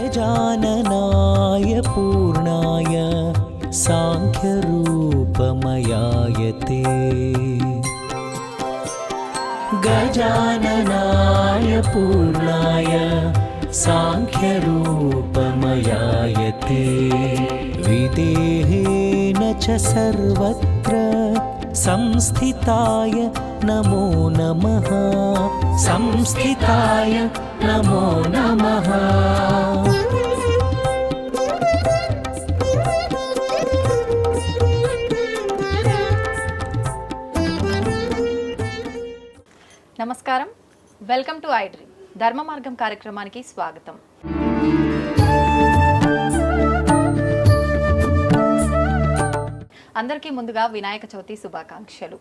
गजाननाय पूर्णाय साङ्ख्यरूपमयाय ते गजाननाय पूर्णाय साङ्ख्यरूपमयाय ते विदेहेन च सर्वत्र संस्थिताय नमो नमः संस्थिताय नमो नमः। నమస్కారం, వెల్కమ్ టు ఐడ్రీమ్ ధర్మ మార్గం కార్యక్రమానికి స్వాగతం. అందరికీ ముందుగా వినాయక చవితి శుభాకాంక్షలు.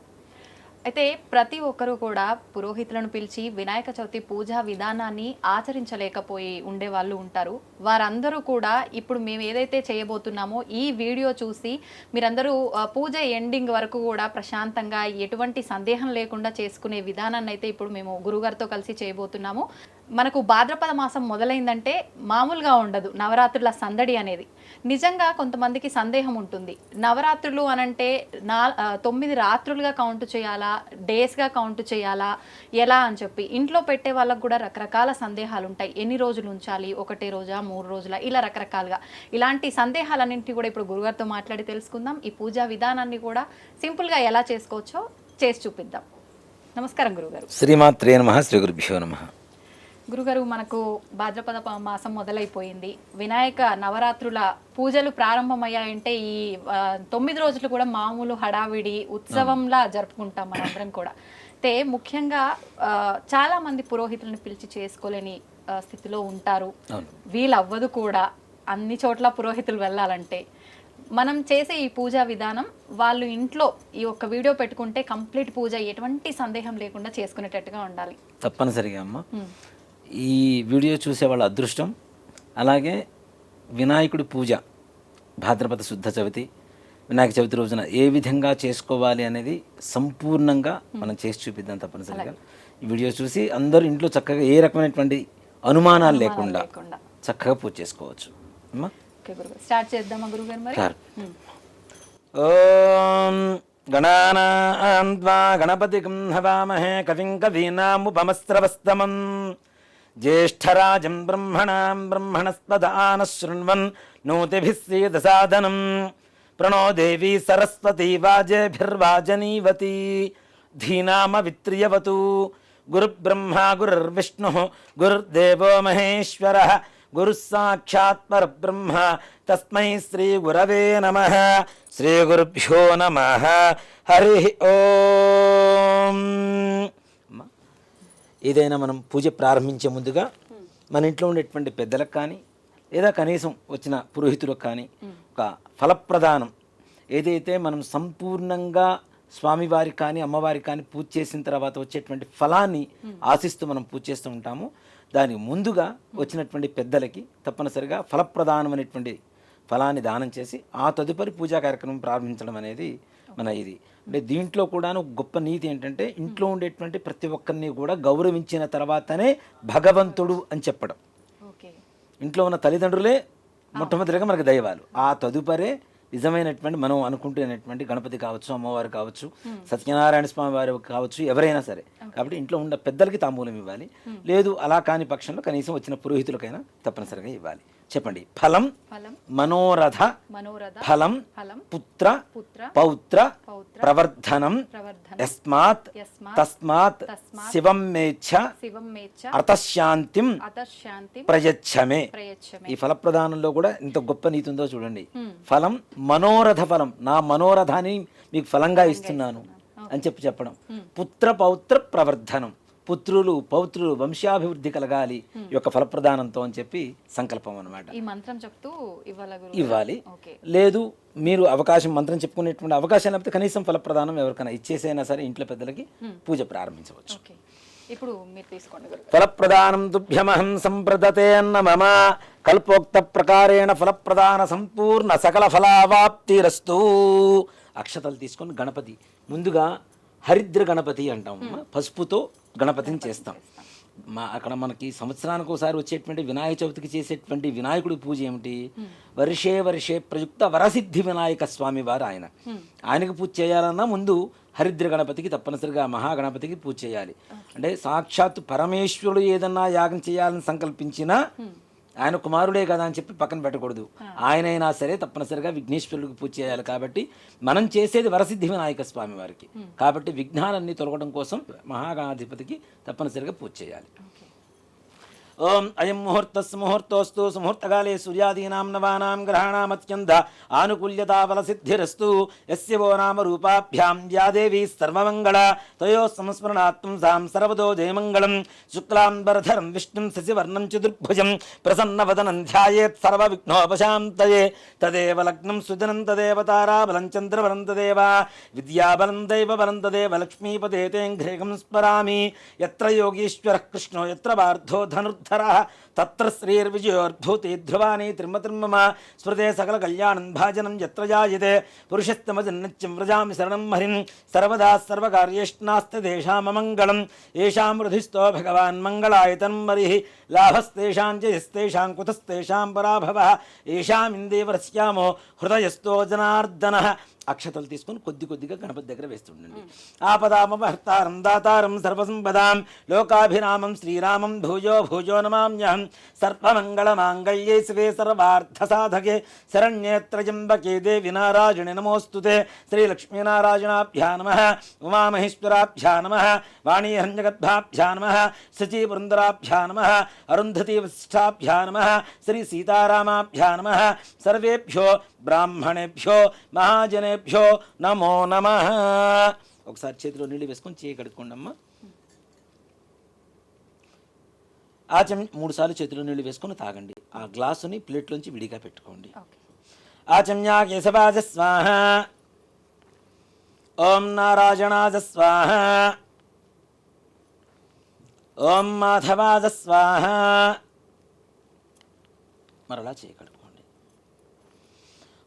అయితే ప్రతి ఒక్కరూ కూడా పురోహితులను పిలిచి వినాయక చవితి పూజా విధానాన్ని ఆచరించలేకపోయి ఉండే వాళ్ళు ఉంటారు. వారందరూ కూడా ఇప్పుడు మేము ఏదైతే చేయబోతున్నామో ఈ వీడియో చూసి మీరందరూ పూజ ఎండింగ్ వరకు కూడా ప్రశాంతంగా ఎటువంటి సందేహం లేకుండా చేసుకునే విధానాన్ని అయితే ఇప్పుడు మేము గురుగారితో కలిసి చేయబోతున్నాము. మనకు భాద్రపద మాసం మొదలైందంటే మామూలుగా ఉండదు నవరాత్రుల సందడి అనేది. నిజంగా కొంతమందికి సందేహం ఉంటుంది, నవరాత్రులు అనంటే 9 రాత్రులుగా కౌంట్ చేయాలా, డేస్గా కౌంట్ చేయాలా, ఎలా అని చెప్పి ఇంట్లో పెట్టే వాళ్ళకు కూడా రకరకాల సందేహాలు ఉంటాయి. ఎన్ని రోజులు ఉంచాలి, 1 రోజా 3 రోజుల, ఇలా రకరకాలుగా ఇలాంటి సందేహాలన్నింటినీ కూడా ఇప్పుడు గురుగారితో మాట్లాడి తెలుసుకుందాం. ఈ పూజా విధానాన్ని కూడా సింపుల్గా ఎలా చేసుకోవచ్చో చేసి చూపిద్దాం. నమస్కారం గురుగారు. శ్రీమాత్రే నమః. శ్రీ గురుభ్యో నమః. గురుగారు, మనకు భాద్రపద మాసం మొదలైపోయింది. వినాయక నవరాత్రుల పూజలు ప్రారంభమయ్యాయంటే ఈ 9 రోజులు కూడా మామూలు హడావిడి ఉత్సవంలా జరుపుకుంటాం మనందరం కూడా. అయితే ముఖ్యంగా చాలా మంది పురోహితులను పిలిచి చేసుకోలేని స్థితిలో ఉంటారు. వీలవ్వదు కూడా అన్ని చోట్ల పురోహితులు వెళ్ళాలంటే. మనం చేసే ఈ పూజా విధానం వాళ్ళు ఇంట్లో ఈ ఒక్క వీడియో పెట్టుకుంటే కంప్లీట్ పూజ ఎటువంటి సందేహం లేకుండా చేసుకునేటట్టుగా ఉండాలి. తప్పనిసరిగా అమ్మ, ఈ వీడియో చూసే వాళ్ళ అదృష్టం. అలాగే వినాయకుడి పూజ భాద్రపద శుద్ధ చవితి, వినాయక చవితి రోజున ఏ విధంగా చేసుకోవాలి అనేది సంపూర్ణంగా మనం చేసి చూపిద్దాం తప్పనిసరిగా. ఈ వీడియో చూసి అందరూ ఇంట్లో చక్కగా ఏ రకమైనటువంటి అనుమానాలు లేకుండా చక్కగా పూజ చేసుకోవచ్చు. అమ్మా స్టార్ట్ చేద్దామా గురుగారు మరి? ఓం గణానాం త్వా గణపతిం హవామహే కవిం కవీనాముపమస్రవస్తమం జ్యేష్ఠరాజం బ్రహ్మణాం బ్రహ్మణస్పదాన శృణ్వన్ నోతిభిः సీదసాదనం ప్రణో దేవీ సరస్వతీ వాజేభిర్వాజనీవతి ధీనామవిత్రియవతు. గురుబ్రహ్మా గురుర్విష్ణుః గురుర్దేవో మహేశ్వరः గురుః సాక్షాత్ పరబ్రహ్మ తస్మై శ్రీ గురవే నమః. శ్రీ గురుభ్యో నమః. హరి ఓం. ఏదైనా మనం పూజ ప్రారంభించే ముందుగా మన ఇంట్లో ఉండేటువంటి పెద్దలకు కానీ లేదా కనీసం వచ్చిన పురోహితులకు కానీ ఒక ఫలప్రదానం ఏదైతే మనం సంపూర్ణంగా స్వామివారికి కానీ అమ్మవారికి కానీ పూజ చేసిన తర్వాత వచ్చేటువంటి ఫలాన్ని ఆశిస్తూ మనం పూజ చేస్తూ ఉంటాము. దానికి ముందుగా వచ్చినటువంటి పెద్దలకి తప్పనిసరిగా ఫలప్రదానం అనేటువంటి ఫలాన్ని దానం చేసి ఆ తదుపరి పూజా కార్యక్రమం ప్రారంభించడం అనేది మన ఇది. అంటే దీంట్లో కూడాను గొప్ప నీతి ఏంటంటే ఇంట్లో ఉండేటువంటి ప్రతి ఒక్కరిని కూడా గౌరవించిన తర్వాతనే భగవంతుడు అని చెప్పడం. ఇంట్లో ఉన్న తల్లిదండ్రులే మొట్టమొదటిగా మనకు దైవాలు, ఆ తదుపరే నిజమైనటువంటి మనం అనుకుంటున్నటువంటి గణపతి కావచ్చు, అమ్మవారు కావచ్చు, సత్యనారాయణ స్వామి వారు కావచ్చు, ఎవరైనా సరే. కాబట్టి ఇంట్లో ఉన్న పెద్దలకి తాంబూలం ఇవ్వాలి. లేదు అలా కాని పక్షంలో కనీసం వచ్చిన పురోహితులకైనా తప్పనిసరిగా ఇవ్వాలి. చెప్పండి. ఫలం మనోరథ ఫలం పుత్ర పౌత్ర ప్రవర్ధనం యస్మాత్ తస్మాత్ శివం మేచ్ఛ అర్థశాంతిం ప్రయచ్చమే. ఈ ఫలప్రదానంలో కూడా ఇంత గొప్ప నీతి ఉందో చూడండి. ఫలం మనోరథ ఫలం, నా మనోరథాన్ని మీకు ఫలంగా ఇస్తున్నాను అని చెప్పడం. పుత్ర పౌత్ర ప్రవర్ధనం, పుత్రులు పౌత్రులు వంశాభివృద్ధి కలగాలి ఈ యొక్క ఫలప్రదానంతో అని చెప్పి సంకల్పం అన్నమాట. ఈ మంత్రం చెప్తూ ఇవ్వాలి. లేదు మీరు అవకాశం మంత్రం చెప్పుకునేటువంటి అవకాశం లేకపోతే కనీసం ఫలప్రదానం ఎవరికైనా ఇచ్చేసైనా సరే ఇంట్లో పెద్దలకి పూజ ప్రారంభించవచ్చు. ఇప్పుడు మీరు తీసుకోండి. ఫలప్రదానం తుభ్యమహం సంప్రదతే అన్న మమ కల్పోక్త ప్రకారేణ ఫలప్రదాన సంపూర్ణ సకల ఫలావాప్తిరస్తు. అక్షతలు తీసుకొని గణపతి ముందుగా హరిద్ర గణపతి అంటాం, పసుపుతో గణపతిని చేస్తాం. అక్కడ మనకి సంవత్సరానికి ఒకసారి వచ్చేటువంటి వినాయక చవితికి చేసేటువంటి వినాయకుడి పూజ ఏమిటి? వర్షే వర్షే ప్రయుక్త వరసిద్ధి వినాయక స్వామి వారు ఆయనకి పూజ చేయాలన్నా ముందు హరిద్ర గణపతికి తప్పనిసరిగా మహాగణపతికి పూజ చేయాలి. అంటే సాక్షాత్ పరమేశ్వరుడు ఏదన్నా యాగం చేయాలని సంకల్పించినా ఆయన కుమారుడే కదా అని చెప్పి పక్కన పెట్టకూడదు. ఆయనైనా సరే తప్పనిసరిగా విఘ్నేశ్వరుడికి పూజ చేయాలి. కాబట్టి మనం చేసేది వరసిద్ధి వినాయక స్వామి వారికి. కాబట్టి విఘ్నాలన్నీ తొలగడం కోసం మహాగణాధిపతికి తప్పనిసరిగా పూజ చేయాలి. ఓం అయం ముహూర్తస్సు సుముహూర్తకాలే సూర్యాదీనాం నవానాం గ్రహాణామత్యంత ఆనుకూల్యతా బలసిద్ధిరస్తు యస్య వో నామ రూపాభ్యాం యా దేవీ సర్వమంగళ తయో సంస్మరణాత్మం సాం సర్వదో జయమంగళం శుక్లాంబరధరం విష్ణుం శశివర్ణం చతుర్భుజం ప్రసన్నవదనం ధ్యాయేత్ సర్వవిఘ్నోపశాంతయే తదేవ లగ్నం సుజనం తదేవ తారాబలం చంద్రబలం తదేవ విద్యాబలం దైవబలం తదేవ లక్ష్మీపదే తేంఘ్రేకం స్మరామి యత్ర యోగీశ్వరః కృష్ణో యత్ర పార్థో ధనుర్ధరః తత్ర శ్రీర్విజయోర్భూతి ధ్రువాని త్రిమతిర్మమ స్మృతే సకల కళ్యాణం భాజనం యత్ర జాయతే పురుషస్తమజన్నిత్యం వ్రజామి శరణం హరిం సర్వదా సర్వకార్యేష్నాస్తి తేషామమంగళం ఏషాం హృదిస్థో భగవాన్ మంగళాయతనం హరిః లాభస్తేషాం జయస్తేషాం కుతస్తేషాం పరాభవః ఏషాం ఇందేవరస్యామో హృదయస్థో జనార్దనః. అక్షతలు తీసుకొని కొద్ది కొద్దిగా గణపతి దగ్గర వేస్తుండండి. ఆపదామపహర్తారం దాతారం సర్వసంపదాం లోకాభిరామం శ్రీరామం భూజో భూజో నమామ్యహం సర్వమంగళమాంగళ్యే శివే సర్వార్థసాధకే శరణ్యే త్రయంబకే దేవి నారాయణి నమోస్తుతే. శ్రీలక్ష్మీనారాయణాభ్యా నమః ఉమామహేశ్వరాభ్యా నమః వాణీహరణ్యగర్భాభ్యా నమః శచీపురందరాభ్యా నమః అరుంధతీ వశిష్ఠాభ్యా నమః శ్రీ సీతారామాభ్యా నమః సర్వేభ్యో బ్రాహ్మణేభ్యో మహాజనేభ్యో నమో నమః. ఒకసారి చేతిలో నీళ్ళు వేసుకొని చేయి కడుక్కోండి అమ్మ. ఆచమ్ 3 సార్లు చేతిలో నీళ్ళు వేసుకొని తాగండి. ఆ గ్లాసుని ప్లేట్లోంచి విడిగా పెట్టుకోండి. ఆచమ్యా కేశవాజ స్వాహ, ఓం నారాయణాజ స్వాహ, ఓం మాధవాజ స్వాహ. మరలా చేయి కడుక్కోండి.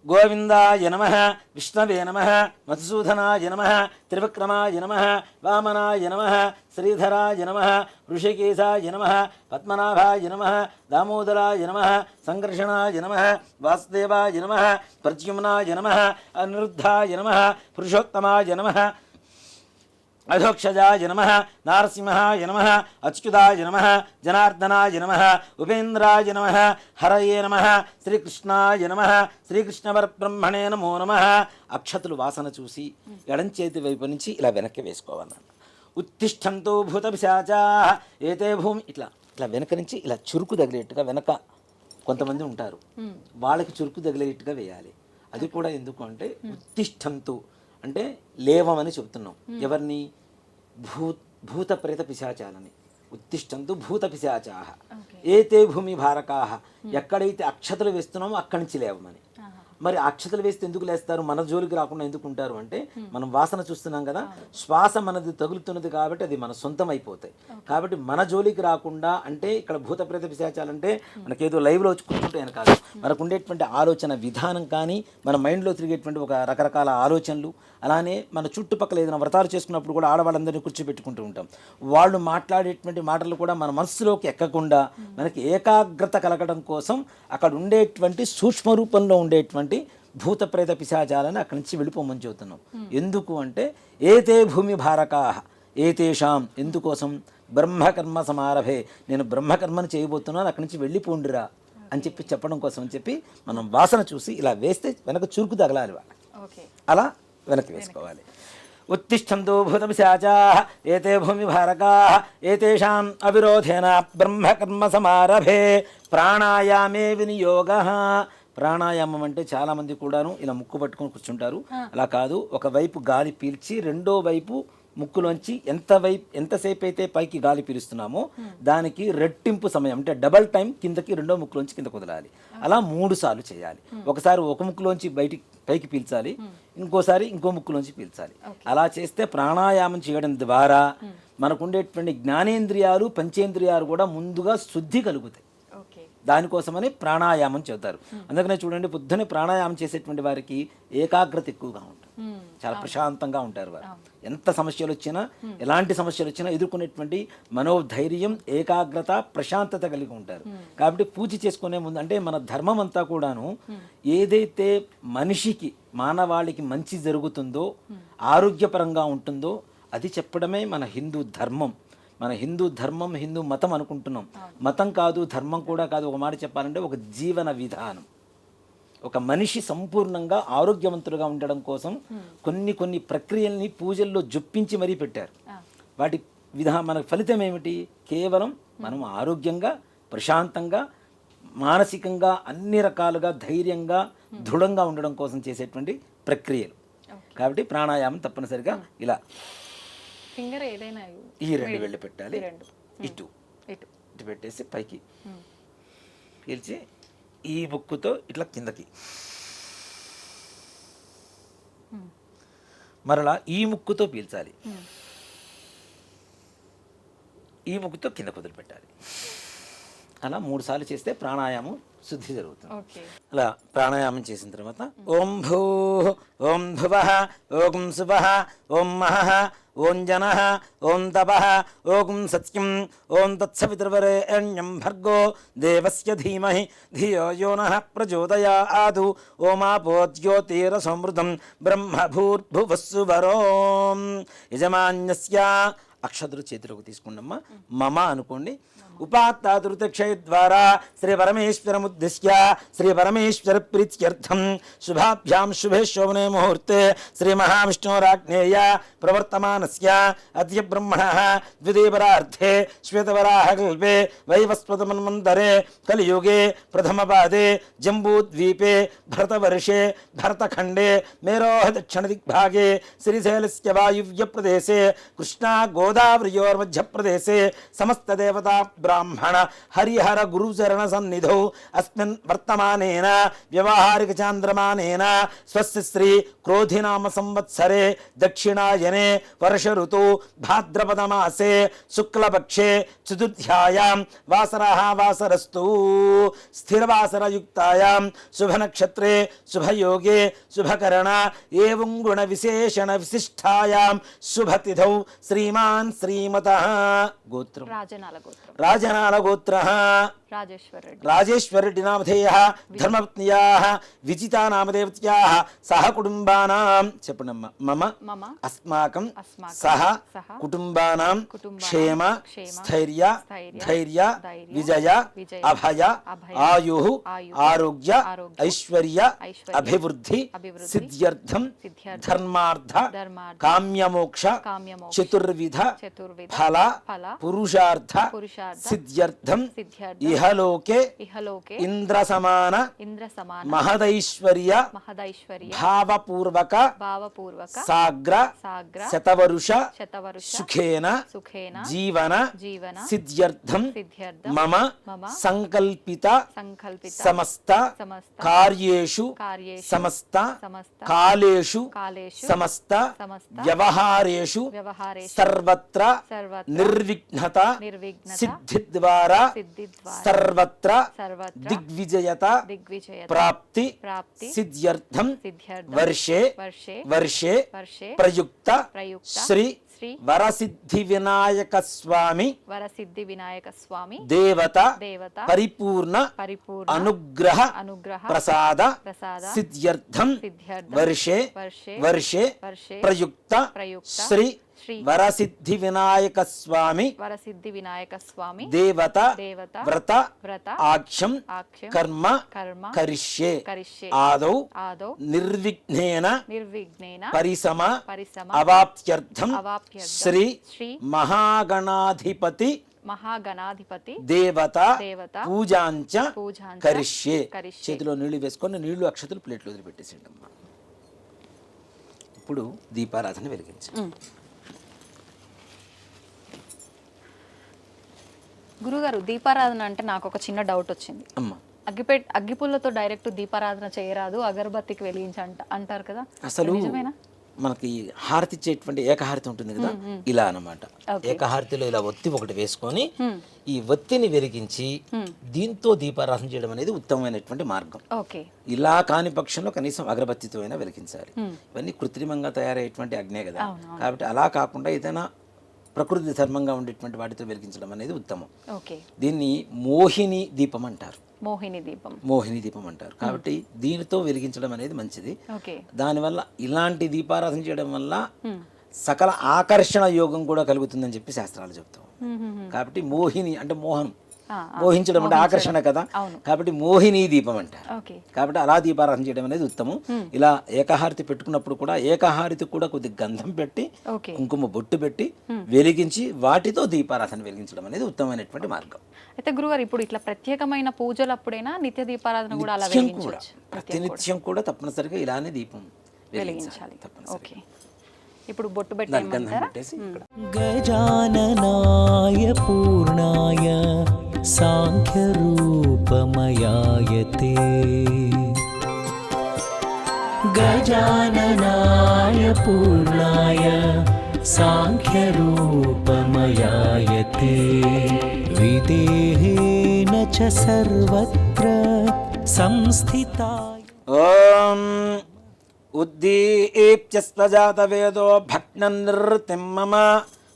గోవిందాయ నమః, విష్ణవే నమః, మధుసూదనాయ నమః, త్రివిక్రమాయ నమః, వామనాయ నమః, శ్రీధరాయ నమః, ఋషికేశాయ నమః, పద్మనాభాయ నమః, దామోదరాయ నమః, సంకర్షణాయ నమః, వాసుదేవాయ నమః, ప్రద్యుమ్నాయ నమః, అనిరుద్ధాయ నమః, పురుషోత్తమాయ నమః, అధోక్షజాయ నమః, నారసింహాయ నమః, అచ్యుతాయ నమః, జనార్దనాయ నమః, ఉపేంద్రాయ నమః, హరయే నమః, శ్రీకృష్ణాయ నమః, శ్రీకృష్ణపరబ్రహ్మణే నమో నమః. అక్షతులు వాసన చూసి ఎడం చేతి వైపు నుంచి ఇలా వెనక్కి వేసుకోవాలన్నమాట. ఉత్తిష్టంతో భూత పిశాచాః ఏతే భూమి ఇట్లా ఇట్లా వెనక నుంచి ఇలా చురుకు తగిలేట్టుగా వెనక కొంతమంది ఉంటారు, వాళ్ళకి చురుకు తగిలేట్టుగా వేయాలి. అది కూడా ఎందుకు అంటే ఉత్తిష్టంతో అంటే లేవమని చెప్తున్నాం. ఎవరిని? భూత ప్రేత పిశాచాలని. ఉత్తిష్టంతు భూత పిశాచాః ఏతే భూమి భారకాః. ఎక్కడైతే అక్షతలు వేస్తున్నామో అక్కడి నుంచి లేవమని. మరి అక్షతలు వేస్తే ఎందుకు లేస్తారు? మన జోలికి రాకుండా ఎందుకు ఉంటారు అంటే మనం వాసన చూస్తున్నాం కదా, శ్వాస మనది తగులుతున్నది కాబట్టి అది మన సొంతం అయిపోతాయి. కాబట్టి మన జోలికి రాకుండా అంటే ఇక్కడ భూత ప్రేత పిశాచాలంటే మనకేదో లైవ్లో వచ్చి కూర్చుంటాయని కాదు, మనకు ఉండేటువంటి ఆలోచన విధానం కానీ మన మైండ్లో తిరిగేటువంటి ఒక రకరకాల ఆలోచనలు, అలానే మన చుట్టుపక్కల ఏదైనా వ్రతాలు చేసుకున్నప్పుడు కూడా ఆడవాళ్ళందరినీ కూర్చోబెట్టుకుంటూ ఉంటాం. వాళ్ళు మాట్లాడేటువంటి మాటలు కూడా మన మనస్సులోకి ఎక్కకుండా మనకి ఏకాగ్రత కలగడం కోసం అక్కడ ఉండేటువంటి సూక్ష్మ రూపంలో ఉండేటువంటి భూత ప్రేత పిశాచాలని అక్కడి నుంచి వెళ్ళిపోమని చెబుతున్నాం. ఎందుకు అంటే ఏతే భూమి భారకాః ఏతేషాం. ఎందుకోసం? బ్రహ్మకర్మ సమారభే, నేను బ్రహ్మకర్మను చేయబోతున్నాను, అక్కడి నుంచి వెళ్ళిపోండిరా అని చెప్పి చెప్పడం కోసం అని చెప్పి మనం వాసన చూసి ఇలా వేస్తే వెనక చురుకు తగలాలి వాళ్ళకి. అలా వెనక్కి వేసుకోవాలి. ఉత్తిష్టంతో భూత పిశాచాః ఏతే భూమి భారకాః ఏతేషాం అవిరోధేన బ్రహ్మకర్మ సమారభే ప్రాణాయామే వినియోగః. ప్రాణాయామం అంటే చాలామంది కూడాను ఇలా ముక్కు పట్టుకొని కూర్చుంటారు. అలా కాదు, ఒకవైపు గాలి పీల్చి రెండో వైపు ముక్కులోంచి ఎంతసేపు అయితే పైకి గాలి పీలుస్తున్నామో దానికి రెట్టింపు సమయం అంటే డబల్ టైం కిందకి రెండో ముక్కులోంచి కిందకు వదలాలి. అలా 3 సార్లు చేయాలి. ఒకసారి ఒక ముక్కులోంచి పైకి పీల్చాలి, ఇంకోసారి ఇంకో ముక్కులోంచి పీల్చాలి. అలా చేస్తే ప్రాణాయామం చేయడం ద్వారా మనకు ఉండేటువంటి జ్ఞానేంద్రియాలు పంచేంద్రియాలు కూడా ముందుగా శుద్ధి కలుగుతాయి. దానికోసమని ప్రాణాయామం చెబుతారు. అందుకనే చూడండి, పొద్దున్నే ప్రాణాయామం చేసేటువంటి వారికి ఏకాగ్రత ఎక్కువగా ఉంటుంది. చాలా ప్రశాంతంగా ఉంటారు వారు. ఎంత సమస్యలు వచ్చినా, ఎలాంటి సమస్యలు వచ్చినా ఎదుర్కొనేటువంటి మనోధైర్యం, ఏకాగ్రత, ప్రశాంతత కలిగి ఉంటారు. కాబట్టి పూజ చేసుకునే ముందు అంటే మన ధర్మం అంతా కూడాను ఏదైతే మనిషికి, మానవాళికి మంచి జరుగుతుందో, ఆరోగ్యపరంగా ఉంటుందో అది చెప్పడమే మన హిందూ ధర్మం. మన హిందూ ధర్మం, హిందూ మతం అనుకుంటున్నాం. మతం కాదు, ధర్మం కూడా కాదు. ఒక మాట చెప్పాలంటే ఒక జీవన విధానం. ఒక మనిషి సంపూర్ణంగా ఆరోగ్యవంతులుగా ఉండడం కోసం కొన్ని ప్రక్రియల్ని పూజల్లో జొప్పించి మరీ పెట్టారు. వాటి మన ఫలితం ఏమిటి? కేవలం మనం ఆరోగ్యంగా, ప్రశాంతంగా, మానసికంగా అన్ని రకాలుగా ధైర్యంగా, దృఢంగా ఉండడం కోసం చేసేటువంటి ప్రక్రియలు. కాబట్టి ప్రాణాయామం తప్పనిసరిగా ఇలా ఫింగర్ ఏదైనా ఈ రెండు వెళ్ళి పెట్టాలి. ఇటు ఇటు పెట్టేసి పైకి పీల్చి ఈ ముక్కుతో ఇట్లా కిందకి, మరలా ఈ ముక్కుతో పీల్చాలి, ఈ ముక్కుతో కింద వదిలిపెట్టాలి. అలా 3 సార్లు చేస్తే ప్రాణాయామం శుద్ధి జరుగుతుంది. అలా ప్రాణాయామం చేసిన తర్వాత ఓం భూ ఓం భువః ఓం శుభః ఓం మహః ఓం జనః ఓం తపః ఓం సత్యం ఓం తత్సవితుర్వరేణ్యం భర్గో దేవస్య ధీమహి ధియో యో నః ప్రచోదయాత్ ఓమాపో జ్యోతిరసమృతం బ్రహ్మ భూర్భువస్సువరోం. యజమాన్యస్య అక్షతులు చేతిలోకి తీసుకున్నమ్మా, మమ అనుకోండి. ఉపాత్తాతృతక్షయ ద్వారా శ్రీ పరమేశ్వరముద్దిశ్య శ్రీ పరమేశ్వర ప్రీత్యర్థం శుభాభ్యాం శుభే శోభనే ముహూర్తే శ్రీ మహావిష్ణోరాజ్ఞేయ ప్రవర్తమానస్య అద్య బ్రహ్మణః ద్వితీయపరార్థే శ్వేతవరాహకల్పే వైవస్వతమన్వంతరే కలియుగే ప్రథమపాదే జంబూద్వీపే భరతవర్షే భరతఖండే మేరోః దక్షిణదిగ్భాగే శ్రీశైలస్య వాయువ్య ప్రదేశే కృష్ణా గోదావరియోర్మధ్య ప్రదేశే సమస్తదేవతా బ్రాహ్మణ హరిహర గురుచరణ సన్నిధౌ అస్మిన్ వర్తమానేన వ్యవహారిక చాంద్రమానేన స్వస్య శ్రీ క్రోధినామ సంవత్సరే దక్షిణాయనే వర్ష ఋతు భాద్రపద మాసే శుక్లపక్షే చతుర్థ్యాయాం వాసరః వాసరస్తు స్థిరవాసరయుక్తాయాం శుభనక్షత్రే శుభయోగే శుభకరణ ఏవం గుణ విశేషణ విశిష్టాయాం శుభతిథౌ శ్రీమాన్ శ్రీమతః గోత్రం రాజనాల గోత్ర రాజేశ్వరరెడ్డి నామధేయః ధర్మపత్న్యాః విజితా నామదేవత్యాః సహ కుటుంబానాం చెప్పండమ్మా మమ అస్మాకం సహ కుటుంబానాం క్షేమ స్థైర్య ధైర్య విజయ అభయ ఆయు ఆరోగ్య ఐశ్వర్య అభివృద్ధి సిద్ధ్యర్థం ధర్మార్థ కామ్యమోక్ష చతుర్విధ ఫల పురుషార్థ సిద్ధ్యర్థం ఇహలోకే ఇంద్ర సమాన మహదైశ్వర్య భావపూర్వక సాగ్ర శతవరుష సుఖేన జీవన సిద్ధ్యర్థం మమ సంకల్పిత సమస్త కార్యేషు సమస్త కాలేషు సమస్త వ్యవహారేషు సర్వత్ర నిర్విఘ్నత సిద్ధి ద్వారా సర్వత్ర దిగ్విజయత ప్రాప్తి సిద్ధ్యర్థం వర్షే ప్రయుక్త శ్రీ వరసిద్ధి వినాయక స్వామి దేవత పరిపూర్ణ అనుగ్రహ ప్రసాద సిద్ధ్యర్థం వర్షే ప్రయుక్త శ్రీ వరసిద్ధి వినాయక స్వామి దేవత వ్రత ఆఖ్యం కర్మ కరిష్యే ఆదౌ నిర్విఘ్నేన పరిసమ అవాప్త్యర్థం శ్రీ మహాగణాధిపతి దేవత పూజాంచ కరిష్యే. చేతిలో నీళ్లు వేసుకొని నీళ్లు అక్షతలు ప్లేట్లు వదిలిపెట్టేసేయండి అమ్మా. ఇప్పుడు దీపారాధన వెలిగించండి. గురుగారు, దీపారాధన అంటే నాకు ఒక చిన్న డౌట్ వచ్చింది. అగ్గిపుల్లతో డైరెక్ట్ దీపారాధన చేయరాదు, అగరబత్తికి వెలిగించి అంటారు కదా, అసలు నిజమేనా? మనకి హారతి ఇచ్చేటువంటి ఏకహారతి ఉంటుంది కదా, ఇలా అన్నమాట. ఏకహారతిలో ఇలా ఒత్తి ఒకటి వేసుకొని ఈ ఒత్తిని వెలిగించి దీంతో దీపారాధన చేయడం అనేది ఉత్తమమైనటువంటి మార్గం. ఇలా కాని పక్షంలో కనీసం అగరబత్తితో అయినా వెలిగించాలి. ఇవన్నీ కృత్రిమంగా తయారయ్యేటువంటి అగ్నే కదా, కాబట్టి అలా కాకుండా ఏదైనా ప్రకృతి ధర్మంగా ఉండేటువంటి వాటితో వెలిగించడం అనేది ఉత్తమం. దీన్ని మోహిని దీపం అంటారు. మోహిని దీపం అంటారు. కాబట్టి దీనితో వెలిగించడం అనేది మంచిది. దానివల్ల ఇలాంటి దీపారాధన చేయడం వల్ల సకల ఆకర్షణ యోగం కూడా కలుగుతుందని చెప్పి శాస్త్రాలు చెప్తాం. కాబట్టి మోహిని అంటే మోహనం, మోహించడం అంటే ఆకర్షణ కదా, కాబట్టి మోహిని దీపం అంటారు. కాబట్టి అలా దీపారాధన చేయడం అనేది ఉత్తమం. ఇలా ఏకహారతి పెట్టుకున్నప్పుడు కూడా ఏకహారతి కూడా కొద్ది గంధం పెట్టి కుంకుమ బొట్టు పెట్టి వెలిగించి వాటితో దీపారాధన వెలిగించడం అనేది ఉత్తమమైనటువంటి మార్గం. అయితే గురుగారు, ఇప్పుడు ఇట్లా ప్రత్యేకమైన పూజలు అప్పుడైనా నిత్య దీపారాధన కూడా అలా ప్రతినిత్యం కూడా తప్పనిసరిగా ఇలానే దీపం వెలిగించాలి. ఓకే, ఇప్పుడు బొట్టు పెట్టేసి గజాననాయ పూర్ణాయ సాంఖ్యరూపమయాయతే గజాననాయ పూర్ణాయ సాంఖ్యరూపమయాయతే విదేహేన చ సర్వత్ర సంస్థితాయ. ఓం ఉద్దీప్యస్వజాతవేదో భగ్ననృతిం మమ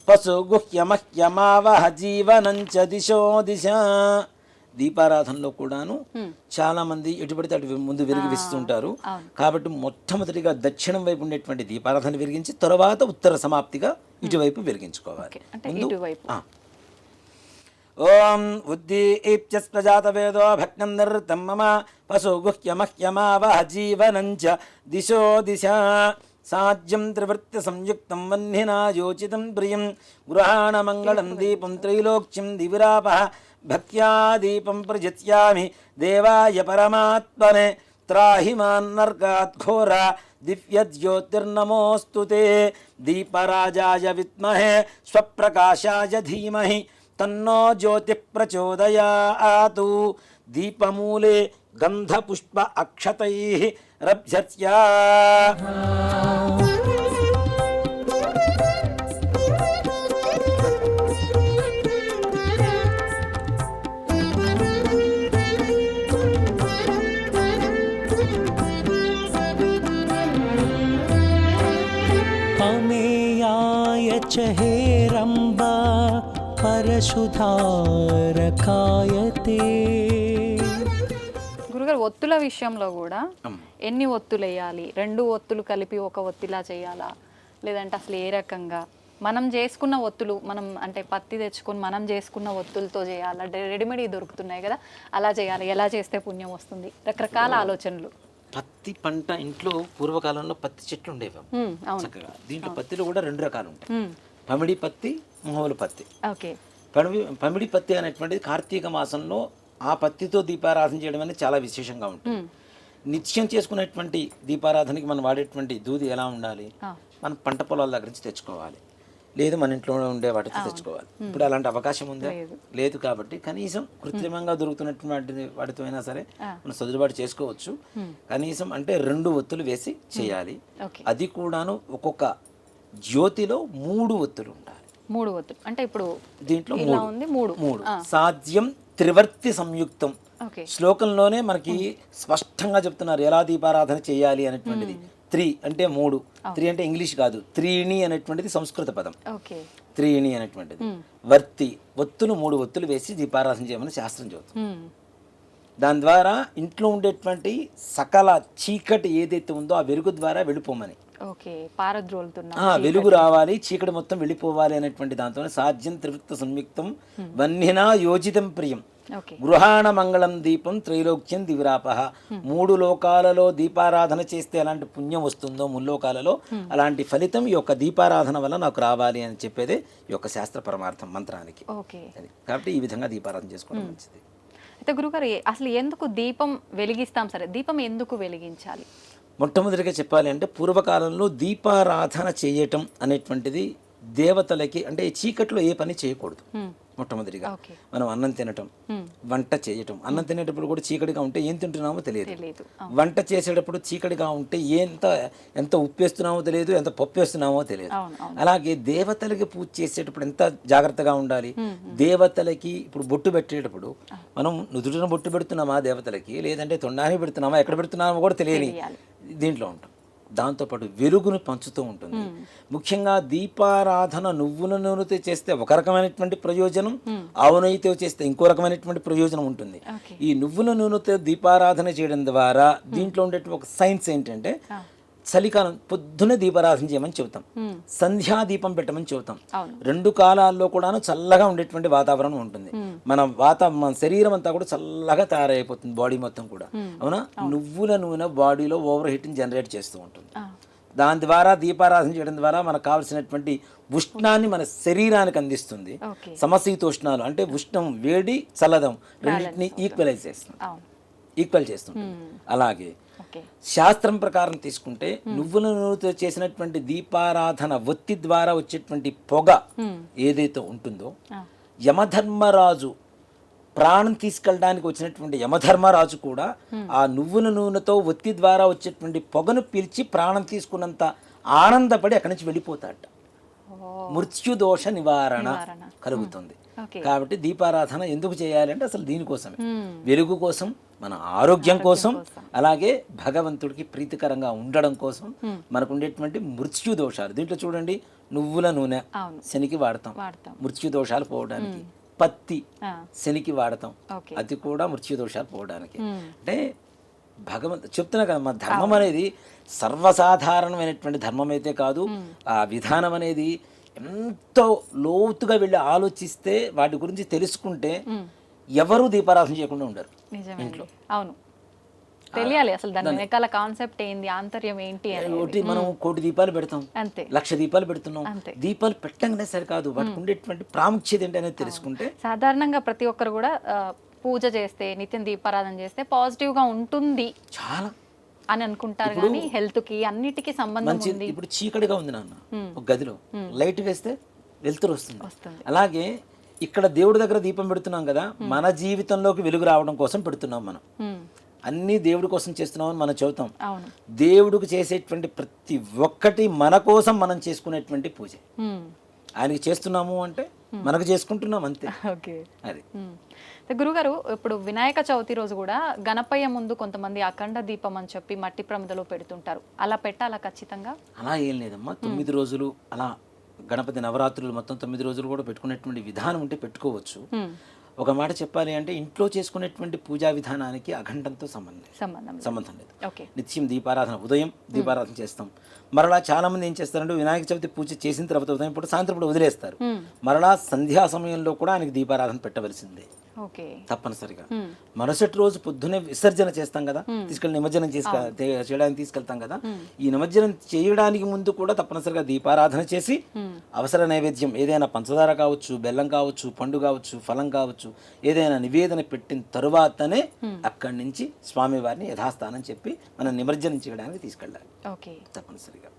పశుగుహ్యమహ్యమావహ జీవనంచ దిశో దిశ. దీపారాధనలో కూడాను చాలా మంది ఎటు పడితే అటు ముందు వెలిగిస్తుంటారు. కాబట్టి మొట్టమొదటిగా దక్షిణం వైపు ఉండేటువంటి దీపారాధన వెలిగించి తర్వాత ఉత్తర సమాప్తిగా ఇటువైపు వెలిగించుకోవాలి. ఓం ఉద్దీప్యస్వజాతవేదో భగ్నం నృతం మమ పశుగుహ్యమహ్యమావహ జీవనంచ దిశో దిశ. సాధ్యం త్రివృత్య సంయుక్తం వహ్నినా యోచితం ప్రియం గృహాణ మంగళం దీపం త్రైలోక్యం దివిరాపః భక్త్యా దీపం ప్రజత్యామి దేవాయ పరమాత్మనే త్రాహి మాన్నర్గాత్ ఘోర దివ్య జ్యోతిర్నమోస్తుతే. దీపరాజాయ విద్మహే స్వప్రకాశాయ ధీమహి తన్నో జ్యోతి ప్రచోదయాతు. దీపమూలే గంధపుష్ప అక్షతైః రభ్యత్యా. అమేయాయ చ హేరంబ పరశుధారకాయతే. గురుగారు, ఒత్తుల విషయంలో కూడా ఎన్ని ఒత్తులు వేయాలి? 2 ఒత్తులు కలిపి ఒక ఒత్తిలా చేయాలా, లేదంటే అసలు ఏ రకంగా? మనం చేసుకున్న ఒత్తులు, మనం అంటే పత్తి తెచ్చుకొని మనం చేసుకున్న ఒత్తులతో చేయాలా, రెడీమేడ్ దొరుకుతున్నాయి కదా, అలా చేయాలి? ఎలా చేస్తే పుణ్యం వస్తుంది? రకరకాల ఆలోచనలు. పత్తి పంట ఇంట్లో పూర్వకాలంలో పత్తి చెట్లు ఉండేవి చక్కగా. దీంట్లో పత్తిలో కూడా 2 రకాలు ఉంటాయి, పమిడి పత్తి, మామూలు పత్తి. పమిడి పత్తి అనేటువంటిది కార్తీక మాసంలో ఆ పత్తితో దీపారాధన చేయడం అనేది చాలా విశేషంగా ఉంటుంది. నిత్యం చేసుకునేటువంటి దీపారాధనకి మనం వాడేటువంటి దూది ఎలా ఉండాలి? మనం పంట పొలాల దగ్గర నుంచి తెచ్చుకోవాలి, లేదు మన ఇంట్లో ఉండే వాటితో తెచ్చుకోవాలి. ఇప్పుడు అలాంటి అవకాశం ఉందా? లేదు. కాబట్టి కనీసం కృత్రిమంగా దొరుకుతున్నటువంటి వాటితో అయినా సరే మనం సర్దుబాటు చేసుకోవచ్చు. కనీసం అంటే 2 ఒత్తులు వేసి చేయాలి. అది కూడాను ఒక్కొక్క జ్యోతిలో 3 ఒత్తులు ఉండాలి. 3 ఒత్తులు అంటే ఇప్పుడు దీంట్లో 3 సాధ్యం త్రివర్తి సంయుక్తం. శ్లోకంలోనే మనకి స్పష్టంగా చెప్తున్నారు ఎలా దీపారాధన చేయాలి అనేటువంటిది. 3 అంటే 3. 3 అంటే ఇంగ్లీష్ కాదు, త్రీణి అనేటువంటిది సంస్కృత పదం. త్రీణి అనేటువంటిది వర్తి, ఒత్తులు 3 ఒత్తులు వేసి దీపారాధన చేయమని శాస్త్రం చెబుతుంది. దాని ద్వారా ఇంట్లో ఉండేటువంటి సకల చీకటి ఏదైతే ఉందో ఆ వెలుగు ద్వారా వెళ్ళిపోమని, వెలుగు రావాలి, చీకటి మొత్తం వెళ్ళిపోవాలి అనేటువంటి దాంతో సాధ్యం త్రివృత్త సంయుక్తం వహ్నినా యోజితం ప్రియం గృహాణ మంగళం దీపం త్రైలోక్యం దివిరాపః. 3 లోకాలలో దీపారాధన చేస్తే ఎలాంటి పుణ్యం వస్తుందో ముల్లోకాలలో అలాంటి ఫలితం ఈ యొక్క దీపారాధన వల్ల నాకు రావాలి అని చెప్పేదే ఈ యొక్క శాస్త్ర పరమార్థం మంత్రానికి. కాబట్టి ఈ విధంగా దీపారాధన చేసుకోవడం మంచిది. అయితే గురుగారు, అసలు ఎందుకు దీపం వెలిగిస్తాం? సరే, దీపం ఎందుకు వెలిగించాలి? మొట్టమొదటిగా చెప్పాలి అంటే పూర్వకాలంలో దీపారాధన చేయటం అనేటువంటిది దేవతలకి, అంటే చీకట్లో ఏ పని చేయకూడదు. మొట్టమొదటిగా ఓకే. మనం అన్నం తినటం, వంట చేయటం. అన్నం తినేటప్పుడు కూడా చీకటిగా ఉంటే ఏం తింటున్నామో తెలియదు. తెలీదు. వంట చేసేటప్పుడు చీకటిగా ఉంటే ఎంత ఉప్పు వేస్తున్నామో తెలియదు, ఎంత పప్పు వేస్తున్నామో తెలియదు. అవును, అవును. అలాగే దేవతలకి పూజ చేసేటప్పుడు ఎంత జాగ్రత్తగా ఉండాలి. దేవతలకి ఇప్పుడు బొట్టు పెట్టేటప్పుడు మనం నుదుటిన బొట్టు పెడుతున్నామా దేవతలకి, లేదంటే తొండానికి పెడుతున్నామా, ఎక్కడ పెడుతున్నామో కూడా తెలియని తెలియాలి. దీంట్లో ఉంటాం. దాంతోపాటు వెలుగును పంచుతూ ఉంటుంది. ముఖ్యంగా దీపారాధన నువ్వుల నూనెతో చేస్తే ఒక రకమైనటువంటి ప్రయోజనం, ఆవు నెయ్యితో చేస్తే ఇంకో రకమైనటువంటి ప్రయోజనం ఉంటుంది. ఓకే. ఈ నువ్వుల నూనెతో దీపారాధన చేయడం ద్వారా దీంట్లో ఉండేటువంటి ఒక సైన్స్ ఏంటంటే, చలికాలం పొద్దునే దీపారాధన చేయమని చెబుతాం, సంధ్యా దీపం పెట్టమని చెబుతాం. అవును. 2 కాలాల్లో కూడాను చల్లగా ఉండేటువంటి వాతావరణం ఉంటుంది. మన శరీరం అంతా కూడా చల్లగా తయారైపోతుంది, బాడీ మొత్తం కూడా. అవునా? నువ్వుల నూనె బాడీలో ఓవర్ హీట్ని జనరేట్ చేస్తూ ఉంటుంది. దాని ద్వారా దీపారాధన చేయడం ద్వారా మనకు కావాల్సినటువంటి ఉష్ణాన్ని మన శరీరానికి అందిస్తుంది. ఓకే. సమశీతోష్ణాలు అంటే ఉష్ణం, వేడి, చల్లదం రెండింటిని ఈక్వల్ చేస్తుంది. అలాగే ఓకే. శాస్త్రం ప్రకారం తీసుకుంటే నువ్వుల నూనెతో చేసినటువంటి దీపారాధన ఒత్తి ద్వారా వచ్చేటువంటి పొగ ఏదైతే ఉంటుందో, యమధర్మరాజు ప్రాణం తీసుకెళ్ళడానికి వచ్చినటువంటి యమధర్మరాజు కూడా ఆ నువ్వుల నూనెతో ఒత్తి ద్వారా వచ్చేటువంటి పొగను పీల్చి ప్రాణం తీసుకున్నంత ఆనందపడి అక్కడి నుంచి వెళ్ళిపోతాడట. మృత్యుదోష నివారణ కలుగుతుంది. కాబట్టి దీపారాధన ఎందుకు చేయాలంటే అసలు దీనికోసమే, వెలుగు కోసం, మన ఆరోగ్యం కోసం, అలాగే భగవంతుడికి ప్రీతికరంగా ఉండడం కోసం. మనకు ఉండేటువంటి మృత్యు దోషాలు దీంట్లో చూడండి, నువ్వుల నూనె శనికి వాడతాం మృత్యు దోషాలు పోవడానికి, పత్తి శనికి వాడతాం, అది కూడా మృత్యు దోషాలు పోవడానికి. అంటే చెప్తున్నా కదా, మన ధర్మం అనేది సర్వసాధారణమైనటువంటి ధర్మం అయితే కాదు. ఆ విధానం అనేది ఎంతో లోతుగా వెళ్ళి ఆలోచిస్తే, వాటి గురించి తెలుసుకుంటే ఎవరు దీపారాధన చేయకుండా ఉండరు ఇంట్లో. అవును, తెలియాలి అసలు దాని వెనకాల కాన్సెప్ట్ ఏంది, ఆంతర్యం ఏంటి అని. మనం 1,000,000 దీపాలు పెడతాం, అంతే, 1,00,000 దీపాలు పెడుతున్నాం. దీపాలు పెట్టంగానే సరికాదు, వాటికి ఉండేటువంటి ప్రాముఖ్యత ఏంటి అనేది తెలుసుకుంటే. సాధారణంగా ప్రతి ఒక్కరు కూడా పూజ చేస్తే, నిత్యం దీపారాధన చేస్తే పాజిటివ్ గా ఉంటుంది చాలా అని అనుకుంటారు, కానీ హెల్త్ కి అన్నిటికీ సంబంధం ఉంది. ఇప్పుడు చీకటిగా ఉంది నాన్న, ఒక గదిలో లైట్ వేస్తే వెలుతురు వస్తుంది. అలాగే ఇక్కడ దేవుడి దగ్గర దీపం పెడుతున్నాం కదా, మన జీవితంలోకి వెలుగు రావడం కోసం పెడుతున్నాం. మనం అన్ని దేవుడి కోసం చేస్తున్నామని మనం చెబుతాం. దేవుడికి చేసేటువంటి ప్రతి ఒక్కటి మన కోసం మనం చేసుకునేటువంటి పూజ. ఆయనకి చేస్తున్నాము అంటే మనకు చేసుకుంటున్నాం అంతే. అది గురుగారు, ఇప్పుడు వినాయక చవితి రోజు కూడా గణపయ్య ముందు కొంతమంది అఖండ దీపం అని చెప్పి మట్టి ప్రమిదలో పెడుతుంటారు, అలా పెట్టాలా ఖచ్చితంగా? అలా ఏం లేదమ్మా, 9 రోజులు అలా గణపతి నవరాత్రులు మొత్తం 9 రోజులు కూడా పెట్టుకునేటువంటి విధానం ఉంటే పెట్టుకోవచ్చు. ఒక మాట చెప్పాలి అంటే, ఇంట్లో చేసుకునేటువంటి పూజా విధానానికి అఖండంతో సంబంధం లేదు. నిత్యం దీపారాధన, ఉదయం దీపారాధన చేస్తాం. మరలా చాలా మంది ఏం చేస్తారంటే, వినాయక చవితి పూజ చేసిన తర్వాత ఉదయం పూట, సాయంత్రం పూట వదిలేస్తారు. మరలా సంధ్యా సమయంలో కూడా ఆయనకి దీపారాధన పెట్టవలసిందే తప్పనిసరిగా. మరుసటి రోజు పొద్దునే విసర్జన చేస్తాం కదా, తీసుకెళ్ళి నిమజ్జనం చేయడానికి తీసుకెళ్తాం కదా. ఈ నిమజ్జనం చేయడానికి ముందు కూడా తప్పనిసరిగా దీపారాధన చేసి, అవసర నైవేద్యం ఏదైనా పంచదార కావచ్చు, బెల్లం కావచ్చు, పండు కావచ్చు, ఫలం కావచ్చు, ఏదైనా నివేదన పెట్టిన తరువాతనే అక్కడి నుంచి స్వామి వారిని యథాస్థానం చెప్పి మనం నిమజ్జనం చేయడానికి తీసుకెళ్ళాలి తప్పనిసరిగా.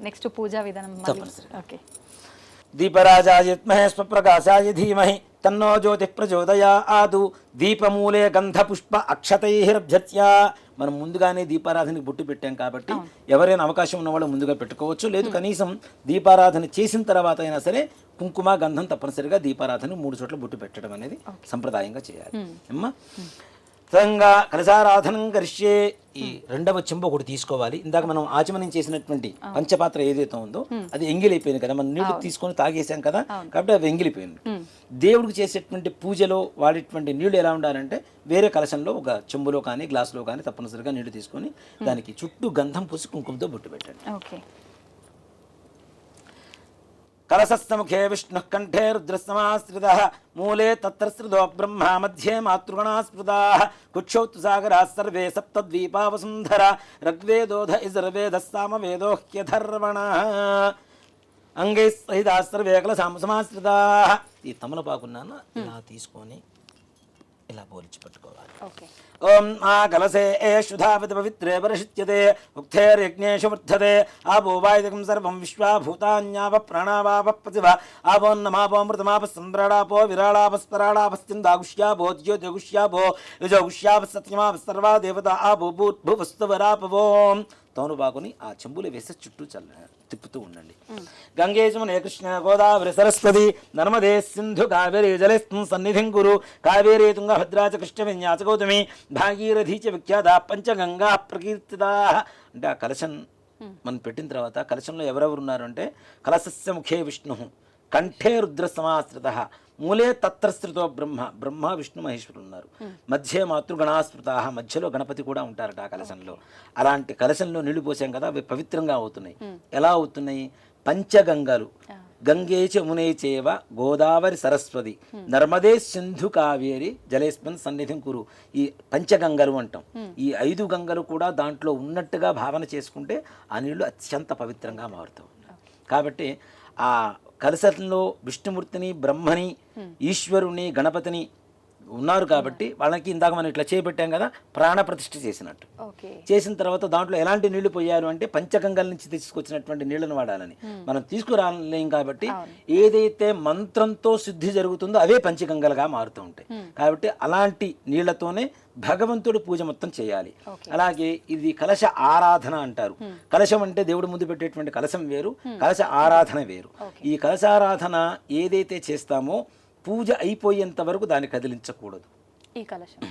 నెక్స్ట్ పూజా విధానం తప్పనిసరిగా. దీపరాజాయ విద్మహే స్వప్రకాశాయ ధీమహి తన్నో జ్యోతి ప్రచోదయాదు. దీపమూలే గంధపుష్ప అక్షతైరభ్యత్య. మనం ముందుగానే దీపారాధనకి బొట్టు పెట్టాం కాబట్టి ఎవరైనా అవకాశం ఉన్నవాళ్ళు ముందుగా పెట్టుకోవచ్చు. లేదు కనీసం దీపారాధన చేసిన తర్వాత అయినా సరే కుంకుమ గంధం తప్పనిసరిగా దీపారాధన 3 చోట్ల బొట్టు పెట్టడం అనేది సంప్రదాయంగా చేయాలి అమ్మా. తంగా కలశారాధనం కరిష్యే. ఈ 2వ చెంబు ఒకటి తీసుకోవాలి. ఇందాక మనం ఆచమనం చేసినటువంటి పంచపాత్ర ఏదైతే ఉందో అది ఎంగిలిపోయింది కదా, మనం నీళ్లు తీసుకొని తాగేసాం కదా, కాబట్టి అవి ఎంగిలిపోయింది. దేవుడికి చేసేటువంటి పూజలో వాడేటువంటి నీళ్లు ఎలా ఉండాలంటే, వేరే కలశంలో ఒక చెంబులో కానీ గ్లాసులో కానీ తప్పనిసరిగా నీళ్లు తీసుకొని దానికి చుట్టూ గంధం పూసి కుంకుమతో బొట్టు పెట్టండి. కలశస్థముఖే విష్ణు కంఠే రుద్రస్తమాశ్రితః మూలే తత్రశ్రుతో బ్రహ్మ మధ్యే మాతృగణాస్పృతాః కుక్షౌతు సాగరాः సర్వే సప్తద్వీపావసుంధర ఋగ్వేదోధ యజుర్వేదः సామవేదోహ్యధర్వణः అంగైః సహితాः సర్వే కలశాం సమాశ్రితాః. ఈ తమలపాకున్నాను ఇలా తీసుకొని ఇలా పోల్చి పట్టుకోవాలి. ఓకే. ఓం ఆ కలసే శుధావతి పవిత్రే పరిషిచ్యతే ఉక్తేర్యజ్ఞేషు వర్ధతే ఆపో వాయుదకం సర్వం విశ్వాభూతాన్యాప ప్రాణావాప ప్రతిభ ఆపోన్నమాపోమృతమాప సంద్రాడాపో విరాళాపస్పరాడాపస్తిందాగుష్యాపో జ్యోతిగుష్యాపో యుజగుష్యాప సత్యమాప సర్వా దేవత ఆపో భూవస్తువరాపవో. తోను బాగుని ఆ చెంబులు వేసి చుట్టూ తిప్పుతూ ఉండండి. గంగేశమునే కృష్ణ గోదావరి సరస్వతి నర్మదే సింధు కావేరీ జలేస్మిన్ సన్నిధిం కురు కావేరీ తుంగభద్రా చ కృష్ణ విన్యాస గౌతమి భాగీరథీ చ విఖ్యాత పంచగంగా ప్రకీర్తితా. అంటే ఆ కలశం మనం పెట్టిన తర్వాత కలశంలో ఎవరెవరు ఉన్నారు అంటే కలశస్య ముఖే విష్ణు కంఠే రుద్ర సమాశ్రిత మూలే తత్రశ్రితో బ్రహ్మ విష్ణు మహేశ్వరులు ఉన్నారు. మధ్య మాతృగణాశ్రిత మధ్యలో గణపతి కూడా ఉంటారట ఆ కలశంలో. అలాంటి కలశంలో నీళ్లు పోసాం కదా అవి పవిత్రంగా అవుతున్నాయి. ఎలా అవుతున్నాయి? పంచగంగలు గంగే మునే చేవ గోదావరి సరస్వతి నర్మదే సింధు కావేరి జలేస్మిన్ సన్నిధిం కురు. ఈ పంచగంగలు అంటాం. ఈ 5 గంగలు కూడా దాంట్లో ఉన్నట్టుగా భావన చేసుకుంటే ఆ నీళ్లు అత్యంత పవిత్రంగా మారుతూ ఉన్నాయి. కాబట్టి ఆ కలశంలో విష్ణుమూర్తిని బ్రహ్మని ఈశ్వరుని గణపతిని ఉన్నారు కాబట్టి వాళ్ళకి ఇందాక మనం ఇట్లా చేపెట్టాం కదా ప్రాణప్రతిష్ఠ చేసినట్టు. చేసిన తర్వాత దాంట్లో ఎలాంటి నీళ్లు పోయారు అంటే పంచగంగల నుంచి తీసుకొచ్చినటువంటి నీళ్లను వాడాలని. మనం తీసుకురాలేం కాబట్టి ఏదైతే మంత్రంతో శుద్ధి జరుగుతుందో అవే పంచగంగలుగా మారుతూ ఉంటాయి. కాబట్టి అలాంటి నీళ్లతోనే భగవంతుడు పూజ మొత్తం చేయాలి. అలాగే ఇది కలశ ఆరాధన అంటారు. కలశం అంటే దేవుడు ముందు పెట్టేటువంటి కలశం వేరు, కలశ ఆరాధన వేరు. ఈ కలశారాధన ఏదైతే చేస్తామో పూజ అయిపోయేంత వరకు దాన్ని కదిలించకూడదు. ఈ కలశం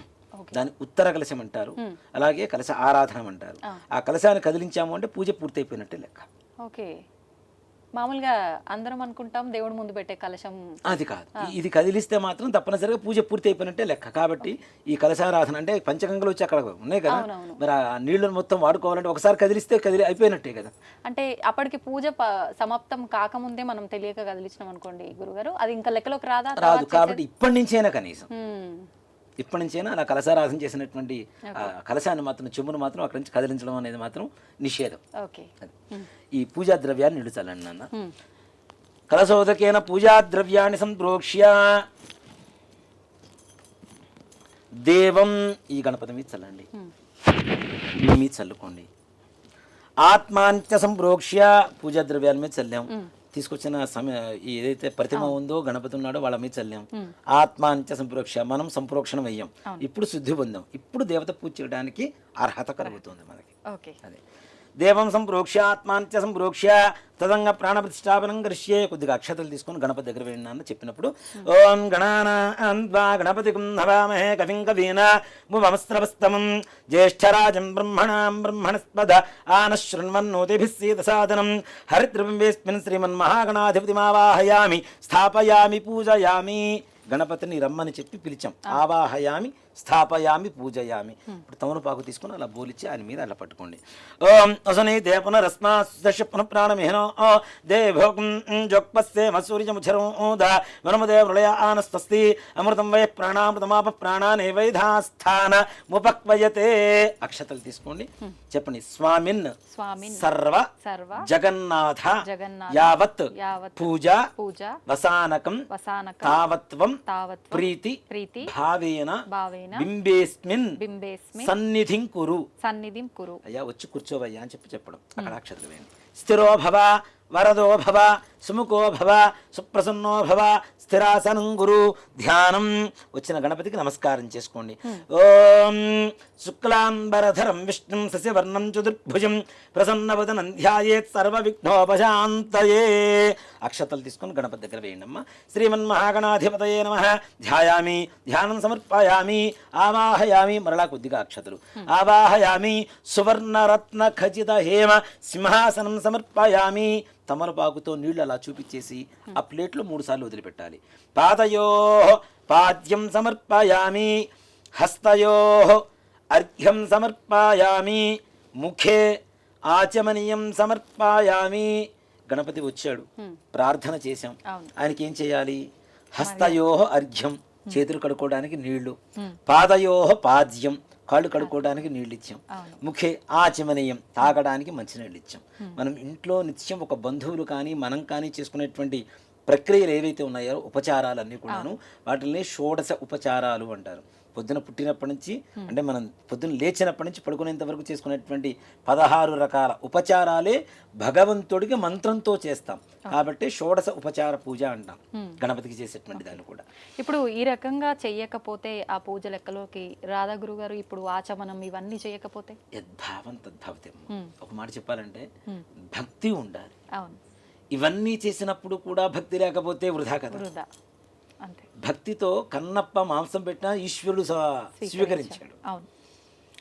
దాని ఉత్తర కలశం అంటారు. అలాగే కలశ ఆరాధన అంటారు. ఆ కలశాన్ని కదిలించాము అంటే పూజ పూర్తయిపోయినట్టే లెక్క. ఓకే. మామూలుగా అందరం అనుకుంటాం దేవుడు ముందు పెట్టే కలశం అది కాదు. ఇది కదిలిస్తే మాత్రం తప్పనిసరిగా పూజ పూర్తి అయిపోయినట్టే లెక్క. కాబట్టి ఈ కలశారాధన అంటే పంచగంగలు వచ్చి అక్కడ ఉన్నాయి కదా, మరి ఆ నీళ్లను మొత్తం వాడుకోవాలంటే ఒకసారి కదిలిస్తే అయిపోయినట్టే కదా. అంటే అప్పటికి పూజ సమాప్తం కాకముందే మనం తెలియక కదిలించినాం అనుకోండి గురుగారు, అది ఇంకా లెక్కలోకి రాదు. కాబట్టి ఇప్పటి నుంచైనా కనీసం ఇప్పటి నుంచైనా అలా కలశారాధన చేసినటువంటి కలశాన్ని మాత్రం చెంబును మాత్రం అక్కడి నుంచి కదిలించడం అనేది మాత్రం నిషేధం. ఈ పూజా ద్రవ్యాన్ని నీళ్లు చల్లండి నాన్న. కలశోదకేన పూజా ద్రవ్యాన్ని సంప్రోక్ష్య దేవం ఈ గణపతి మీద చల్లండి, మీ మీద చల్లుకోండి. ఆత్మాంత్య సంప్రోక్ష్య పూజా ద్రవ్యాల మీద చల్లాం. తీసుకొచ్చిన ఏదైతే ప్రతిమ ఉందో గణపతి ఉన్నాడో వాళ్ళ మీద చల్లాం. ఆత్మాంత్య సంప్రోక్ష మనం సంప్రోక్షణం అయ్యాం. ఇప్పుడు శుద్ధి పొందాం. ఇప్పుడు దేవత పూజ చేయడానికి అర్హత కలుగుతుంది మనకి. అదే దేవం సంప్రోక్ష ఆత్మాంత్య సంప్రోక్ష తదంగ ప్రాణప్రతిష్టాపనం కరిష్యే. కొద్దిగా అక్షతలు తీసుకొని గణపతి దగ్గర వెళ్ళినా చెప్పినప్పుడు ఓం గణానా గణపతి హవామహే కవిం కవీనా భువమస్త్రవస్తమం జ్యేష్ఠరాజం బ్రహ్మణాం బ్రహ్మణస్పద ఆనశృణ్వన్నోతిభిः సీదసాదనం హరిద్రవింబేస్మిన్ శ్రీమన్మహాగణాధిపతిమావాహయామి స్థాపయామి పూజయామి. గణపతిని రమ్మని చెప్పి పిలిచాం. ఆవాహయామి స్థాపయామి పూజయామి. ఇప్పుడు తమలపాకు తీసుకుని అలా బోలిచ్చి ఆయన మీద అలా పట్టుకోండి. ఓం అసని దే పునరస్మాశ పునఃప్రాణమిహనో దేభోగం జోక్పస్సే మసూర్యముచరోద వనముదే మృళయ ఆనస్తస్తి అమృతం వై ప్రాణామృతమాప ప్రాణానే వైధాస్థాన ముపక్వయతే. అక్షతలు తీసుకోండి, చెప్పండి. స్వామిన్ సర్వ జగన్నాథ యావత్ పూజ వసానకం తావత్వం ప్రీతి భావేన బింబేస్మిన్ సన్నిధిం కురు. అయ్యా వచ్చి కూర్చోవయ్యా అని చెప్పడం. అక్కడ అక్షరాలు వేయండి. స్థిరో భవ వరదో భవ సుముఖో భవ సుప్రసన్నో భవ స్థిరాసనం గురు. ధ్యానం. వచ్చిన గణపతికి నమస్కారం చేసుకోండి. ఓం శుక్లాంబరధరం విష్ణుం శశివర్ణం చతుర్భుజం ప్రసన్నవదనం ధ్యాయేత్ సర్వ విఘ్నోపశాంతయే. అక్షతలు తీసుకొని గణపతి దగ్గర వేయండి అమ్మ. శ్రీమన్మహాగణాధిపతయే నమః. ధ్యాయామి, ధ్యానం సమర్పయామి, ఆవాహయామి. మరలా కొద్దిగా అక్షతలు. ఆవాహయామి సువర్ణరత్న ఖచిత హేమ సింహాసనం సమర్పయామి. తమలపాకుతో నీళ్లు అలా చూపించేసి ఆ ప్లేట్లో 3 సార్లు వదిలిపెట్టాలి. పాదయో పాద్యం సమర్పయామి, హస్తయో అర్ఘ్యం సమర్పయామి, ముఖే ఆచమనీయం సమర్పయామి. గణపతి వచ్చాడు, ప్రార్థన చేశాం. ఆయనకి ఏం చేయాలి? హస్తయో అర్ఘ్యం చేతులు కడుక్కోవడానికి నీళ్లు, పాదయో పాద్యం కాళ్ళు కడుక్కోవడానికి నీళ్ళు ఇచ్చాం, ముఖే ఆచమనీయం తాగడానికి మంచినీళ్ళు ఇచ్చాం. మనం ఇంట్లో నిత్యం ఒక బంధువులు కానీ మనం కానీ చేసుకునేటువంటి ప్రక్రియలు ఏవైతే ఉన్నాయో ఉపచారాలన్నీ కూడాను వాటిని షోడశ ఉపచారాలు అంటారు. పొద్దున పుట్టినప్పటి నుంచి అంటే మనం పొద్దున లేచినప్పటి నుంచి పడుకునేంత వరకు చేసుకునేటువంటి 16 రకాల ఉపచారాలే భగవంతుడికి మంత్రంతో చేస్తాం కాబట్టి షోడశ ఉపచార పూజ అంటాం గణపతికి చేసేటువంటి దాన్ని కూడా. ఇప్పుడు ఈ రకంగా చెయ్యకపోతే ఆ పూజ లెక్కలోకి రాధా గురువు గారు ఇప్పుడు ఆచమనం ఇవన్నీ చేయకపోతే యద్భావం తద్భవతి. ఒక మాట చెప్పాలంటే భక్తి ఉండాలి. అవును, ఇవన్నీ చేసినప్పుడు కూడా భక్తి లేకపోతే వృధా కదా. వృధా అంతే. భక్తితో కన్నప్ప మాంసం పెట్టినా ఈశ్వరుడు స్వీకరించాడు. అవును,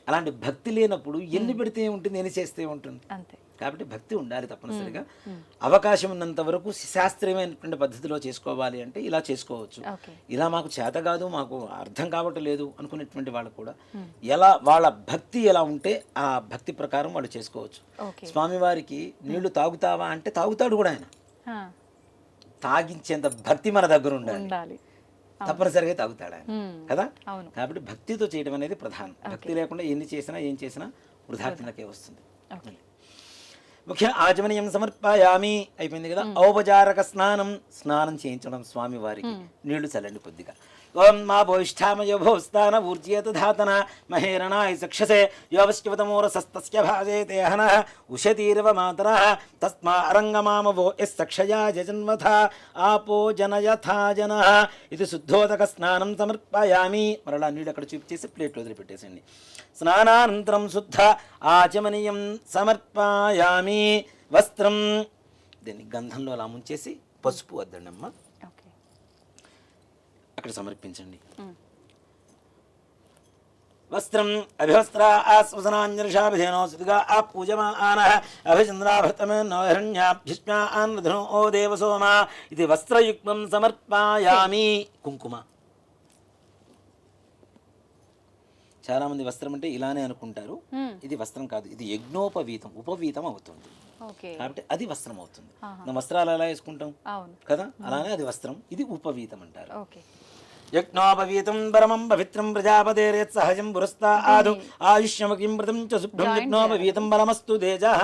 అలాంటి భక్తి లేనప్పుడు ఎన్ని పెడితే ఉంటుంది, ఎన్ని చేస్తే ఉంటుంది. అంతే. కాబట్టి భక్తి ఉండాలి తప్పనిసరిగా. అవకాశం ఉన్నంత వరకు శాస్త్రీయమైనటువంటి పద్ధతిలో చేసుకోవాలి అంటే ఇలా చేసుకోవచ్చు. ఇలా మాకు చేత కాదు, మాకు అర్థం కావట్లేదు అనుకునేటువంటి వాళ్ళు కూడా ఎలా వాళ్ళ భక్తి ఎలా ఉంటే ఆ భక్తి ప్రకారం వాళ్ళు చేసుకోవచ్చు. స్వామివారికి నీళ్లు తాగుతావా అంటే తాగుతాడు కూడా ఆయన. తాగించేంత భక్తి మన దగ్గర ఉండాలి, తప్పనిసరిగా తాగుతాడు ఆయన కదా. కాబట్టి భక్తితో చేయడం అనేది ప్రధానం. భక్తి లేకుండా ఎన్ని చేసినా ఏం చేసినా వృధాత్మకే వస్తుంది. ముఖ్య ఆచమనీయం సమర్పయామి అయిపోయింది కదా. ఔపచారక స్నానం చేయించడం స్వామి వారికి నీళ్లు చల్లండి కొద్దిగా. ఓం మా భోయిష్ఠామయ భోస్తాన ఊర్జేత ధాతన మహేరణాయ చక్షసే యోవశ్చవతమోరసస్తస్య భాజేతే హనః ఉషతీరవ మాతరః తస్మా అరంగమామవో యస్సక్షయా జజన్మథ ఆపో జనయథా జనః ఇది శుద్ధోదక స్నానం సమర్పయామి. మరలా నీళ్ళు అక్కడ చూపించేసి ప్లేట్లో వదిలిపెట్టేసండి. స్నానానంతరం శుద్ధ ఆచమనీయం సమర్పయామి. వస్త్రం దీన్ని గంధంలో అలా ముంచేసి పసుపు వద్దండి అమ్మ అక్కడ సమర్పించండి. వస్త్రం అభివస్త్ర ఆస్వసనాంజర్షాభిధేనో సుదిగా ఆ పూజమాన అభిచంద్రాభృతమేన్నోహిరణ్యాభ్యుష్మ్యాన్ధనో ఓ దేవసోమా ఇది వస్త్రయుగ్మం సమర్పయామి. కుంకుమ. చాలా మంది వస్త్రం అంటే ఇలానే అనుకుంటారు, ఇది వస్త్రం కాదు, ఇది యజ్ఞోపవీతం, ఉపవీతం అవుతుంది కాబట్టి అది వస్త్రం అవుతుంది. మనం వస్త్రాలు ఎలా వేసుకుంటాం కదా, అలానే అది వస్త్రం, ఇది ఉపవీతం అంటారు. యజ్ఞోపవీతం పరమం పవిత్రం ప్రజాపతేరేత్ సహజం పురస్తాదు ఆయుష్యమకిం మృతం చ శుభ్రం యజ్ఞోపవీతం బలమస్తు తేజః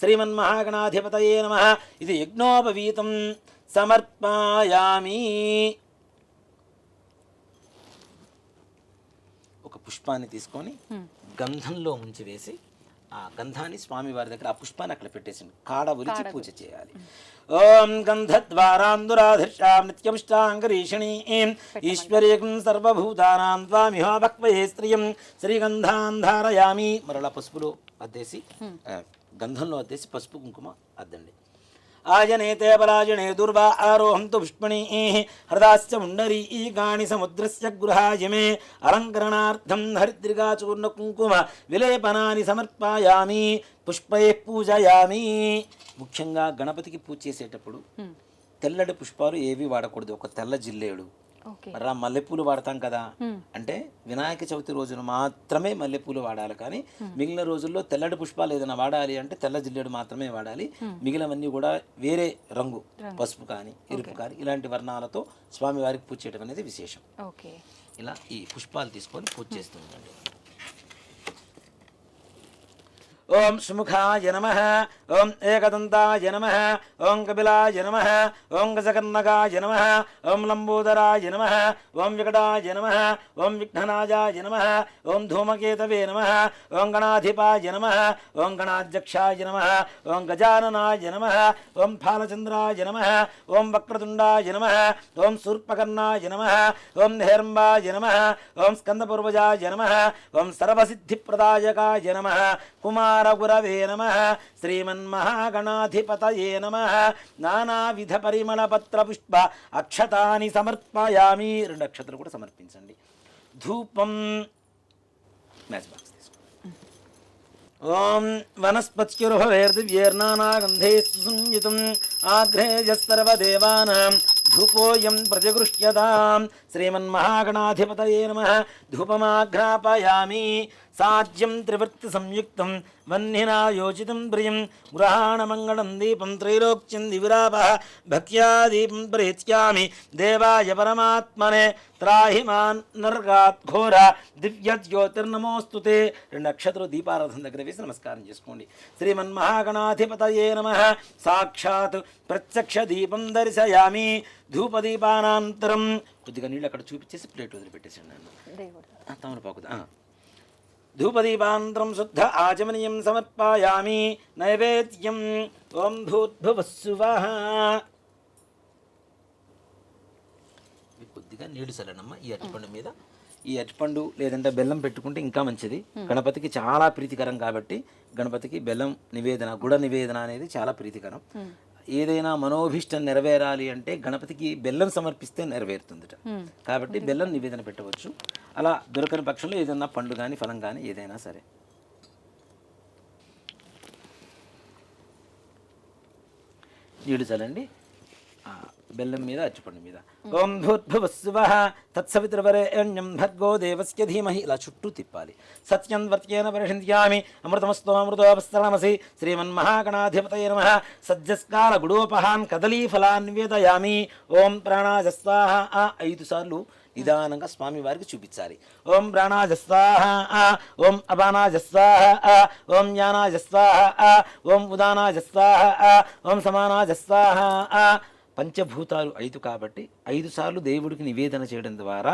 శ్రీమన్మహాగణాధిపతయే నమః. ఇది యజ్ఞోపవీతం సమర్పయామి. ఒక పుష్పాన్ని తీసుకొని గంధంలో ముంచి వేసి ఆ గంధాన్ని స్వామి వారి దగ్గర ఆ పుష్పాన్ని అక్కడ పెట్టేసింది, కాడ ఒలిచి పూజ చేయాలి. ఓం గంధద్వారాందురాధర్షాం నిత్యమిష్టాంగరీషిణీం ఈశ్వరీకం సర్వభూతానాం త్వామిహో భక్వయే స్త్రియం శ్రీగంధాన్ ధారయామి. మరలా పసుపులో అద్దేసి గంధంలో అద్దేసి పసుపు కుంకుమ అద్దండి. ఆజనేతే పరాజనే దుర్వా ఆరోహంతు పుష్పణీ హృదాశ్చ ముండరీకాణి సముద్రస్య గృహాయమే అలంకరణార్థం హరిద్రికాచూర్ణ కుంకుమ విలేపనాని సమర్పయామి. పుష్పై పూజయామి. ముఖ్యంగా గణపతికి పూజ చేసేటప్పుడు తెల్లటి పుష్పాలు ఏవి వాడకూడదు. ఒక తెల్ల జిల్లేడు, మరలా మల్లెపూలు వాడతాం కదా, అంటే వినాయక చవితి రోజున మాత్రమే మల్లెపూలు వాడాలి. కానీ మిగిలిన రోజుల్లో తెల్లటి పుష్పాలు ఏదైనా వాడాలి అంటే తెల్ల జిల్లేడు మాత్రమే వాడాలి. మిగిలినవన్నీ కూడా వేరే రంగు, పసుపు కానీ ఎరుపు కానీ ఇలాంటి వర్ణాలతో స్వామివారికి పూజ చేయడం అనేది విశేషం. ఇలా ఈ పుష్పాలు తీసుకొని పూజ చేస్తూ ఉండండి. ఓం సుముఖాయ నమః, ఓం ఏకదంతాయ నమః, ఓం కపిలాయ నమః, ఓం గజకర్ణకాయ నమః, ఓం లంబోదరాయ నమః, ఓం వికటాయ నమః, ఓం విఘ్ననాజాయ నమః, ఓం ధూమకేతవే నమః, ఓం గణాధిపాయ నమః, ఓం గణాధ్యక్షాయ నమః, ఓం గజాననాయ నమః, ఓం ఫాలచంద్రాయ నమః, ఓం వక్రతుండాయ నమః, ఓం శూర్పకర్ణాయ నమః, ఓం హేరంబాయ నమః, ఓం స్కందపూర్వజాయ నమః, ఓం సర్వసిద్ధిప్రదాయకాయ నమః, కుమారగురవే నమః, శ్రీమన్మహాగణాధిపతయే నమః. నానావిధ పరిమళపత్ర పుష్ప అక్షతాని సమర్పయామి. 2 అక్షతలు కూడా సమర్పించండి. ధూపం మ్యాచ్ బాక్స్ తీసుకోండి. ఓం వనస్పత్యుర్భవేర్దివ్యేర్నానాగంధే సుసంయుతం ఆగ్రేయస్సర్వదేవానాం ధూపోయం ప్రతిగృహ్యతాం. శ్రీమన్మహాగణాధిపతయే నమః. ధూపమాఘ్రాపయామి. సాజ్యం త్రివర్తి సంయుక్తం వన్నినా యోజితం ప్రియం గృహాణమంగళం దీపం త్రైలోక్యం దివిరాప భక్త్యా దీపం ప్రేత్యామి దేవాయ పరమాత్మనే త్రాహి మాన్ నర్గాత్ ఘోర దివ్య జ్యోతిర్నమోస్తుతే. 2 అక్షతలు దీపారాధన దగ్గర వేసి నమస్కారం చేసుకోండి. శ్రీమన్మహాగణాధిపతయే నమః. సాక్షాత్ ప్రత్యక్ష దీపం దర్శయామి. ధూపదీపానంతరం కొద్దిగా నీళ్ళు అక్కడ చూపించేసి ప్లేట్ వదిలిపెట్టేసాడు నాన్న. తమలపాకు ధూపదీపానంతరం శుద్ధ ఆచమనీయం సమర్పయామి. నైవేద్యం ఓం భూర్భువస్సువః. కొద్దిగా నీళ్లు చల్లనమ్మ ఈ అరటిపండు మీద. ఈ అరటిపండు లేదంటే బెల్లం పెట్టుకుంటే ఇంకా మంచిది. గణపతికి చాలా ప్రీతికరం కాబట్టి గణపతికి బెల్లం నివేదన, గుడ నివేదన అనేది చాలా ప్రీతికరం. ఏదైనా మనోభిష్టం నెరవేరాలి అంటే గణపతికి బెల్లం సమర్పిస్తే నెరవేరుతుందట. కాబట్టి బెల్లం నివేదన పెట్టవచ్చు. అలా దొరకని పక్షంలో ఏదైనా పండు కానీ ఫలం కానీ ఏదైనా సరే. నీళ్ళు చల్లండి బెల్లం మీద అరటిపండు మీద. ఓం భూర్భువస్సువః తత్సవితుర్వరేణ్యం భర్గో దేవస్య ధీమహి. ఇలా చుట్టూ తిప్పాలి. సత్యం వర్త్యేన పరిషింత్యామి అమృతమస్తో అమృతోపస్తరమసి. శ్రీమన్మహాగణాధిపతయే నమః. సజ్జస్కాల గుడోపహాన్ కదలీఫలాన్ నివేదయామి. ఓం ప్రాణాయ స్వాహ. 5 సార్లు నిదానంగా స్వామివారికి చూపించాలి. ఓం ప్రాణాయ స్వాహ, ఓం అపానాయ స్వాహ, ఓం జ్ఞానాయ స్వాహ, ఓం ఉదానాయ స్వాహ, ఓం సమానాయ స్వాహ. పంచభూతాలు 5 కాబట్టి 5 సార్లు దేవుడికి నివేదన చేయడం ద్వారా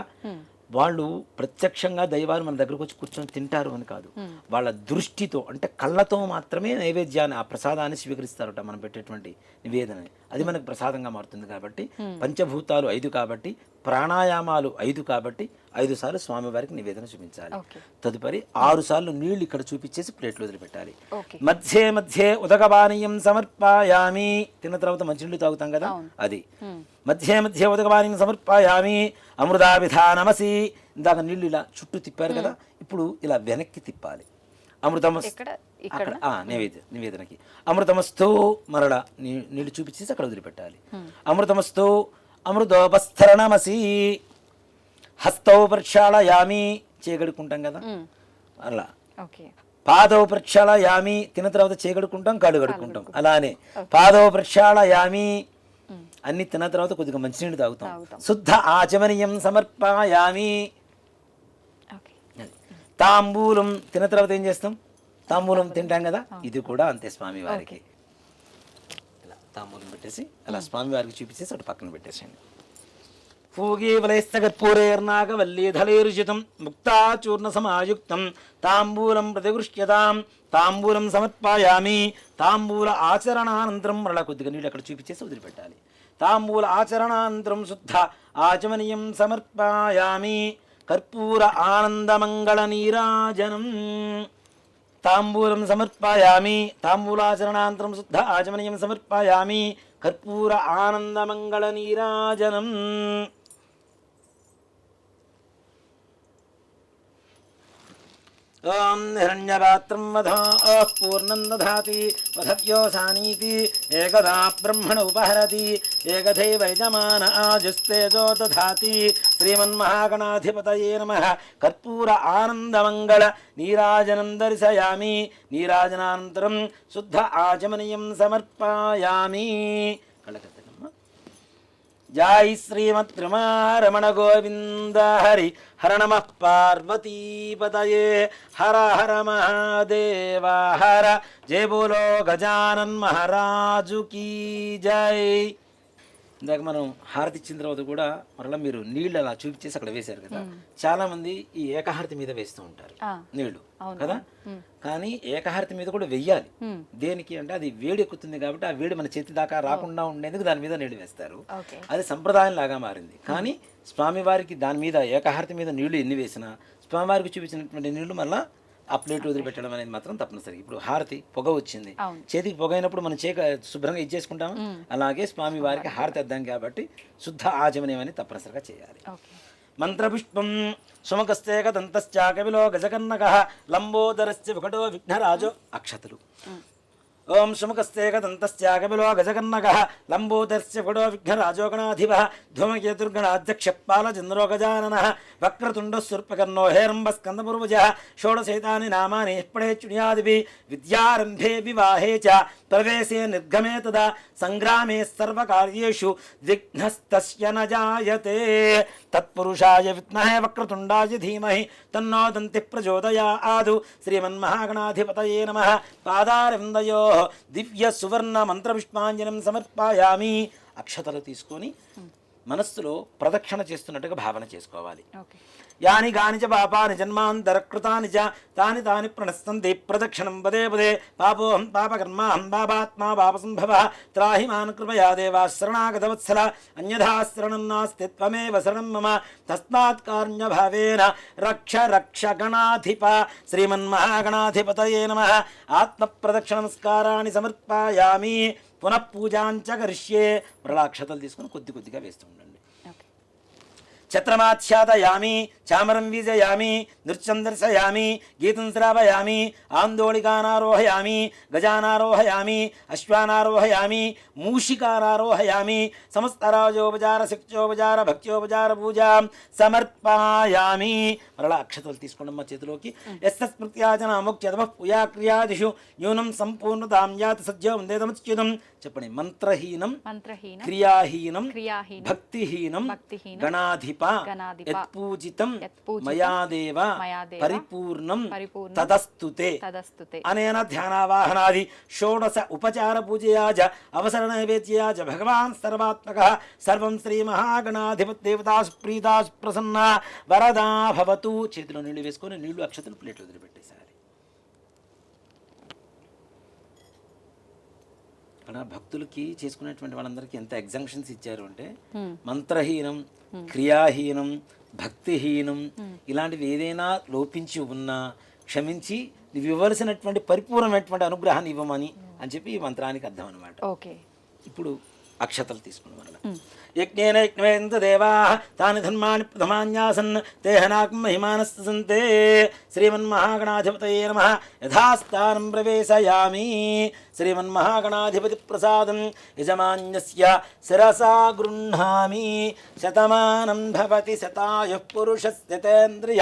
వాళ్ళు ప్రత్యక్షంగా దైవాలు మన దగ్గరకు వచ్చి కూర్చొని తింటారు అని కాదు, వాళ్ళ దృష్టితో అంటే కళ్ళతో మాత్రమే నైవేద్యాన్ని ఆ ప్రసాదాన్ని స్వీకరిస్తారట. మనం పెట్టేటువంటి నివేదనని అది మనకు ప్రసాదంగా మారుతుంది. కాబట్టి పంచభూతాలు 5 కాబట్టి, ప్రాణాయామాలు 5 కాబట్టి 5 సార్లు స్వామివారికి నివేదన చూపించాలి. తదుపరి 6 సార్లు నీళ్లు ఇక్కడ చూపించేసి ప్లేట్లు వదిలిపెట్టాలి. మధ్యే మధ్యే ఉదకపానీయం సమర్పయామి. తిన్న తర్వాత మంచినీళ్ళు తాగుతాం కదా అది. మధ్యే మధ్యే ఉదకపానీయం సమర్పయామి. అమృతాభిధానమసి. ఇందాక నీళ్ళు ఇలా చుట్టూ తిప్పారు కదా, ఇప్పుడు ఇలా వెనక్కి తిప్పాలి. అమృతమస్తు అక్కడ నివేదనకి అమృతమస్తు మరలా నీళ్ళు చూపించేసి అక్కడ వదిలిపెట్టాలి. అమృతమస్తు అమృతోపస్థరణమసి. హస్తౌ ప్రక్షాళయామి. చేయగడుకుంటాం కదా అలా. పాదౌ ప్రక్షాళయామి. తిన్న తర్వాత చేయగడుకుంటాం, కాళ్ళు కడుక్కుంటాం. అలానే పాదౌ ప్రక్షాళయామి. అన్ని తిన్న తర్వాత కొద్దిగా మంచినీళ్ళు తాగుతాం. శుద్ధ ఆచమనీయం సమర్పయామి. తాంబూలం తిన్న తర్వాత ఏం చేస్తాం? తాంబూలం తింటాం కదా, ఇది కూడా అంతే. స్వామివారికి ఇలా తాంబూలం పెట్టేసి అలా స్వామివారికి చూపించేసి అటు పక్కన పెట్టేసేయండి. పూగీవలైస్తగర్పూరేర్నాగవల్లీధలేరుచితం ముక్తాచూర్ణ సమాయుక్తం తాంబూలం ప్రతిగృష్యతాం. తాంబూలం సమర్పయామి. తాంబూల ఆచరణానంతరం మరలా కొద్దిగా నీళ్ళు అక్కడ చూపించేసి వదిలిపెట్టాలి. తాంబూల ఆచరణానంతరం శుద్ధ ఆచమనీయం సమర్పయామి. కర్పూర ఆనందమంగళ నీరాజనం. తాంబూలం సమర్పయామి. తాంబూలాచరణానంతరం శుద్ధ ఆచమనీయం సమర్పయామి. కర్పూర ఆనందమంగళ నీరాజనం. ఓం హిరణ్యపాత్రం వధో పూర్ణం దధాతి వధవ్యోసానీతి ఏకదా బ్రహ్మణ ఉపహరతి ఏకథైవ యజమాన ఆజుస్తేజో దధాతి. శ్రీమన్మహాగణాధిపతయే నమః. కర్పూర ఆనందమంగళ నీరాజనం దర్శయామి. నీరాజనానంతరం శుద్ధ ఆచమనీయం సమర్పయామి. జై శ్రీమద్రమణ గోవింద హరి హర నమః పార్వతీపతయే హర హర మహాదేవ హర. జయ బోలో గజానన్ మహారాజు కీ జై. ఇందాక మనం హారతి ఇచ్చిన తర్వాత కూడా మరలా మీరు నీళ్ళు అలా చూపించేసి అక్కడ వేశారు కదా, చాలా మంది ఈ ఏకహారతి మీద వేస్తూ ఉంటారు నీళ్లు కదా. కానీ ఏకహారతి మీద కూడా వెయ్యాలి. దేనికి అంటే అది వేడి ఎక్కుతుంది కాబట్టి ఆ వేడి మన చేతి దాకా రాకుండా ఉండేందుకు దాని మీద నీళ్లు వేస్తారు. అది సంప్రదాయం లాగా మారింది. కానీ స్వామివారికి దాని మీద ఏకహారతి మీద నీళ్లు ఎన్ని వేసినా స్వామివారికి చూపించినటువంటి నీళ్లు మళ్ళీ ఆ ప్లేట్ వదిలిపెట్టడం అనేది మాత్రం తప్పనిసరి. ఇప్పుడు హారతి పొగ వచ్చింది, చేతికి పొగ అయినప్పుడు మనం శుభ్రంగా ఇచ్చేసుకుంటాము. అలాగే స్వామి వారికి హారతి అద్దాం కాబట్టి శుద్ధ ఆచమనీయం అనేది తప్పనిసరిగా చేయాలి. మంత్రపుష్పం సుమకస్తేక దంతశ్చ కవిలో గజకర్ణక లంబోదరస్య వికటో విఘ్నరాజో. అక్షతలు ఓం శముఖస్తేకదంతస్యాగమిలో గజకర్ణకః లంబోదర్స్య ఫుడో విఘ్నరాజోగణాధిపः ధూమకేతుర్గణాధ్యక్షపాల చంద్రోగజాననः వక్రతుండः శూర్పకర్ణో హేరంబస్కందపూర్వజः షోడశైతాని నామాని పఠేచ్చునియాదిభిः విద్యారంభే వివాహే చ ప్రవేశే నిర్గమే తదా సంగ్రామే సర్వకార్యేషు విఘ్నస్తస్య న జాయతే తత్పురుషాయ విద్మహే వక్రతుండాయ ధీమహి తన్నో దంతి ప్రచోదయాత్ శ్రీమన్మహాగణాధిపతయే నమః పాదారవిందయో దివ్య సువర్ణ మంత్ర పుష్పాంజనం సమర్పయామి. అక్షతలు తీసుకొని మనస్సులో ప్రదక్షిణ చేస్తున్నట్టుగా భావన చేసుకోవాలి. ఓకే. యాని గాని చ పాపాని జన్మాంతరకృతాని చ తాని తాని ప్రణస్తంతి ప్రదక్షిణం పదే పదే పాపోహం పాపకర్మాహం పాపాత్మా పాపసంభవః త్రాహి మాం కృపయా దేవా శరణాగతవత్సల అన్యథా శరణం నాస్తి త్వమేవ శరణం మమ తస్మాత్ కారుణ్యభావేన రక్ష రక్ష గణాధిప శ్రీమన్మహాగణాధిపతయే నమః. ఆత్మప్రదక్షిణ నమస్కారాన్ని సమర్పయామి. పునః పూజాంచ కరిష్యే. మరళాక్షతలు తీసుకుని కొద్ది కొద్దిగా వేస్తూ ఉండండి. ఛత్రమాచ్ఛాదయామి, చామరం వీజయామి, నృత్యం దర్శయామి, గీతం శ్రావయామి, ఆందోళికానారోహయామి, గజానారోహయామి, అశ్వానారోహయామి, మూషికానారోహయామి, సమస్తరాజోపచార శక్త్యోపచార భక్త్యోపచార పూజాం సమర్పయామి. మరలా అక్షతలు తీసుకోండి మా చేతిలోకి. యస్మృత్యాచన ముఖ్యతమ పూయాక్రియాదిషు న్యూనం సంపూర్ణతాం యాతి సజ్జో వందేదముచ్యుతం. చెప్పండి. మంత్రహీనం క్రియాహీనం భక్తిహీనం గణాధిప యత్పూజితం మయా దేవ పరిపూర్ణం తదస్తుతే. అనేన ధ్యానావాహనాది షోడశ ఉపచార పూజయా చ అవసర నైవేద్యయా చ భగవాన్ సర్వాత్మకః సర్వం శ్రీ మహాగణాధిపతి దేవతాసు ప్రీతాసు ప్రసన్నా వరదా భవతు. చేతిలో నీళ్లు వేసుకొని నీళ్లు అక్షతలు ప్లేట్లు వదిలిపెట్టేశారు. ఇక్కడ భక్తులకి చేసుకునేటువంటి వాళ్ళందరికీ ఎంత ఎగ్జంక్షన్స్ ఇచ్చారు అంటే మంత్రహీనం క్రియాహీనం భక్తిహీనం ఇలాంటివి ఏదైనా లోపించి ఉన్నా క్షమించి నువ్వు ఇవ్వవలసినటువంటి పరిపూర్ణమైనటువంటి అనుగ్రహాన్ని ఇవ్వమని అని చెప్పి ఈ మంత్రానికి అర్థం అనమాట. ఓకే. ఇప్పుడు అక్షతలు తీసుకున్నాం వల్ల యజ్ఞేన యజ్ఞేంద్ర దేవా తాని ధర్మాన్ని ప్రథమాన్యాసన్ తేహనాకం మహిమానస్త సంతే శ్రీమన్మహాగణాధిపతయే నమః. యథాస్థానం ప్రవేశయామి. శ్రీమన్మహాగణాధిపతి ప్రసాదం యజమాన్యస్య శిరసా గృహ్ణామి. శతమానం భవతి శతాయుః పురుషస్య తేంద్రియ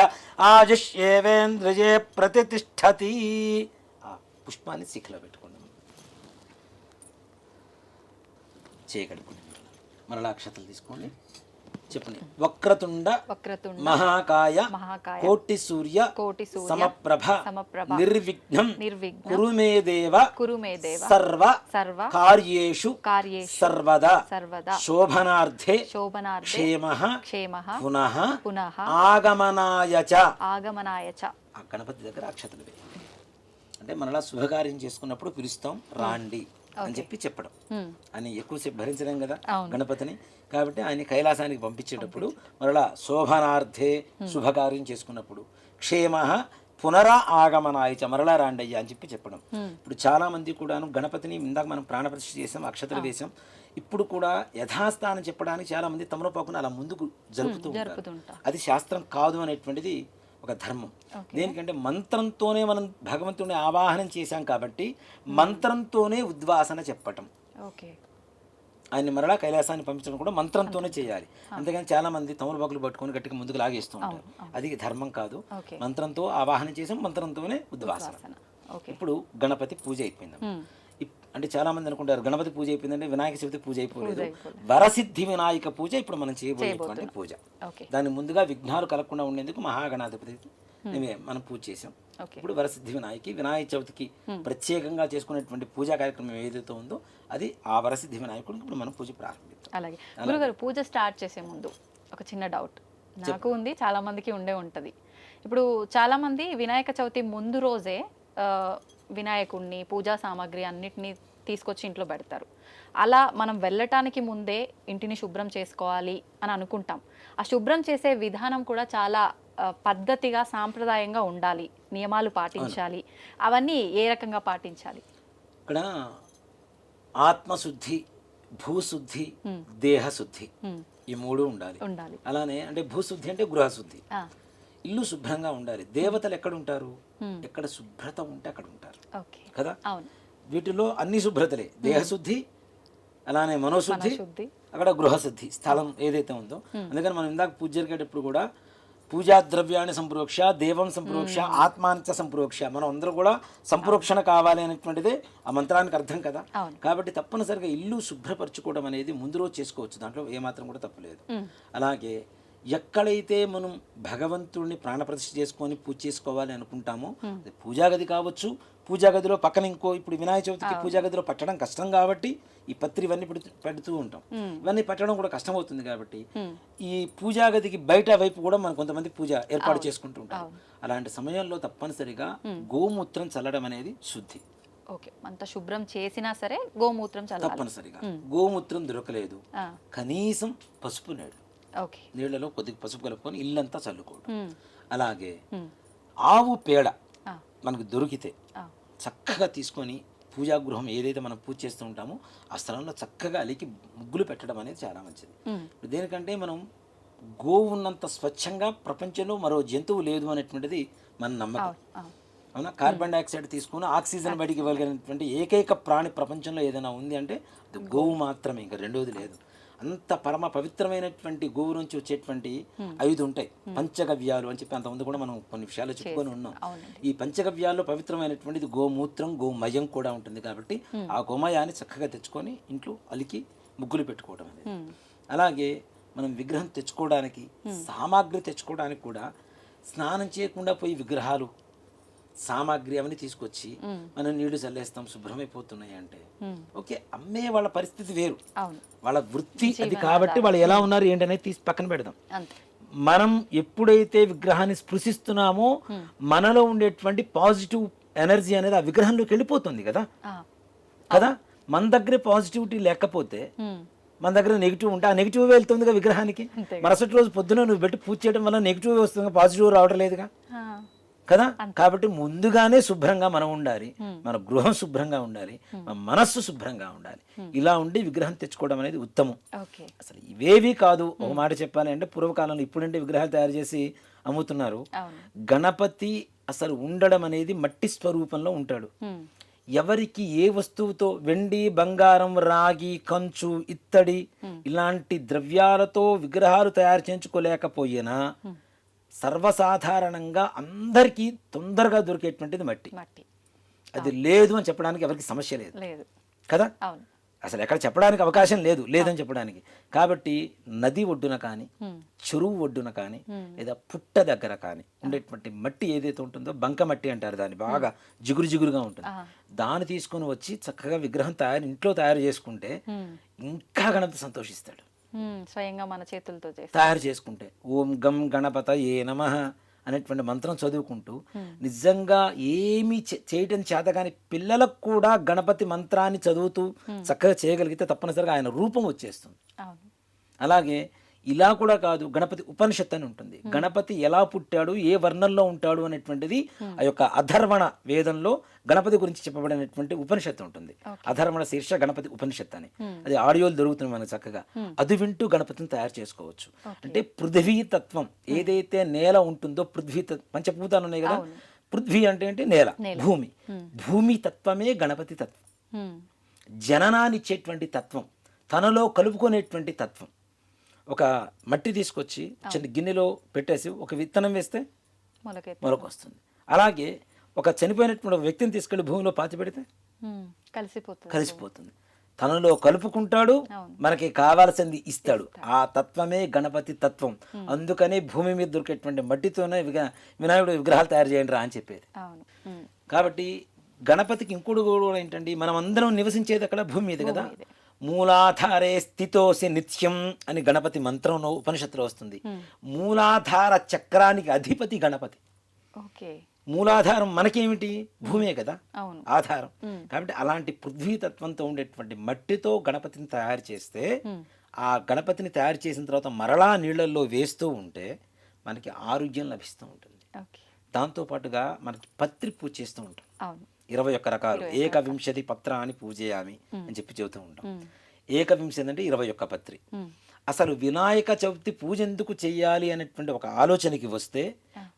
ఆయుష్యేవేంద్రియే ప్రతిష్ఠతి. ఆ పుష్పాన్ని శిఖలో పెట్టుకోండి. చేయగలుగుతుంది. మరలా అక్షతలు తీసుకోండి. చెప్పండి. వక్రతుండ మహాకాయ కోటి సూర్య సమప్రభ నిర్విఘ్నం కురు మే దేవ సర్వ కార్యేషు సర్వదా శోభనార్థే క్షేమః పునః ఆగమనాయ చ. ఆ గణపతి దగ్గర అక్షతలు వేయండి. అంటే మనలా శుభకార్యం చేసుకున్నప్పుడు పిలుస్తాం రాండి అని చెప్పి చెప్పడం. ఆయన ఎక్కువసేపు భరించలేం కదా గణపతిని. కాబట్టి ఆయన కైలాసానికి పంపించేటప్పుడు మరలా శోభనార్థే శుభకార్యం చేసుకున్నప్పుడు క్షేమ పునరా ఆగమనాయచ మరలా రాండయ్య అని చెప్పి చెప్పడం. ఇప్పుడు చాలా మంది కూడాను గణపతిని ఇందాక మనం ప్రాణప్రతిష్ఠ చేసాం, అక్షతలు వేసాం. ఇప్పుడు కూడా యథాస్థానం చెప్పడానికి చాలా మంది తమలపాకును అలా ముందుకు జరుపుతూ ఉంటారు. అది శాస్త్రం కాదు అనేటువంటిది ఒక ధర్మం. దేనికంటే మంత్రంతోనే మనం భగవంతుడిని ఆవాహనం చేశాం కాబట్టి మంత్రంతోనే ఉద్వాసన చెప్పటం. ఆయన్ని మరలా కైలాసాన్ని పంపించడం కూడా మంత్రంతోనే చేయాలి. అంతేగాని చాలా మంది తమలపాకులు పట్టుకొని గట్టిగా ముందుకు లాగేస్తూ ఉంటారు. అది ధర్మం కాదు. మంత్రంతో ఆవాహనం చేసాం, మంత్రంతోనే ఉద్వాసన. ఇప్పుడు గణపతి పూజ అయిపోయింది. అంటే చాలా మంది అనుకుంటారు గణపతి పూజ అయిపోయిందంటే వినాయక చవితి పూజ అయిపోలేదు. వరసిద్ధి వినాయక పూజ ఇప్పుడు మనం చేయబోయేటువంటి పూజ. దాని ముందుగా విఘ్నాలు కలగకుండా ఉండేందుకు మహాగణాధిపతి మనం పూజ చేసాం. ఇప్పుడు వరసిద్ధి వినాయక చవితికి ప్రత్యేకంగా చేసుకునేటువంటి పూజా కార్యక్రమం ఏదైతే ఉందో అది ఆ వరసిద్ధి వినాయకుడికి ఇప్పుడు మనం పూజ ప్రారంభిస్తాం. అలాగే గురుగారు, పూజ స్టార్ట్ చేసే ముందు ఒక చిన్న డౌట్ నాకు ఉంది, చాలా మందికి ఉండే ఉంటది. ఇప్పుడు చాలా మంది వినాయక చవితి ముందు రోజే వినాయకుడిని పూజా సామాగ్రి అన్నిటినీ తీసుకొచ్చి ఇంట్లో పెడతారు. అలా మనం వెళ్ళటానికి ముందే ఇంటిని శుభ్రం చేసుకోవాలి అని అనుకుంటాం. ఆ శుభ్రం చేసే విధానం కూడా చాలా పద్ధతిగా సాంప్రదాయంగా ఉండాలి, నియమాలు పాటించాలి. అవన్నీ ఏ రకంగా పాటించాలి? ఇక్కడ ఆత్మశుద్ధి, భూశుద్ధి, దేహశుద్ధి ఈ మూడు ఉండాలి. అలానే అంటే భూశుద్ధి అంటే గృహశుద్ధి, ఇల్లు శుభ్రంగా ఉండాలి. దేవతలు ఎక్కడ ఉంటారు? ఎక్కడ శుభ్రత ఉంటే అక్కడ ఉంటారు కదా. వీటిలో అన్ని శుభ్రతలే, దేహశుద్ధి అలానే మనోశుద్ధి, మనోశుద్ధి. అక్కడ గృహశుద్ధి, స్థలం ఏదైతే ఉందో. అందుకని మనం ఇందాక పూజ జరిగేటప్పుడు కూడా పూజా ద్రవ్యాన్ని సంప్రోక్ష, దేవం సంప్రోక్ష, ఆత్మాంచ సంప్రోక్ష, మనం అందరూ కూడా సంప్రోక్షణ కావాలి అనేటువంటిదే ఆ మంత్రానికి అర్థం కదా. కాబట్టి తప్పనిసరిగా ఇల్లు శుభ్రపరచుకోవడం అనేది ముందు రోజు చేసుకోవచ్చు, దాంట్లో ఏమాత్రం కూడా తప్పులేదు. అలాగే ఎక్కడైతే మనం భగవంతుడిని ప్రాణప్రతిష్ఠ చేసుకొని పూజ చేసుకోవాలి అనుకుంటామో, అది పూజా గది కావచ్చు, పూజా గదిలో పక్కన ఇంకో, ఇప్పుడు వినాయక చవితికి పూజా గదిలో పట్టడం కష్టం కాబట్టి ఈ పత్రి ఇవన్నీ పెడుతూ ఉంటాం. ఇవన్నీ పట్టడం కూడా కష్టం అవుతుంది కాబట్టి ఈ పూజా గదికి బయట వైపు కూడా మనం కొంతమంది పూజ ఏర్పాటు చేసుకుంటూ ఉంటాం. అలాంటి సమయంలో తప్పనిసరిగా గోమూత్రం చల్లడం అనేది శుద్ధి. ఓకే, అంత శుభ్రం చేసినా సరే గోమూత్రం చల్లాలి తప్పనిసరిగా. గోమూత్రం దొరకలేదు, కనీసం పసుపు నీళ్ళు, ఓకే, నీళ్లలో కొద్దిగా పసుపు కలుపుకొని ఇల్లంతా చల్లుకోవడం. అలాగే ఆవు పేడ మనకు దొరికితే చక్కగా తీసుకొని పూజా గృహం ఏదైతే మనం పూజ చేస్తూ ఉంటామో ఆ స్థలంలో చక్కగా అలికి ముగ్గులు పెట్టడం అనేది చాలా మంచిది. దేనికంటే మనం గోవు ఉన్నంత స్వచ్ఛంగా ప్రపంచంలో మరో జంతువు లేదు అనేటువంటిది మన నమ్మకం. అవునా? కార్బన్ డైఆక్సైడ్ తీసుకుని ఆక్సిజన్ బయటికి ఇవ్వగలిగినటువంటి ఏకైక ప్రాణి ప్రపంచంలో ఏదైనా ఉంది అంటే అది గోవు మాత్రమే, ఇంకా రెండోది లేదు. అంత పరమ పవిత్రమైనటువంటి గోవు నుంచి వచ్చేటువంటి 5 ఉంటాయి పంచగవ్యాలు అని చెప్పి అంతకుముందు కూడా మనం కొన్ని విషయాలు చెప్పుకొని ఉన్నాం. ఈ పంచగవ్యాల్లో పవిత్రమైనటువంటిది గోమూత్రం, గోమయం కూడా ఉంటుంది. కాబట్టి ఆ గోమయాన్ని చక్కగా తెచ్చుకొని ఇంట్లో అలికి ముగ్గులు పెట్టుకోవడం అనేది. అలాగే మనం విగ్రహం తెచ్చుకోవడానికి సామాగ్రి తెచ్చుకోవడానికి కూడా స్నానం చేయకుండా పోయి విగ్రహాలు సామాగ్రి అవన్నీ తీసుకొచ్చి మనం నీళ్లు చల్లేస్తాం, శుభ్రమైపోతున్నాయి అంటే ఓకే, అమ్మే వాళ్ళ పరిస్థితి వేరు, వాళ్ళ వృత్తి అది. కాబట్టి వాళ్ళు ఎలా ఉన్నారు ఏంటనేది తీసి పక్కన పెడదాం. మనం ఎప్పుడైతే విగ్రహాన్ని స్పృశిస్తున్నామో మనలో ఉండేటువంటి పాజిటివ్ ఎనర్జీ అనేది ఆ విగ్రహంలోకి వెళ్ళిపోతుంది కదా. మన దగ్గర పాజిటివిటీ లేకపోతే మన దగ్గర నెగిటివ్ ఉంటే ఆ నెగిటివ్ వెళ్తుందిగా విగ్రహానికి. మరుసటి రోజు పొద్దున నువ్వు పెట్టి పూజ చేయడం వల్ల నెగిటివ్ వస్తుంది, పాజిటివ్ రావడం లేదుగా కదా. కాబట్టి ముందుగానే శుభ్రంగా మనం ఉండాలి, మన గృహం శుభ్రంగా ఉండాలి, మన మనస్సు శుభ్రంగా ఉండాలి. ఇలా ఉండి విగ్రహం తెచ్చుకోవడం అనేది ఉత్తమం. అసలు ఇవేవి కాదు. ఒక మాట చెప్పాలి అంటే పూర్వకాలంలో, ఇప్పుడంటే విగ్రహాలు తయారు చేసి అమ్ముతున్నారు. గణపతి అసలు ఉండడం అనేది మట్టి స్వరూపంలో ఉంటాడు. ఎవరికి ఏ వస్తువుతో, వెండి, బంగారం, రాగి, కంచు, ఇత్తడి ఇలాంటి ద్రవ్యాలతో విగ్రహాలు తయారు చేయించుకోలేకపోయినా సర్వసాధారణంగా అందరికీ తొందరగా దొరికేటువంటిది మట్టి. అది లేదు అని చెప్పడానికి ఎవరికి సమస్య లేదు కదా. అసలు ఎక్కడ చెప్పడానికి అవకాశం లేదు, లేదని చెప్పడానికి. కాబట్టి నది ఒడ్డున కానీ, చెరువు ఒడ్డున కానీ, లేదా పుట్ట దగ్గర కానీ ఉండేటువంటి మట్టి ఏదైతే ఉంటుందో బంక మట్టి అంటారు దాన్ని, బాగా జిగురు జిగురుగా ఉంటుంది. దాన్ని తీసుకొని వచ్చి చక్కగా విగ్రహం ఇంట్లో తయారు చేసుకుంటే ఇంకా గణపతి సంతోషిస్తాడు. స్వయంగా మన చేతులతో తయారు చేసుకుంటే ఓం గం గణపతయే నమః అనేటువంటి మంత్రం చదువుకుంటూ నిజంగా ఏమీ చేయటం చేత కానీ పిల్లలకు కూడా గణపతి మంత్రాన్ని చదువుతూ చక్కగా చేయగలిగితే తప్పనిసరిగా ఆయన రూపం వచ్చేస్తుంది. అలాగే ఇలా కూడా కాదు, గణపతి ఉపనిషత్ అని ఉంటుంది. గణపతి ఎలా పుట్టాడు, ఏ వర్ణంలో ఉంటాడు అనేటువంటిది ఆ యొక్క అధర్వణ వేదంలో గణపతి గురించి చెప్పబడినటువంటి ఉపనిషత్తు ఉంటుంది. అధర్వణ శీర్ష గణపతి ఉపనిషత్ అని, అది ఆడియోలు దొరుకుతుంది మనకు చక్కగా. అది వింటూ గణపతిని తయారు చేసుకోవచ్చు. అంటే పృథ్వీ తత్వం ఏదైతే నేల ఉంటుందో, పృథ్వీ పంచభూతాలు ఉన్నాయి కదా, పృథ్వీ అంటే నేల, భూమి, భూమి తత్వమే గణపతి తత్వం. జననాన్నిచ్చేటువంటి తత్వం, తనలో కలుపుకునేటువంటి తత్వం. ఒక మట్టి తీసుకొచ్చి చిన్న గిన్నెలో పెట్టేసి ఒక విత్తనం వేస్తే మొలక వస్తుంది. అలాగే ఒక చనిపోయినటువంటి వ్యక్తిని తీసుకెళ్లి భూమిలో పాతి పెడితే కలిసిపోతుంది. తనలో కలుపుకుంటాడు, మనకి కావాల్సింది ఇస్తాడు. ఆ తత్వమే గణపతి తత్వం. అందుకనే భూమి మీద దొరికేటువంటి మట్టితోనే వినాయకుడు విగ్రహాలు తయారు చేయండి రా అని చెప్పేది. కాబట్టి గణపతికి ఇంకోటి కూడా ఏంటండి, మనం అందరం నివసించేది అక్కడ భూమి మీద కదా. మూలాధారే స్థితోసి నిత్యం అని గణపతి మంత్రంలో ఉపనిషత్తులో వస్తుంది. మూలాధార చక్రానికి అధిపతి గణపతి. మూలాధారం మనకేమిటి, భూమే కదా ఆధారం. కాబట్టి అలాంటి పృథ్వీతత్వంతో ఉండేటువంటి మట్టితో గణపతిని తయారు చేస్తే, ఆ గణపతిని తయారు చేసిన తర్వాత మరలా నీళ్లలో వేస్తూ ఉంటే మనకి ఆరోగ్యం లభిస్తూ ఉంటుంది. దాంతోపాటుగా మనకి పత్రి పూజ చేస్తూ ఉంటాం. 21 రకాలు, 21 పత్రాన్ని పూజయామి అని చెప్పి చెబుతూ ఉంటాం. 21 అంటే 21 పత్రి. అసలు వినాయక చవితి పూజ ఎందుకు చెయ్యాలి అనేటువంటి ఒక ఆలోచనకి వస్తే,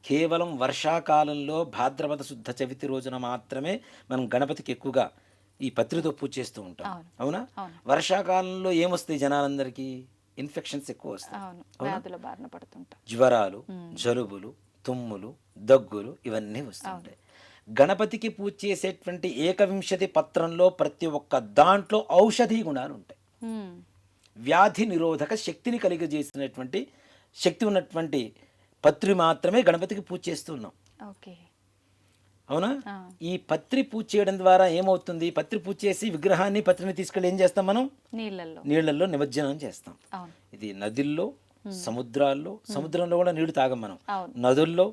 కేవలం వర్షాకాలంలో భాద్రపద శుద్ధ చవితి రోజున మాత్రమే మనం గణపతికి ఎక్కువగా ఈ పత్రితో పూజ చేస్తూ ఉంటాం. అవును. అవునా? అవును. వర్షాకాలంలో ఏమొస్తాయి జనాలందరికీ? ఇన్ఫెక్షన్స్ ఎక్కువ వస్తాయి. అవును, వ్యాధుల బారిన పడుతుంటాం. జ్వరాలు, జలుబులు, తుమ్ములు, దగ్గులు ఇవన్నీ వస్తుంటాయి. గణపతికి పూజ చేసేటువంటి ఏకవింశతి పత్రంలో ప్రతి ఒక్క దాంట్లో ఔషధీ గుణాలు ఉంటాయి. ఉమ్, వ్యాధి నిరోధక శక్తిని కలిగజేసినటువంటి శక్తి ఉన్నటువంటి పత్రి మాత్రమే గణపతికి పూజ చేస్తున్నాం. ఓకే. అవునా? ఆ. ఈ పత్రి పూజ చేయడం ద్వారా ఏమవుతుంది? పత్రి పూజ చేసి విగ్రహాన్ని పత్రిని తీసుకెళ్ళి ఏం చేస్తాం మనం? నీళ్ళల్లో. నీళ్ళల్లో నిమజ్జనం చేస్తాం. అవును. ఇది నదుల్లో, సముద్రాల్లో, సముద్రంలో కూడా నీళ్లు తాగం మనం. అవును. నదుల్లో,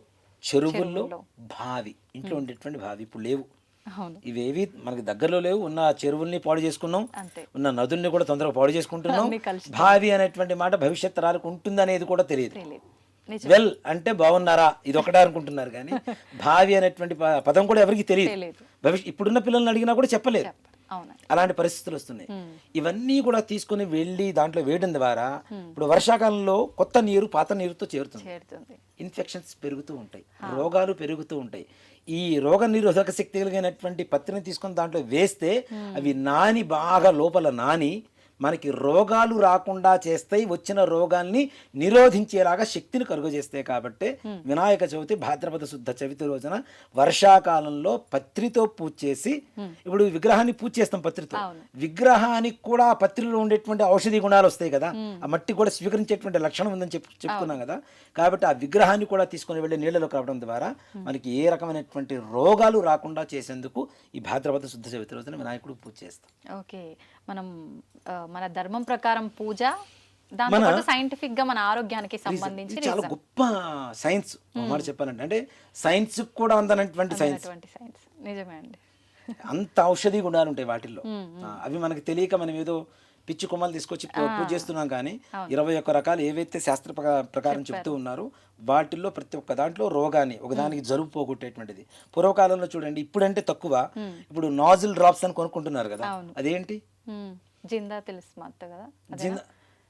చెరువుల్లో, చెరువుల్లో. బావి, ఇంట్లో ఉండేటువంటి బావి ఇప్పుడు లేవు. అవును, ఇవేవి మనకి దగ్గరలో లేవు. ఉన్న చెరువుల్ని పాడు చేసుకున్నాం, అంతే. ఉన్న నదుల్ని కూడా తొందరగా పాడు చేసుకుంటున్నాం. అన్నీ కలిసి భావి అనేటువంటి మాట భవిష్యత్ తరాలకు ఉంటుందనేది కూడా తెలియదు. తెలియదు. నిజం. వెల్ అంటే బాగున్నారా ఇది ఒకటే అనుకుంటున్నారు కానీ భావి అనేటువంటి పదం కూడా ఎవరికి తెలియదు. తెలియదు. ఇప్పుడున్న పిల్లల్ని అడిగినా కూడా చెప్పలేదు. అవును. అలాంటి పరిస్థితులు వస్తున్నాయి. ఇవన్నీ కూడా తీసుకుని వెళ్ళి దాంట్లో వేయడం ద్వారా ఇప్పుడు వర్షాకాలంలో కొత్త నీరు పాత నీరుతో చేరుతుంది. ఇన్ఫెక్షన్స్ పెరుగుతూ ఉంటాయి, రోగాలు పెరుగుతూ ఉంటాయి. ఈ రోగ నిరోధక శక్తి కలిగినటువంటి పత్రిని తీసుకొని దాంట్లో వేస్తే అవి నాని బాగా లోపల నాని మనకి రోగాలు రాకుండా చేస్తాయి, వచ్చిన రోగాల్ని నిరోధించేలాగా శక్తిని కలుగజేస్తాయి. కాబట్టి వినాయక చవితి భాద్రపద శుద్ధ చవితి రోజున వర్షాకాలంలో పత్రితో పూజ చేసి, ఇప్పుడు విగ్రహాన్ని పూజ చేస్తాం పత్రితో, విగ్రహానికి కూడా ఆ పత్రిలో ఉండేటువంటి ఔషధి గుణాలు వస్తాయి కదా, ఆ మట్టి కూడా స్వీకరించేటువంటి లక్షణం ఉందని చెప్పుకున్నాం కదా. కాబట్టి ఆ విగ్రహాన్ని కూడా తీసుకొని వెళ్ళి నీళ్ళలో కలవడం ద్వారా మనకి ఏ రకమైనటువంటి రోగాలు రాకుండా చేసేందుకు ఈ భాద్రపద శుద్ధ చవితి రోజున వినాయకుడు పూజ చేస్తాం. ఓకే. మనం మన ధర్మం ప్రకారం పూజ, దాంతో సైంటిఫిక్ గా మన ఆరోగ్యానికి సంబంధించి చాలా గొప్ప సైన్స్ మాట చెప్పాలంటే, అంటే సైన్స్ కూడా అందనటువంటి సైన్స్. నిజమే అండి. అంత ఔషధి గుణాలు ఉంటాయి వాటిల్లో. అవి మనకి తెలియక మనం ఏదో పిచ్చి కొమ్మలు తీసుకొచ్చి పూజ చేస్తున్నాం. కానీ 21 రకాలు ఏవైతే శాస్త్ర ప్రకారం చెప్తూ ఉన్నారో వాటిల్లో ప్రతి ఒక్క దాంట్లో రోగాన్ని ఒకదానికి జలుబు పోగొట్టేటువంటిది. పూర్వకాలంలో చూడండి, ఇప్పుడంటే తక్కువ, ఇప్పుడు నాజిల్ డ్రాప్స్ అని కొనుక్కుంటున్నారు కదా, అదేంటి? జిందా తెలుసు కదా.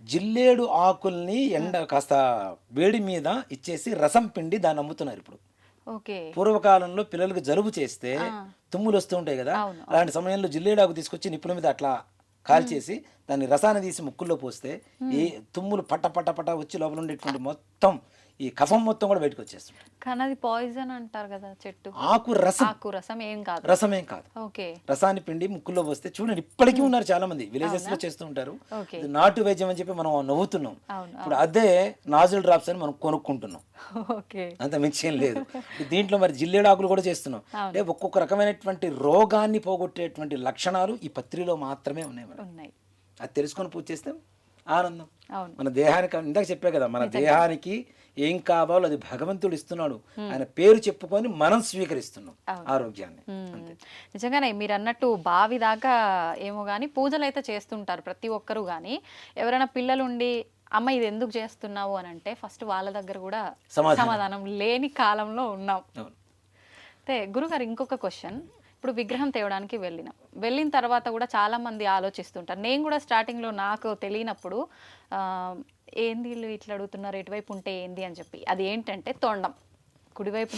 జిల్లేడు ఆకుల్ని కాస్త వేడి మీద ఇచ్చేసి రసం పిండి దాన్ని అమ్ముతున్నారు ఇప్పుడు. పూర్వకాలంలో పిల్లలకు జలుబు చేస్తే తుమ్ములు వస్తూ ఉంటాయి కదా, అలాంటి సమయంలో జిల్లేడు ఆకు తీసుకొచ్చి నిప్పుల మీద అట్లా కాల్చేసి దాన్ని రసాన్ని తీసి ముక్కుల్లో పోస్తే ఈ తుమ్ములు పట్ట పట్ట పట్ట వచ్చి లోపల ఉండేటువంటి మొత్తం ఈ కఫం మొత్తం కూడా బయటకు వచ్చేస్తుంది. కానీ అది పాయిజన్ అంటారు కదా చెట్టు. ఆకు రసం ఏం కాదు. రసమేం కాదు. రసాన్ని పిండి ముక్కుల్లో పోస్తే చూడండి, ఇప్పటికీ ఉన్నారు చాలా మంది విలేజెస్ లో చేస్తూ ఉంటారు. నాటు వైద్యం అని చెప్పి మనం నవ్వుతున్నాం. ఇప్పుడు అదే నాజిల్ డ్రాప్స్ అని మనం కొనుక్కుంటున్నాం. అంత మించేం లేదు. దీంట్లో మరి జిల్లేడు ఆకులు కూడా చేస్తున్నాం. అంటే ఒక్కొక్క రకమైనటువంటి రోగాన్ని పోగొట్టేటువంటి లక్షణాలు ఈ పత్రిలో మాత్రమే ఉన్నాయి. అది తెలుసుకొని పూజ చేస్తే ఆనందం. మన దేహానికి, ఇందాక చెప్పే కదా, మన దేహానికి ఏం కావాలో అది భగవంతుడు ఇస్తున్నాడు. ఆయన పేరు చెప్పుకొని మనం స్వీకరిస్తున్నాం ఆరోగ్యాన్ని. నిజంగానే మీరు అన్నట్టు బావి దాకా ఏమో గానీ పూజలు అయితే చేస్తుంటారు ప్రతి ఒక్కరు. కానీ ఎవరైనా పిల్లలుండి అమ్మ ఇది ఎందుకు చేస్తున్నావు అని అంటే ఫస్ట్ వాళ్ళ దగ్గర కూడా సమాధానం లేని కాలంలో ఉన్నాం. అయితే గురుగారు, ఇంకొక క్వశ్చన్. ఇప్పుడు విగ్రహం తేవడానికి వెళ్ళిన తర్వాత కూడా చాలా మంది ఆలోచిస్తుంటారు. నేను కూడా స్టార్టింగ్లో నాకు తెలియనప్పుడు ఏంది వీళ్ళు ఇట్లా అడుగుతున్నారు, ఎటువైపు ఉంటే ఏంది అని చెప్పి. అది ఏంటంటే తొండం కుడివైపు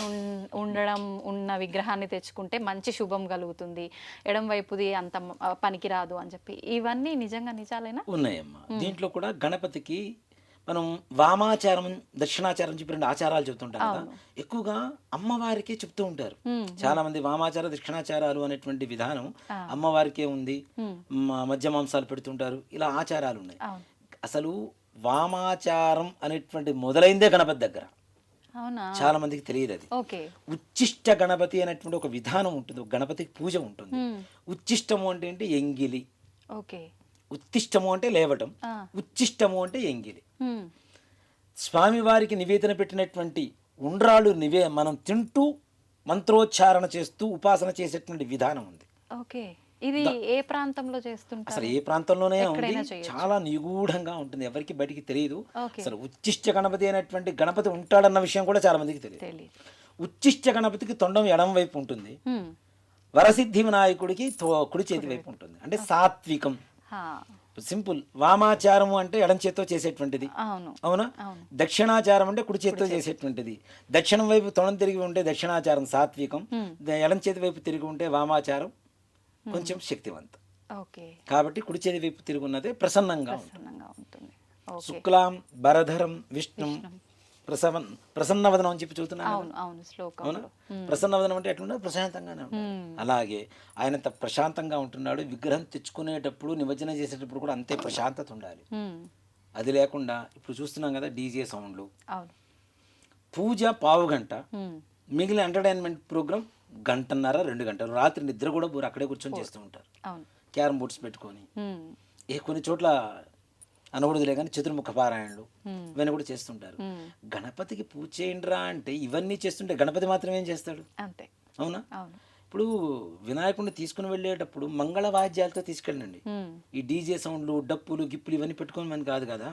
ఉండడం ఉన్న విగ్రహాన్ని తెచ్చుకుంటే మంచి శుభం కలుగుతుంది, ఎడం వైపుది అంత పనికిరాదు అని చెప్పి. ఇవన్నీ నిజంగా నిజాలేనా? ఉన్నాయమ్మా. దీంట్లో కూడా గణపతికి మనం వామాచారం, దక్షిణాచారం చెప్పి 2 ఆచారాలు చెప్తుంటాం కదా. ఎక్కువగా అమ్మవారికే చెప్తూ ఉంటారు చాలా మంది. వామాచార దక్షిణాచారాలు అనేటువంటి విధానం అమ్మవారికే ఉంది. మధ్య మాంసాలు పెడుతుంటారు, ఇలా ఆచారాలు ఉన్నాయి. అసలు వామాచారం అనేటువంటి మొదలైందే గణపతి దగ్గర. చాలా మందికి తెలియదు అది. ఉచ్చిష్ట గణపతి అనేటువంటి ఒక విధానం ఉంటుంది, గణపతికి పూజ ఉంటుంది. ఉచ్చిష్టము అంటే ఏంటి? ఎంగిలి. ఉత్తిష్టము అంటే లేవటం, ఉచ్చిష్టము అంటే ఎంగిలి. స్వామివారికి నివేదన పెట్టినటువంటి ఉండ్రాళ్ళు మనం తింటూ మంత్రోచ్చారణ చేస్తూ ఉపాసన చేసేటువంటి విధానం ఉంది. ఇది ఏ ప్రాంతంలో చేస్తుంటారు? అసలు ఏ ప్రాంతంలోనే ఉంది, చాలా నిగూఢంగా ఉంటుంది, ఎవరికి బయటికి తెలియదు. అసలు ఉచ్చిష్ట గణపతి అనేటువంటి గణపతి ఉంటాడన్న విషయం కూడా చాలా మందికి తెలియదు. ఉచ్చిష్ట గణపతికి తొండం ఎడం వైపు ఉంటుంది, వరసిద్ధి వినాయకుడికి కుడి చేతి వైపు ఉంటుంది. అంటే సాత్వికం, సింపుల్. వామాచారము అంటే ఎడం చేత్తో చేసేటువంటిది, అవునా? దక్షిణాచారం అంటే కుడి చేత్తో చేసేటువంటిది. దక్షిణం వైపు తొండం తిరిగి ఉంటే దక్షిణాచారం సాత్వికం, ఎడం చేతి వైపు తిరిగి ఉంటే వామాచారం కొంచెం శక్తివంతం. ఓకే. కాబట్టి కుడి చేతి వైపు తిరుగున్నదే ప్రసన్నంగా ఉంటుంది. ప్రసన్నంగా ఉంటుంది. ఓకే. శుక్లాం వరధరం విష్ణుం ప్రసన్నవదనం అని చెప్పి చూస్తున్నాను. అవును అవును అవునా? శ్లోకంలో. ప్రసన్నవదనం అంటే ఎట్లుండదు, ప్రశాంతంగానే ఉంటుంది. అలాగే ఆయన అంత ప్రశాంతంగా ఉంటున్నాడు. విగ్రహం తెచ్చుకునేటప్పుడు నిమజ్జనం చేసేటప్పుడు కూడా అంతే ప్రశాంతత ఉండాలి. అది లేకుండా ఇప్పుడు చూస్తున్నాం కదా డీజే సౌండ్లు. అవును. పూజ పావు గంట, మిగిలిన ఎంటర్టైన్మెంట్ ప్రోగ్రామ్ గంటన్నర 2 గంటలు. రాత్రి నిద్ర కూడా అక్కడే కూర్చొని చేస్తూ ఉంటారు. అవును. క్యారమ్ బోర్డ్స్ పెట్టుకొని. కొన్ని చోట్ల అనకూడదులే కానీ చతుర్ముఖ పారాయణలు ఇవన్నీ కూడా చేస్తుంటారు. గణపతికి పూజ చేయండిరా అంటే ఇవన్నీ చేస్తుంటే గణపతి మాత్రం ఏం చేస్తాడు? అంతే. అవునా? అవును. ఇప్పుడు వినాయకుడిని తీసుకుని వెళ్ళేటప్పుడు మంగళ వాయిద్యాలతో తీసుకెళ్ళండి. ఈ డీజే సౌండ్లు డప్పులు గిప్పులు ఇవన్నీ పెట్టుకోని మనకి కాదు కదా.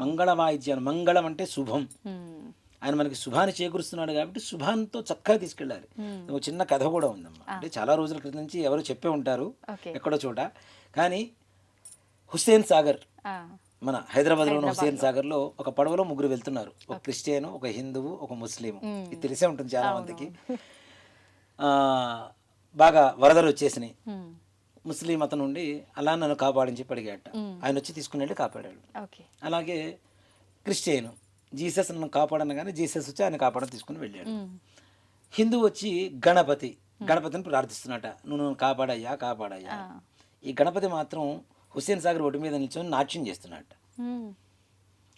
మంగళ వాయిద్యాలు. మంగళం అంటే శుభం. ఆయన మనకి శుభాన్ని చేకూరుస్తున్నాడు కాబట్టి శుభాంతో చక్కగా తీసుకెళ్ళాలి. ఒక చిన్న కథ కూడా ఉందమ్మా. అంటే చాలా రోజుల క్రితం నుంచి ఎవరు చెప్పే ఉంటారు ఎక్కడో చోట. కానీ హుస్సేన్ సాగర్, మన హైదరాబాద్లో ఉన్న హుస్సేన్ సాగర్లో ఒక పడవలో 3 వెళ్తున్నారు. ఒక క్రిస్టియన్, ఒక హిందువు, ఒక ముస్లిం. ఇది తెలిసే ఉంటుంది చాలా మందికి. బాగా వరదలు వచ్చేసినాయి. ముస్లిం అతను ఉండి అలా నన్ను కాపాడని చెప్పి అడిగాట. ఆయన వచ్చి తీసుకుని వెళ్ళి కాపాడాడు. అలాగే క్రిస్టియన్ జీసస్ నన్ను కాపాడనగానే జీసస్ వచ్చి ఆయన కాపాడని తీసుకుని వెళ్ళాడు. హిందూ వచ్చి గణపతిని ప్రార్థిస్తున్నట, నువ్వు నన్ను కాపాడయ్యా కాపాడయ్యా. ఈ గణపతి మాత్రం హుస్సేన్ సాగర్ ఒడ్డు మీద నిల్చొని నాట్యం చేస్తున్నట్ట.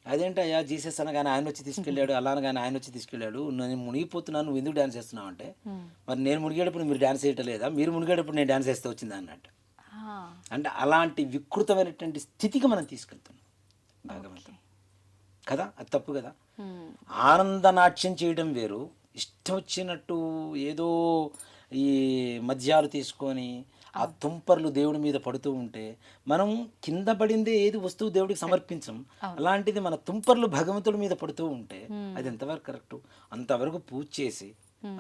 అదేంటయ్యా జీసస్ అనగానే ఆయన వచ్చి తీసుకెళ్ళాడు, అలా అనగానే ఆయన వచ్చి తీసుకెళ్ళాడు, నేను మునిగిపోతున్నాను, నువ్వు ఎందుకు డ్యాన్స్ చేస్తున్నావు అంటే, మరి నేను మునిగేటప్పుడు మీరు డ్యాన్స్ చేయటం లేదా, మీరు మునిగేటప్పుడు నేను డ్యాన్స్ చేస్తే వచ్చిందా అన్నట్టు. అంటే అలాంటి వికృతమైనటువంటి స్థితికి మనం తీసుకెళ్తున్నాం భగవంతుడు కదా. అది తప్పు కదా. ఆనంద నాట్యం చేయడం వేరు, ఇష్టం వచ్చినట్టు ఏదో ఈ మద్యాలు తీసుకొని ఆ తుంపర్లు దేవుడి మీద పడుతూ ఉంటే మనం కింద పడిందే ఏది వస్తువు దేవుడికి సమర్పించం. అలాంటిది మన తుంపర్లు భగవంతుడి మీద పడుతూ ఉంటే అది ఎంతవరకు కరెక్టు? అంతవరకు పూజ చేసి,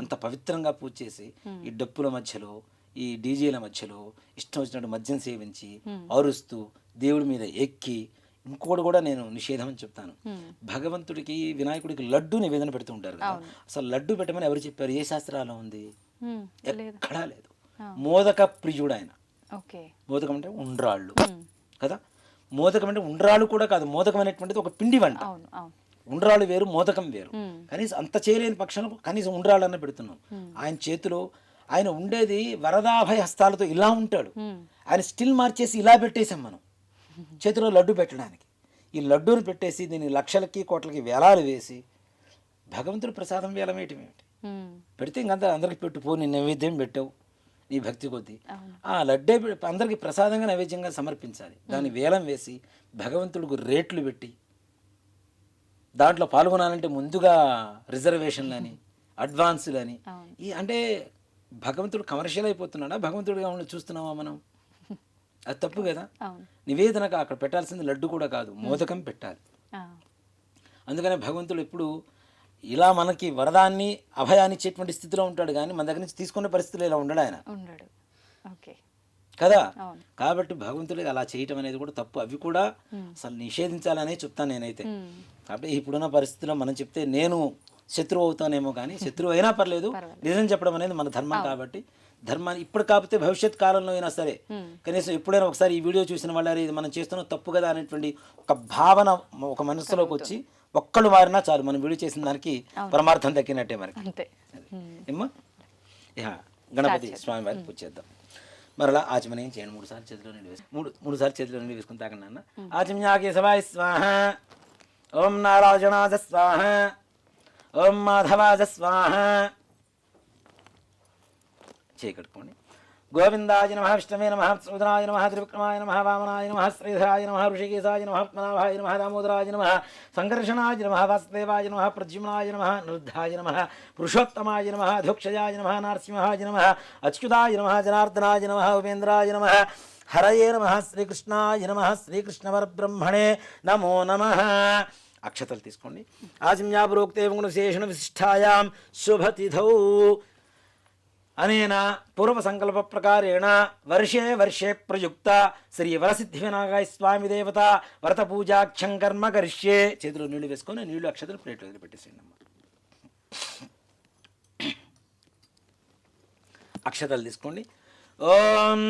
అంత పవిత్రంగా పూజ చేసి, ఈ డప్పుల మధ్యలో ఈ డీజేల మధ్యలో ఇష్టం వచ్చినట్టు మద్యం సేవించి అరుస్తూ దేవుడి మీద ఎక్కి, ఇంకోటి కూడా నేను నిషేధం అని చెప్తాను. భగవంతుడికి వినాయకుడికి లడ్డు నివేదన పెడుతూ ఉంటారు కదా. అసలు లడ్డు పెట్టమని ఎవరు చెప్పారు? ఏ శాస్త్రాల్లో ఉంది? ఎక్కడా లేదు. మోదక ప్రియుడు ఆయన. మోదకం అంటే ఉండ్రాళ్ళు కదా. మోదకం అంటే ఉండ్రాళ్ళు కూడా కాదు, మోదకం అనేటువంటిది ఒక పిండి వంట. ఉండ్రాళ్ళు వేరు, మోదకం వేరు. కనీసం అంత చేయలేని పక్షంలో కనీసం ఉండ్రాళ్ళు అన్న పెడుతున్నాం. ఆయన చేతిలో ఆయన ఉండేది వరదాభయ హస్తాలతో ఇలా ఉంటాడు. ఆయన స్టిల్ మార్చేసి ఇలా పెట్టేసాం మనం చేతిలో లడ్డు పెట్టడానికి. ఈ లడ్డూని పెట్టేసి దీన్ని లక్షలకి కోట్లకి వేలాలు వేసి భగవంతుడు ప్రసాదం వేలం వేయటం ఏమిటి? పెడితే ఇంకంతా అందరికి పెట్టుపో, నీ నైవేద్యం పెట్టావు నీ భక్తి కొద్దీ. ఆ లడ్డే అందరికి ప్రసాదంగా నైవేద్యంగా సమర్పించాలి. దాన్ని వేలం వేసి భగవంతుడికి రేట్లు పెట్టి దాంట్లో పాల్గొనాలంటే ముందుగా రిజర్వేషన్లు అని, అడ్వాన్సులు అని. ఈ అంటే భగవంతుడు కమర్షియల్ అయిపోతున్నాడా? భగవంతుడిగా ఉండి చూస్తున్నామా మనం? అది తప్పు కదా. నివేదనగా అక్కడ పెట్టాల్సింది లడ్డు కూడా కాదు, మోదకం పెట్టాలి. అందుకనే భగవంతుడు ఎప్పుడు ఇలా మనకి వరదాన్ని అభయాన్ని ఇచ్చేటువంటి స్థితిలో ఉంటాడు, కానీ మన దగ్గర నుంచి తీసుకునే పరిస్థితులు ఇలా ఉండడు ఆయన కదా. కాబట్టి భగవంతుడికి అలా చేయటం అనేది కూడా తప్పు. అవి కూడా అసలు నిషేధించాలనే చెప్తాను నేనైతే. కాబట్టి ఇప్పుడున్న పరిస్థితిలో మనం చెప్తే నేను శత్రువు అవుతానేమో, కానీ శత్రువు అయినా పర్లేదు, నిజం చెప్పడం అనేది మన ధర్మం. కాబట్టి ధర్మాన్ని ఇప్పుడు కాకపోతే భవిష్యత్ కాలంలో అయినా సరే కనీసం ఎప్పుడైనా ఒకసారి ఈ వీడియో చూసిన వాళ్ళు ఇది మనం చేస్తున్న తప్పు కదా అనేటువంటి ఒక భావన ఒక మనసులోకి వచ్చి ఒక్కళ్ళు మారినా చాలు, మనం వీడియో చేసిన దానికి పరమార్థం దక్కినట్టే మనకి. ఏమ్మా గణపతి స్వామి వారికి పూజ చేద్దాం. మరలా ఆచమనం చేయండి. 3 సార్లు చేతిలో నీళ్ళు వేసుకుని 3 సార్లు చేతిలో నీళ్ళు వేసుకుని తాకండి అన్న. ఆచమ్యాకేశవాయ స్వాహ, ఓం నారాయణాజ స్వాహ, ఓం మాధవాజ స్వాహ. చేయకట్టుకోండి. గోవిందాయ నమః, విష్ణవే నమః, సూదనాయ నమః, త్రివిక్రమాయ నమః, వామనాయ నమః, శ్రీధరాయ నమః, ఋషికేశాయ నమః, పద్మనాభాయ నమః, దామోదరాయ నమః, సంకర్షణాయ నమః, వాసుదేవాయ నమః, ప్రద్యుమ్నాయ నమః, నిరుద్ధాయ నమః, పురుషోత్తమాయ నమః, అధోక్షజాయ నమః, నరసింహాయ నమః, అచ్యుతాయ నమః, జనార్దనాయ నమః, ఉపేంద్రాయ నమః, హరయే నమః, శ్రీకృష్ణాయ నమః, శ్రీకృష్ణ పరబ్రహ్మణే నమో నమః. అక్షతలు తీసుకోండి. ఆచమ్యాపురోక్తే గుణశేషణ విశిష్టాయాం శుభతిథౌ అనేన పూర్వ సంకల్ప ప్రకారేణ వర్షే వర్షే ప్రయుక్త శ్రీ వరసిద్ధి వినాయక స్వామి దేవత వ్రత పూజాఖ్యం కర్మ కరిష్యే. చేతిలో నీళ్లు వేసుకొని నీళ్లు అక్షతలు ప్లేట్లో దగ్గర పెట్టేసేయండి అమ్మ. అక్షతలు తీసుకోండి. ఓం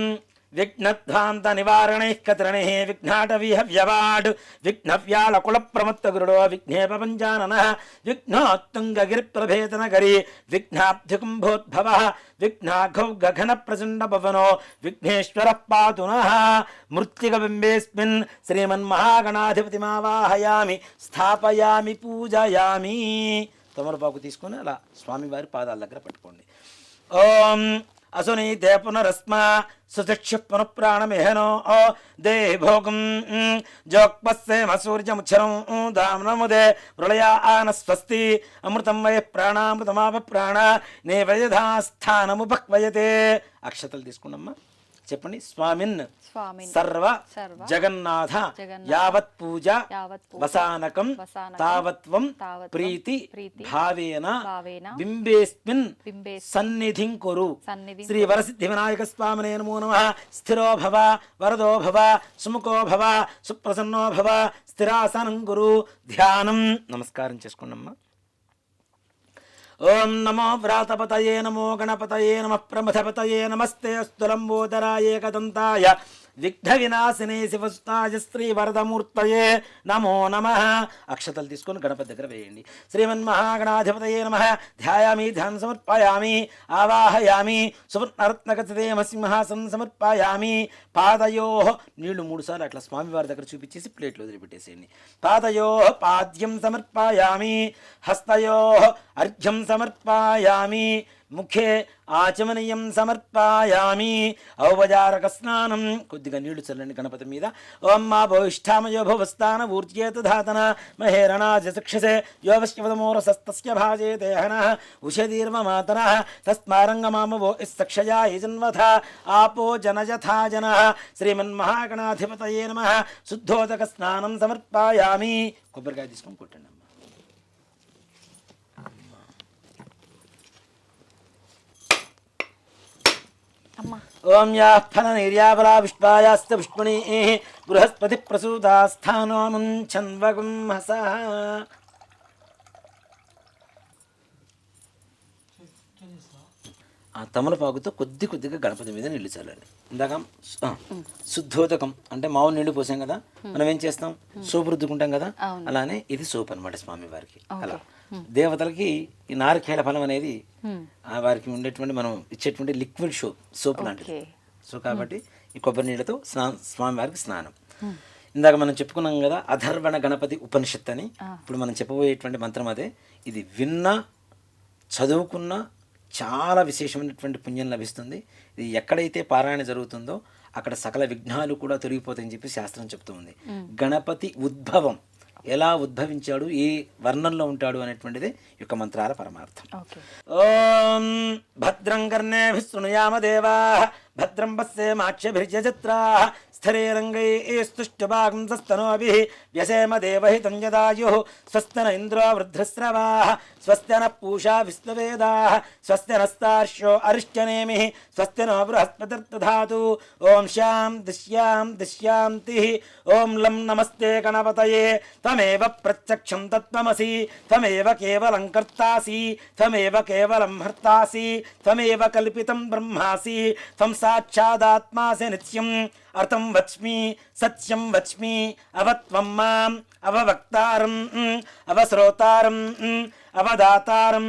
విఘ్నధ్వాంత నివారణైః కత్రణైః విఘ్నాటవీహ వ్యవాడ్ విఘ్నవ్యాళ కుల ప్రమత్త గురుడో విఘ్నేప పంచానన విఘ్నోత్తుంగగిరిప్రభేతనగరి విఘ్నాబ్ధికుంభోద్భవ విఘ్నాఘౌ గగన ప్రచండ పవనో విఘ్నేశ్వర పాతు నః మృత్తికబింబేస్మిన్ శ్రీమన్మహాగణాధిపతిమావాహయామి స్థాపయామి పూజయామి. తమలపాకు తీసుకొని అలా స్వామివారి పాదాల దగ్గర పట్టుకోండి. ఓం అసునీతే పునరస్మ సుచక్షు పునఃప్రాణమిహనో దే భోగం జోక్పస్సేమ సూర్యముచ్చరం దామ్నముదే ప్రళయా ఆన స్వస్తి అమృతం వయ ప్రాణామృతమాప ప్రాణ నేవయథాస్థానముపక్వయతే. అక్షతలు తీసుకున్నమ్మా చెప్పండి. స్వామిన్ సర్వ జగన్నాథ యావత్ పూజ వసానకం తావత్వం ప్రీతి భావేన బింబేస్మిన్ సన్నిధిం కురు. శ్రీ వరసిద్ధి వినాయక స్వామినే నమో నమః. స్థిరో భవ వరదో భవ సుముఖో భవ సుప్రసన్నో భవ స్థిరాసనం కురు. ధ్యానం. నమస్కారం చేసుకోండమ్మా. ఓం నమో వ్రాతపతయే నమో గణపతయే నమః ప్రమథపతయే నమస్తే అస్తు లంబోదరాయ ఏకదంతాయ విఘ్న వినాశినే శివసుతాయ శ్రీ వరదమూర్తయే నమో నమః. అక్షతలు తీసుకొని గణపతి దగ్గర వేయండి. శ్రీమన్మహాగణాధిపతయే నమః. ధ్యాయామి ధ్యానం సమర్పయామి ఆవాహయామి సువర్ణరత్నకచితేమ సింహాసనం సమర్పయామి. పాదయో నీళ్లు 3 సార్లు అట్లా స్వామివారి దగ్గర చూపించేసి ప్లేట్లో వదిలిపెట్టేసేయండి. పాదయో పాద్యం సమర్పయామి. హస్తయో అర్ఘ్యం సమర్పయామి. ముఖే ఆచమనీయం సమర్పయామి. ఔపచారక స్నానం. కొద్దిగా నీళ్లు చల్లండి గణపతి మీద. ఓం మా భవిష్ఠామయో భవస్థాన ఊర్జేత ధాతన మహేరణాజ చక్షసే యోగశ్యవదమోరసస్తస్య భాజే దేహన ఉషదీర్మ మాతర తస్మారంగమామవో ఇస్సక్షయా యజన్వథ ఆపో జనయథా జన. శ్రీమన్మహాగణాధిపతయే నమః. శుద్ధోదక స్నానం సమర్పయామి. కొబ్బరికాయ తీసుకొని కొట్టండి. ఓం యా ఫల నిర్యాబలా విష్ణాయాస్త పుష్పణీ బృహస్పతి ప్రసూతా స్థానో ముంఛన్వగుం హసః. ఆ తమలపాకుతో కొద్దిగా గణపతి మీద నీళ్లు చల్లండి. ఇందాక శుద్ధోదకం అంటే మామూలు నీళ్లు పోసాం కదా, మనం ఏం చేస్తాం సోపు రుద్దుకుంటాం కదా, అలానే ఇది సోప్ అనమాట స్వామి వారికి. అలా దేవతలకి ఈ నారికేళ ఫలం అనేది వారికి ఉండేటువంటి మనం ఇచ్చేటువంటి లిక్విడ్ సోప్ లాంటిది. సో కాబట్టి ఈ కొబ్బరి నీళ్ళతో స్వామి వారికి స్నానం. ఇందాక మనం చెప్పుకున్నాం కదా అధర్వణ గణపతి ఉపనిషత్తు అని. ఇప్పుడు మనం చెప్పబోయేటువంటి మంత్రం అదే. ఇది విన్నా చదువుకున్నా చాలా విశేషమైనటువంటి పుణ్యం లభిస్తుంది. ఇది ఎక్కడైతే పారాయణ జరుగుతుందో అక్కడ సకల విఘ్నాలు కూడా తొలగిపోతాయని చెప్పి శాస్త్రం చెప్తూ ఉంది. గణపతి ఉద్భవం, ఎలా ఉద్భవించాడు, ఏ వర్ణంలో ఉంటాడు అనేటువంటిది యొక్క మంత్రాల పరమార్థం. ఓం భద్రం కర్ణేభిః శృణుయామ దేవాః భద్రం పశ్యేమాక్షభిర్యజత్రాః స్థిరైరంగైస్తుష్టుభాగం సస్తనోభిః వ్యసేమ దేవహితం యదాయుః స్వస్తిన ఇంద్రో వృద్ధశ్రవాः స్వస్తిన పూషా విశ్వవేదాः స్వస్తిన స్తార్ష్యో అరిష్టనేమిః స్వస్తినో బృహస్పతిర్దధాతు. ఓం శాంతిః. ఓం లం నమస్తే గణపతయే త్వమేవ ప్రత్యక్షం తత్వమసి త్వమేవ కేవలం కర్తాసి త్వమేవ కేవలం హర్తాసి త్వమేవ కల్పితం బ్రహ్మాసి త్వం సాక్షాదాత్మాసి నిత్యం అర్థం వచ్మి సత్యం వచ్మి అవత్వం మాం అవవక్తారం అవశ్రోతారం అవదాతారం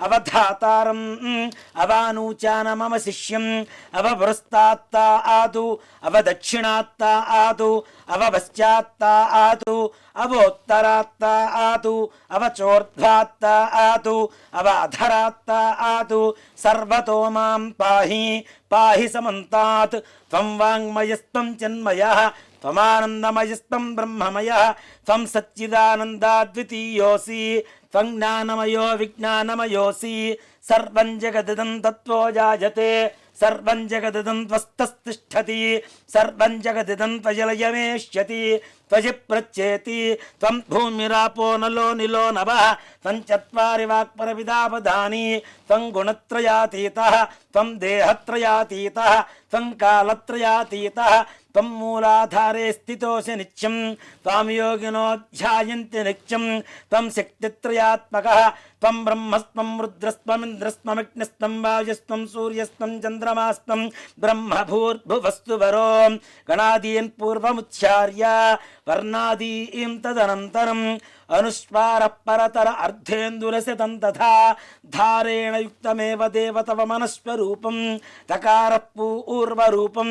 అవధాతారం అవానూచాన మమ శిష్యం అవపురస్తాత్తా ఆదు అవదక్షిణాత్తా ఆదు అవపశ్చాత్తా ఆదు అవోత్తరాత్తా ఆదు అవచోర్ధ్వాత్తా ఆదు అవధరాత్తా ఆదు సర్వతో మాం పాహి పాహి సమంతాత్. త్వం వాంగ్మయస్త్వం చిన్మయః త్వమానందమయస్త్వం బ్రహ్మమయః త్వం సచ్చిదానందాద్వితీయోసి త్వం జ్ఞానమయో విజ్ఞానమయోసి. సర్వం జగదిదం తత్వో జాయతే సర్వం జగదిదం త్వస్తతిష్ఠతి సర్వం జగదిదం త్వజలయమేష్యతి త్వజి ప్రచ్చేతి త్వం భూమిరాపో నలో నిలో నభః త్వం చత్వారి వాక్పరవిదాపదాని త్వం గుణత్రయాతీతః త్వం దేహత్రయాతీతః త్వం కాలత్రయాతీతః త్వం మూలాధారే స్థితోసి నిత్యం త్వాం యోగినో ధ్యాయంతి నిత్యం త్వం శక్తిత్రయాత్మకః త్వం బ్రహ్మస్త్వం రుద్రస్త్వమింద్రస్త్వమగ్నిస్త్వం వాయుస్త్వం సూర్యస్త్వం చంద్రమాస్త్వం బ్రహ్మభూర్భువస్తు వరో గణాదీన్ పూర్వముచ్చార్య వర్ణాదీం తదనంతరం అనుస్వార పరతర అర్ధేందురసితం తథా ధారేణ యుక్తమేవ దేవతవ మనస్వరూపం తకార పూర్వరూపం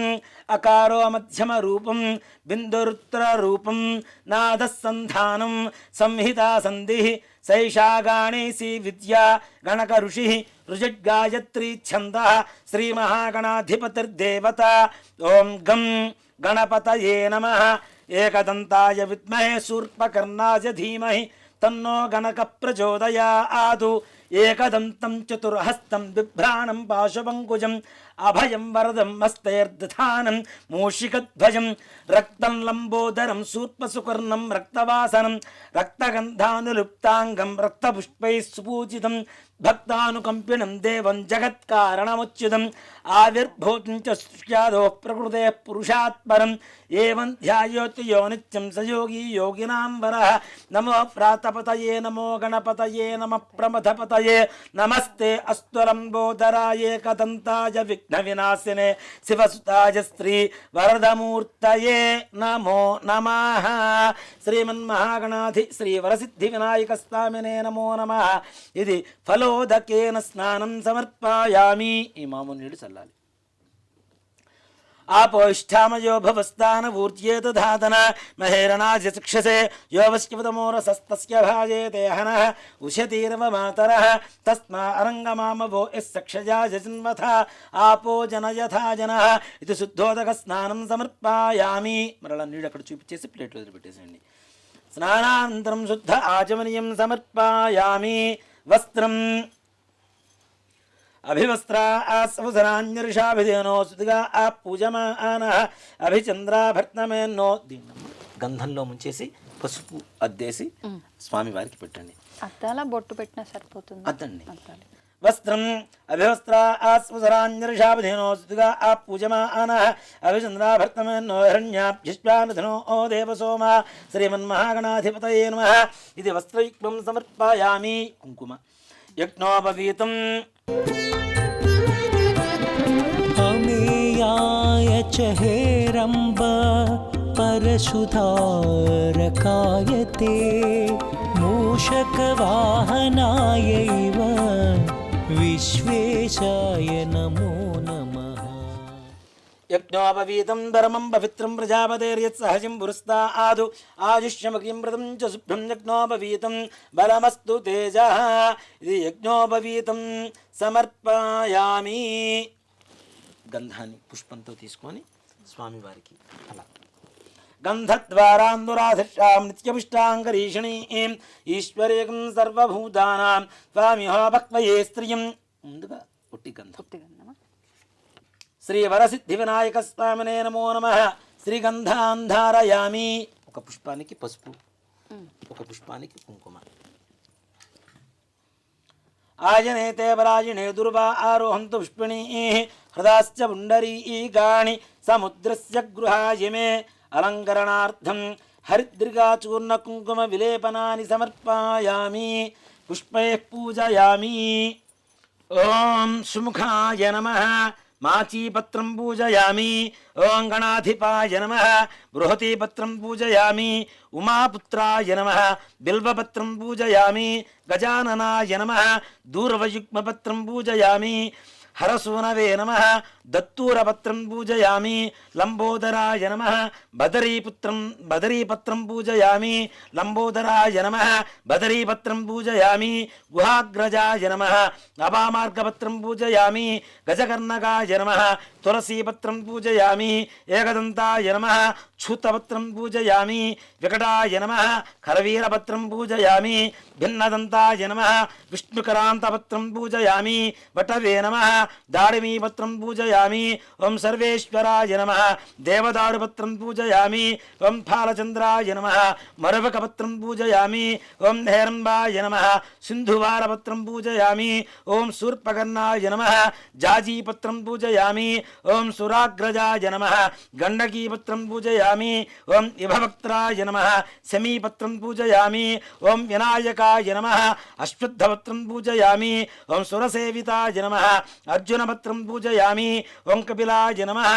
అకారో మధ్యమ రూపం బిందురుత్తర రూపం నాదసంధానం సంహితా సంధి సైషా గాణేసి విద్యా గణక ఋషి ఋజడ్గాయత్రీ ఛంద శ్రీ మహాగణాధిపతిర్దేవత ఓం గం గణపతయే నమః ఏకదంతాయ విద్మహే శూర్పకర్ణాయ ధీమహి తన్నో గణక ప్రచోదయాదు ఏకదంతం చతుర్హస్తం బిభ్రాణం పాశుపంకుజం అభయం వరదం హస్తైర్దధానం మూషికధ్వజం రక్తం లంబోదరం శూర్పసుకర్ణం రక్తవాసనం రక్తగంధానులుప్తాంగం రక్తపుష్పైః సుపూజితం భక్తానుకంపినం దేవం జగత్కారణముచ్యుతం ఆవిర్భూతం చ సృష్ట్యాదో ప్రకృతే పురుషాత్పరం ఏవం ధ్యాయోతి యో నిత్యం సయోగి యోగినాం వరః నమో ప్రాతపతయే నమో గణపతయే నమః ప్రమథపతయే నమస్తే అస్త్వలంబోదరాయ ఏకదంతాయ విఘ్న వినాశినే శివసుతాయ శ్రీ వరదమూర్తయే నమో నమః శ్రీమన్మహాగణాధి శ్రీ వరసిద్ధి వినాయక స్వామినే నమో నమః ఇది ఫలోదకేన స్నానం సమర్పయామి ఈ మామూలు నీళ్ళు చల్లాలి ఆపోష్ఠామయో భవస్థాన ఊర్జ్యేత ధాతన మహేరణాజ చక్షసే యోవస్యవతమోరసస్తస్య భాజేతే హనః ఉషతీరవ మాతరః తస్మా అరంగమామవో యస్సక్షజా జన్వథ ఆపో జనయథా జనః ఇది శుద్ధోదక స్నానం సమర్పయామి మరలా నీళ్ళు అక్కడ చూపించేసి ప్లేట్లో వదిలిపెట్టేసేయండి స్నానానంతరం శుద్ధ ఆచమనీయం సమర్పయామి వస్త్రం అభివస్త్రా ఆస్వసనాన్యర్షాభిధేనో సుదిగా ఆ పూజమానః అభిచంద్రాభర్తమేన్నో దీన్ని గంధంలో ముంచేసి పసుపు అద్దేసి స్వామి వారికి పెట్టండి అద్దాల బొట్టు పెట్టినా సరిపోతుంది అద్దండి వస్త్రం అభివస్త్రా ఆస్వసనాన్యర్షాభిధేనో సుదిగా ఆ పూజమానః అభిచంద్రాభర్తమేన్నో హిరణ్యాభ్యుష్పానధనో ఓ దేవసోమ శ్రీమన్మహాగణాధిపతయే నమః ఇది వస్త్రయుగ్మం సమర్పయామి కుంకుమ యజ్ఞోపవీతం अमेयाय च हेरम्ब परशुधारकाय ते मूषकवाहनायैव विश्वेशाय नमो नमः యజ్ఞోపవీతం ధర్మం పవిత్రం ప్రజాపతేర్యత్సహజం పురస్తాదు ఆయుష్యమగ్నిం వ్రతం చ శుభ్రం యజ్ఞోపవీతం బలమస్తు తేజ ఇది యజ్ఞోపవీతం సమర్పయామి గంధాన్ని పుష్పంతో తీసుకొని స్వామివారికి అలా గంధద్వారాందురాధిష్టాం నిత్యపుష్టాంగరీషిణీం ఈశ్వరేకం సర్వభూతానాం స్వామిహో భక్వయే స్త్రియం ముందుగా ఒట్టి గంధం శ్రీ వరసిద్ధి వినాయక స్వామినే నమో నమః శ్రీగంధాంధారయామి ఒక పుష్పానికి పసుపు ఒక పుష్పానికి కుంకుమ ఆయనేతే పరాయణే దుర్వా ఆరోహంతు పుష్పిణీ హృదాశ్చ పుండరీకాణి సముద్రస్య గృహాయమే అలంకరణార్థం హరిద్రికాచూర్ణ కుంకుమ విలేపనాని సమర్పయామి పుష్పైః పూజయామి ఓం సుముఖాయ నమః మాచీపత్రం పూజయామి ఓం గణాధిపాయ నమః బృహతీపత్రం పూజయామి ఉమాపుత్రాయ నమః బిల్వపత్రం పూజయామి గజాననాయ నమః దూర్వయుగ్మపత్రం పూజయామి హరసూనవే నమః దత్తూరపత్రం పూజయామి లంబోదరాయ నమః బదరీపత్రం పూజయామి లంబోదరాయ నమః బదరీపత్రం పూజయామి గుహాగ్రజాయ నమః అపామార్గపత్రం పూజయామి గజకర్ణకాయ నమః తులసీపత్రం పూజయామి ఏకదంతాయ నమః ఛూతపత్రం పూజయామి వికటాయ నమః కరవీరపత్రం పూజయామి భిన్నదంతాయ నమః విష్ణుకరాంతపత్రం పూజయామి వటవే నమః దాడిమీపత్రం పూజయామి పూజయామి. ఓం సర్వేశ్వరాయ నమః. దేవదారుపత్రం పూజయామి. ఓం ఫాలచంద్రాయ నమః. మరవకపత్రం పూజయామి. ఓం హేరంబాయ నమః. సింధువారపత్రం పూజయామి. ఓం శూర్పకర్ణాయ నమః. జాజీపత్రం పూజయామి. ఓం సురాగ్రజాయ నమః. గండకీపత్రం పూజయామి. ఓం ఇభవక్త్రాయ నమః. శమీపత్రం పూజయామి. ఓం వినాయకాయ నమః. అశ్వత్థపత్రం పూజయామి. ఓం సురసేవితాయ నమః. అర్జునపత్రం పూజయామి. ఓం కపిలాయ నమః.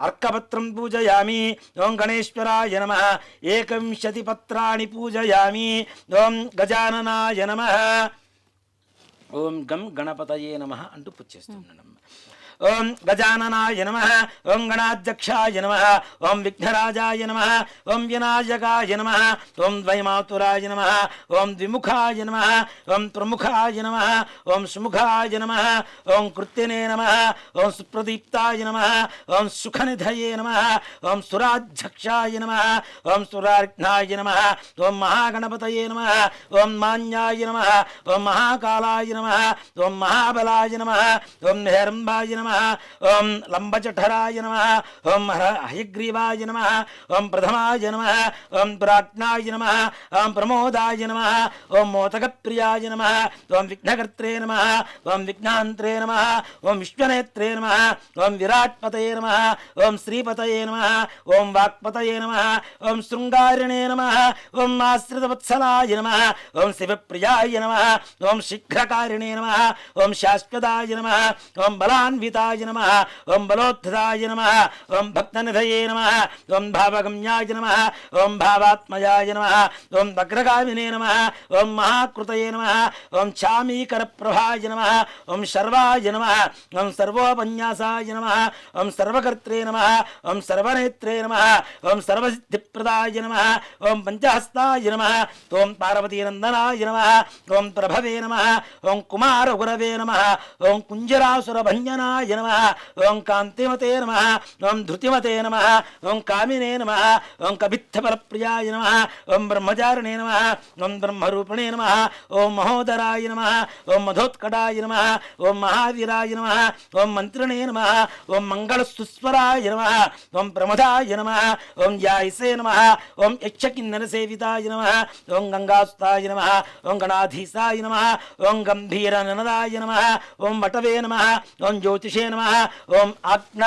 అర్కపత్రం పూజయామి. ఓం గణేశ్వరాయ నమః. 21 పత్రాణి పూజయామి. ఓం గజాననాయ నమః. ఓం గం గణపతయే నమః అంటూ పూజ చేస్తున్నాను. ఓం గజాననాయ నమః. ఓం గణాధ్యక్షాయ నమః. ఓం విఘ్నరాజాయ నమః. ఓం వినాయకాయ నమః. ఓం ద్వైమాతురాయ నమః. ఓం ద్విముఖాయ నమః. ఓం త్రిముఖాయ నమః. ఓం సుముఖాయ నమః. ఓం కృత్యనే నమః. ఓం సుప్రదీప్తాయ నమః. ఓం సుఖనిధయే నమః. ఓం సురాధ్యక్షాయ నమః. ఓం సురార్ఘ్నాయ నమః. ఓం మహాగణపతయే నమః. ఓం మాన్యాయ నమః. ఓం మహాకాలాయ నమః. ఓం మహాబలాయ నమః. ఓం హేరంబాయ నమః. ఓం లంబజఠరాయ నమః. ఓం హయగ్రీవాయ నమః. ఓం ప్రథమాయ నమః. ఓం ప్రాజ్ఞాయ నమః. ఓం ప్రమోదాయ నమః. ఓం మోదకప్రియాయ నమః. ఓం విఘ్నకర్త్రే నమః. ఓం విఘ్నాంత్రే నమః. ఓం విశ్వనేత్రే నమః. ఓం విరాట్పతయే నమః. ఓం శ్రీపతయే నమః. ఓం వాక్పతయే నమః. ఓం శృంగారిణే నమః. ఓం ఆశ్రితవత్సలాయ నమః. ఓం శివప్రియాయ నమః. ఓం శీఘ్రకారిణే నమః. ఓం శాశ్వతాయ నమః. ఓం బలాన్వితాయ నమః. ఓం బలోత్థితాయ నమః. ఓం భక్తనిధయే నమః. ఓం భావగమ్యాయ నమః. ఓం భావాత్మయాయ నమః. ఓం వక్రగామినే నమః. ఓం మహాకృతయే నమః. ఓం చామీకరప్రభాయ నమః. ఓం శర్వాయ నమః. ఓం సర్వోపన్యాసాయ నమః. ఓం సర్వకర్త్రే నమః. ఓం సర్వనేత్రే నమః. ఓం సర్వసిద్ధిప్రదాయ నమః. ఓం పంచహస్తాయ నమః. ఓం పార్వతీనందనాయ నమః. ఓం ప్రభవే నమః. ఓం కుమారగురవే నమః. ఓం కుంజరాసురభంజనాయ నమః. ఓం కాంతిమతే నమః. ఓం ధృతిమతే నమః. ఓం కామినే నమః. ఓం కవిత్థఫలప్రియాయ నమః. ఓం బ్రహ్మచారిణే నమః. ఓం బ్రహ్మరూపిణే నమః. ఓం మహోదరాయ నమః. ఓం మధోత్కటాయ నమః. ఓం మహావీరాయ నమః. ఓం మంత్రిణే నమః. ఓం మంగళసుస్వరాయ నమః. ఓం ప్రమదాయ నమః. ఓం యాయసే నమః. ఓం యక్షకిన్నరసేవితాయ నమః. ఓం గంగాసుతాయ నమః. ఓం గణాధీశాయ నమః. ఓం గంభీరననదాయ నమః. ఓం వటవే నమః. ఓం జ్యోతిషే నమః. ఓం ఆజ్ఞ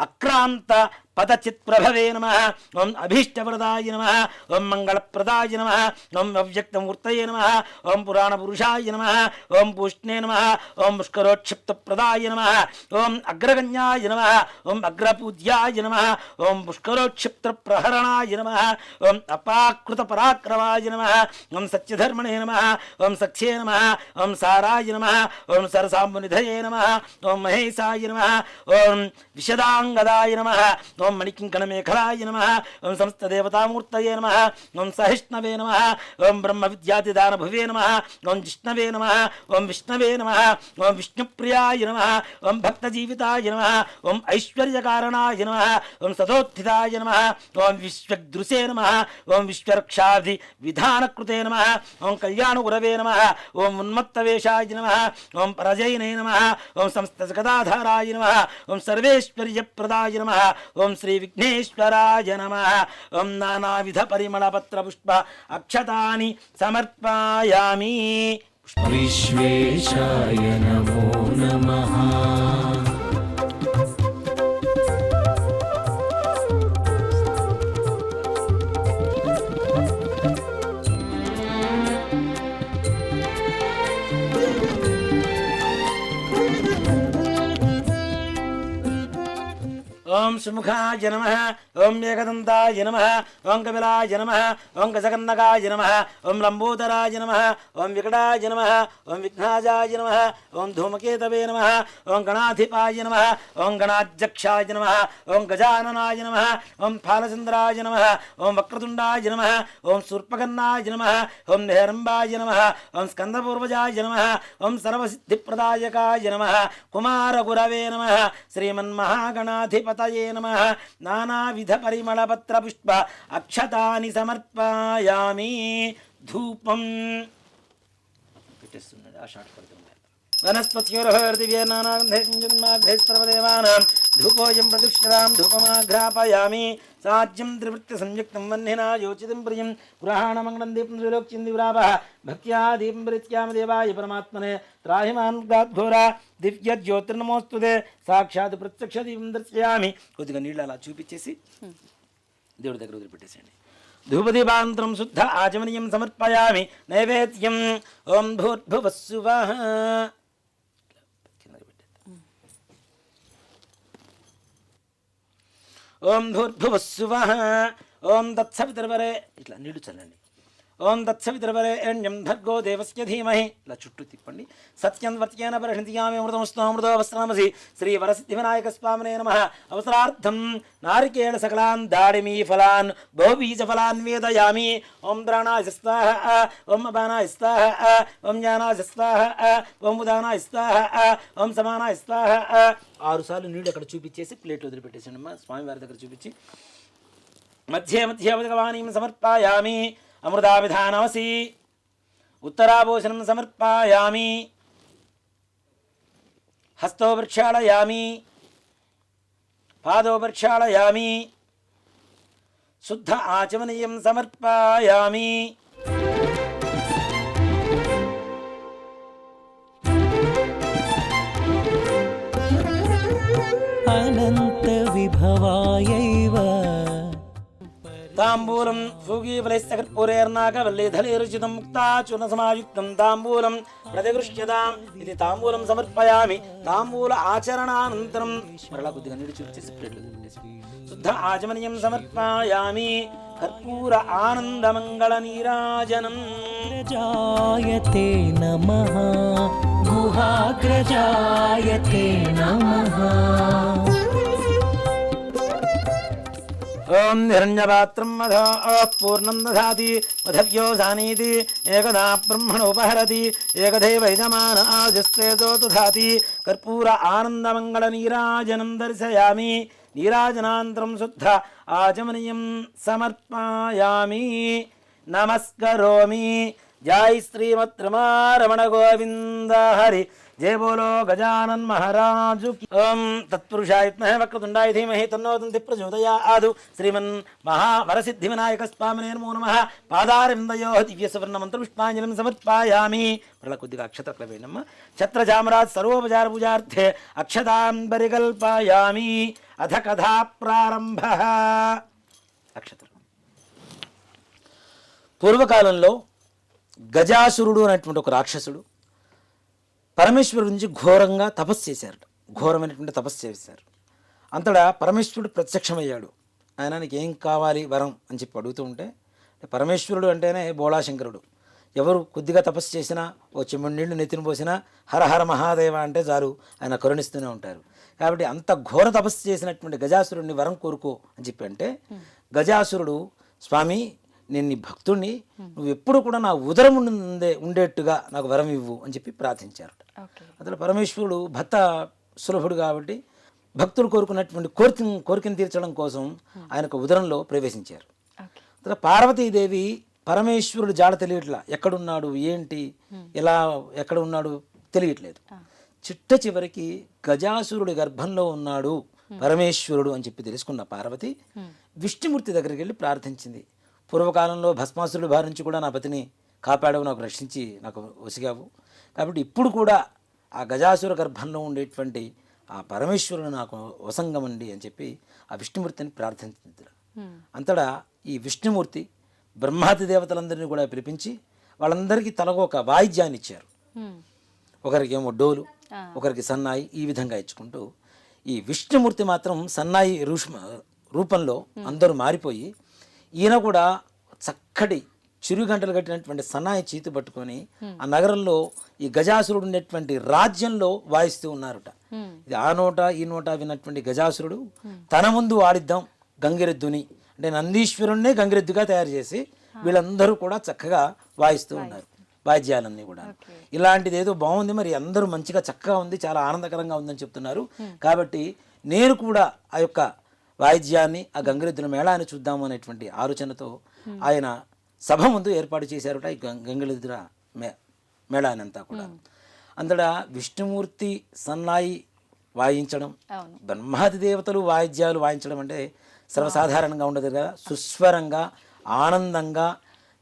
అక్రాంత పదచిత్ప్రభవే నమః. ఓం అభీష్టవరదాయ నమః. ఓం మంగళప్రదాయ నమః. ఓం అవ్యక్తమూర్తయే నమః. ఓం పురాణపురుషాయ నమః. ఓం పూష్ణే నమః. ఓం పుష్కరోక్షిప్తప్రదాయ నమః. ఓం అగ్రగణ్యాయ నమః. ఓం అగ్రపూజ్యాయ నమః. ఓం పుష్కరోక్షిప్తప్రహరణాయ నమః. ఓం అపాకృతపరాక్రమాయ నమః. ఓం సత్యధర్మణే నమః. ఓం సఖ్యే నమః. ఓం సారాయ నమః. ఓం సరసాంబునిధయే నమః. ఓం మహేశాయ నమః. ఓం విశదాంగదాయ నమః. ఓం మణికింకణమేఖలాయ నమః. ఓం సమస్తదేవతామూర్తయే నమః. ఓం సహిష్ణవే నమః. ఓం బ్రహ్మవిద్యాతిదానభువే నమః. ఓం జిష్ణవే నమః. ఓం విష్ణవే నమః. ఓం విష్ణుప్రియాయ నమః. ఓం భక్తజీవితాయ నమః. ఓం ఐశ్వర్యకారణాయ నమః. ఓం సదోత్థితాయ నమః. ఓం విశ్వదృశే నమః. ఓం విశ్వరక్షాధి విధానకృతే నమః. ఓం కళ్యాణగురవే నమః. ఓం ఉన్మత్తవేషాయ నమః. ఓం పరజైనే నమః. ఓం సమస్తజగదాధారాయ నమః. ఓం సర్వేశ్వర్యప్రదాయ నమః. ఓం శ్రీ విఘ్నేశ్వరాయ నమః. ఓం నానావిధ పరిమళపత్ర పుష్ప అక్షతాని సమర్పయామి. విశ్వేశాయ నమో నమః. ఓం సుముఖాయ నమః. ఓం ఏకదంతాయ నమః. ఓం కపిలాయ నమః. ఓం గజకర్ణకాయ నమః. ఓం లంబోదరాయ నమః. ఓం వికటాయ నమః. ఓం విఘ్నాజాయ నమః. ఓం ధూమకేతవే నమః. ఓం గణాధిపాయ నమః. ఓం గణాధ్యక్షాయ నమః. ఓం గజాననాయ నమః. ఓం ఫాలచంద్రాయ నమః. ఓం వక్రతుండాయ నమః. ఓం శూర్పకర్ణాయ నమః. ఓం హేరంబాయ నమః. ఓం స్కందపూర్వజాయ నమః. ఓం సర్వసిద్ధిప్రదాయకాయ నమః. కుమారగురవే నమః. శ్రీమన్మహాగణాధిపతయే నమః. నానావిధ పరిమళపత్ర పుష్ప అక్షతాని సమర్పయామి. ధూపం పెట్టేస్తున్నాడు. ఆ షాట్ పడుతుంది. వనస్పత్యోర్హర్దివ్యనానాగంధైస్పర్వదేవానాం ధూపోయం ప్రదృశ్యతాం ధూపమాఘ్రాపయామి సాజ్యం త్రివృత్తి సంయుక్తం వన్నినా యోచితం ప్రియం గృహాణమంగళం దీపం త్రిలోక్యం దివ్రాపః భక్త్యా దీపం పరిత్యామి దేవాయ పరమాత్మనే త్రాహిమాన్ గాద్ఘోరా దివ్య జ్యోతిర్నమోస్తుతే సాక్షాత్ ప్రత్యక్ష దీపం దర్శయామి. కొద్దిగా నీళ్ళు అలా చూపించేసి దేవుడి దగ్గర వదిలిపెట్టేసేయండి. ధూపదీపాంతరం శుద్ధ ఆచమనీయం సమర్పయామి. నైవేద్యం ఓం భూర్భువస్సువః. ఓం భూర్భువస్సువః. ఓం తత్సవితుర్వరే. ఇట్లా నీళ్లు చల్లండి. ఓం తత్సవితుర్వరేణ్యం భర్గో దేవస్య ధీమహి. ఇలా చుట్టూ తిప్పండి. సత్యం వర్త్యేన పరిణితియామి అమృతమస్తోమృతో వస్త్రామసి. శ్రీ వరసిద్ధివినాయక స్వామినే నమః. అవసరార్థం నారికేళ సకలాన్ దాడిమీ ఫలాన్ బహుబీజ ఫలాన్ వేదయామి. ఓం ద్రాణాయ స్వాహ. ఓం అపానాయ స్వాహ. ఓం జ్ఞానాయ స్వాహ. ఓం ఉదానాయ స్వాహ. ఓం సమానాయ స్వాహ. 6 సార్లు నీళ్ళు అక్కడ చూపించేసి ప్లేట్ వదిలిపెట్టేసండి అమ్మా. స్వామివారి దగ్గర చూపించి మధ్య మధ్య ఉదకవాణీం సమర్పయామి. అమృతాభిధానమసి. ఉత్తరాభూషణం సమర్పయామి. హస్తో ప్రక్షాళయామి. పాదో ప్రక్షాళయామి. శుద్ధ ఆచమనీయం సమర్పయామి. అనంత విభవాయైవ తాంబూలం సూగీఫలైస్తకర్పూరేర్నాకవల్లీధలేరుచితం ముక్తాచూర్ణసమాయుక్తం తాంబూలం ప్రతిగృహ్యతాం. ఇది తాంబూలం సమర్పయామి. తాంబూల ఆచరణానంతరం మరలా కొద్దిగా నీళ్ళు చూపించేసి ప్లేట్లు శుద్ధ ఆచమనీయం సమర్పయామి. కర్పూర ఆనందమంగళ నీరాజనం. జాయతే నమః గుహాగ్రజాయతే నమః. ఓం హిరణ్యపాత్రం మధో పూర్ణం దధాతి మధవ్యో జానీతి ఏకదా బ్రహ్మణోపహరతి ఏకదైవ యజమాన ఆజస్తేజో దధాతి. కర్పూర ఆనందమంగళ నీరాజనం దర్శయామి. నీరాజనాంతరం శుద్ధ ఆచమనీయం సమర్పయామి. నమస్కరోమి. జై శ్రీమద్ రమణ గోవింద హరి. జయ బోలో గజానన్ మహారాజు. ఓం తత్పురుషాయ విద్మహే వక్రతుండాయ ధీమహి తన్నో దంతి ప్రచోదయాత్. శ్రీమన్ మహావరసిద్ధి వినాయక స్వామినే నమో నమః. పాదారవిందయో దివ్య సువర్ణ మంత్ర పుష్పాంజలిం సమర్పయామి. మరలా కొద్దిగా అక్షతలు వేయనమ్మ. ఛత్రచామరాజ్ సర్వోపచార పూజార్థే అక్షతాం పరికల్పయామి. అథ కథా ప్రారంభ. అక్షతలు. పూర్వకాలంలో గజాసురుడు అనేటువంటి ఒక రాక్షసుడు పరమేశ్వరుడి నుంచి ఘోరంగా తపస్సు చేశారట. ఘోరమైనటువంటి తపస్సు చేశారు. అంతటా పరమేశ్వరుడు ప్రత్యక్షమయ్యాడు. ఆయన నీకు ఏం కావాలి వరం అని చెప్పి అడుగుతూ ఉంటే, పరమేశ్వరుడు అంటేనే బోళాశంకరుడు. ఎవరు కొద్దిగా తపస్సు చేసినా ఓ చెమ్మడి నీళ్లు నెత్తిన పోసినా హరహర మహాదేవ అంటే చాలు ఆయన కరుణిస్తూనే ఉంటారు. కాబట్టి అంత ఘోర తపస్సు చేసినటువంటి గజాసురుడిని వరం కోరుకో అని చెప్పి అంటే, గజాసురుడు స్వామి నేను నీ భక్తుడిని, నువ్వు ఎప్పుడు కూడా నా ఉదరం ఉండేట్టుగా నాకు వరం ఇవ్వు అని చెప్పి ప్రార్థించారట. అసలు పరమేశ్వరుడు భక్త సులభుడు కాబట్టి భక్తులు కోరుకున్నటువంటి కోరికను తీర్చడం కోసం ఆయనకు ఉదరంలో ప్రవేశించారు. అసలు పార్వతీదేవి పరమేశ్వరుడు జాడ తెలియట్లా, ఎక్కడున్నాడు ఏంటి ఎలా ఎక్కడ ఉన్నాడు తెలియట్లేదు. చిట్ట చివరికి గజాసురుడి గర్భంలో ఉన్నాడు పరమేశ్వరుడు అని చెప్పి తెలుసుకున్న పార్వతి విష్ణుమూర్తి దగ్గరికి వెళ్ళి ప్రార్థించింది. పూర్వకాలంలో భస్మాసురుడి బారి నుంచి కూడా నా పతిని కాపాడవు, నాకు రక్షించి నాకు వసిగావు, కాబట్టి ఇప్పుడు కూడా ఆ గజాసుర గర్భంలో ఉండేటువంటి ఆ పరమేశ్వరుడు నాకు వసంగమండి అని చెప్పి ఆ విష్ణుమూర్తిని ప్రార్థించింది. అంతటా ఈ విష్ణుమూర్తి బ్రహ్మాది దేవతలందరినీ కూడా పిలిపించి వాళ్ళందరికీ తలగో ఒక వాయిద్యాన్ని ఇచ్చారు. ఒకరికి ఏమో డోలు, ఒకరికి సన్నాయి, ఈ విధంగా ఇచ్చుకుంటూ ఈ విష్ణుమూర్తి మాత్రం సన్నాయి రూపంలో అందరూ మారిపోయి ఈయన కూడా చక్కటి చిరుగంటలు కట్టినటువంటి సన్నాయి చేతి పట్టుకొని ఆ నగరంలో ఈ గజాసురుడు ఉండేటువంటి రాజ్యంలో వాయిస్తూ ఉన్నారట. ఇది ఆ నోట ఈ నోట విన్నటువంటి గజాసురుడు తన ముందు ఆడిద్దాం గంగిరెద్దుని అంటే నందీశ్వరుణ్ణే గంగిరెద్దుగా తయారు చేసి వీళ్ళందరూ కూడా చక్కగా వాయిస్తూ ఉన్నారు వాయిద్యాలన్నీ కూడా. ఇలాంటిది ఏదో బాగుంది, మరి అందరూ మంచిగా చక్కగా ఉంది, చాలా ఆనందకరంగా ఉందని చెప్తున్నారు. కాబట్టి నేను కూడా ఆ యొక్క వాయిద్యాన్ని ఆ గంగిరెద్దుల మేళాన్ని చూద్దాము అనేటువంటి ఆలోచనతో ఆయన సభ ముందు ఏర్పాటు చేశారట ఈ గంగిరెద్దుల మేళాన్ని అంతా కూడా. అంతటా విష్ణుమూర్తి సన్నాయి వాయించడం, అవును. బ్రహ్మాది దేవతలు వాయిద్యాలు వాయించడం అంటే సర్వసాధారణంగా ఉండదు కదా. సుస్వరంగా ఆనందంగా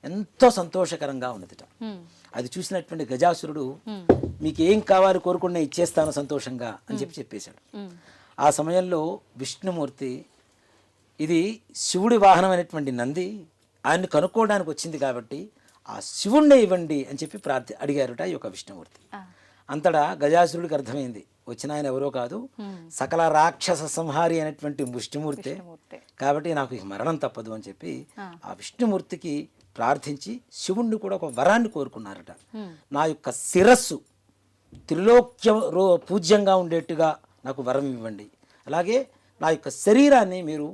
ఎంతో సంతోషకరంగా ఉన్నదిట. అది చూసినటువంటి గజాసురుడు మీకు ఏం కావాలి కోరుకునే ఇచ్చేస్తాను సంతోషంగా అని చెప్పేశాడు. ఆ సమయంలో విష్ణుమూర్తి ఇది శివుడి వాహనం అయినటువంటి నంది ఆయన్ని కనుక్కోవడానికి వచ్చింది కాబట్టి ఆ శివుణ్ణే ఇవ్వండి అని చెప్పి అడిగారుట ఈ యొక్క విష్ణుమూర్తి. అంతటా గజాసురుడికి అర్థమైంది వచ్చిన ఆయన ఎవరో కాదు, సకల రాక్షస సంహారి అయినటువంటి విష్ణుమూర్తి కాబట్టి నాకు ఈ మరణం తప్పదు అని చెప్పి ఆ విష్ణుమూర్తికి ప్రార్థించి శివుణ్ణి కూడా ఒక వరాన్ని కోరుకున్నారట. నా యొక్క శిరస్సు త్రిలోక్య పూజ్యంగా ఉండేట్టుగా నాకు వరం ఇవ్వండి, అలాగే నా యొక్క శరీరాన్ని మీరు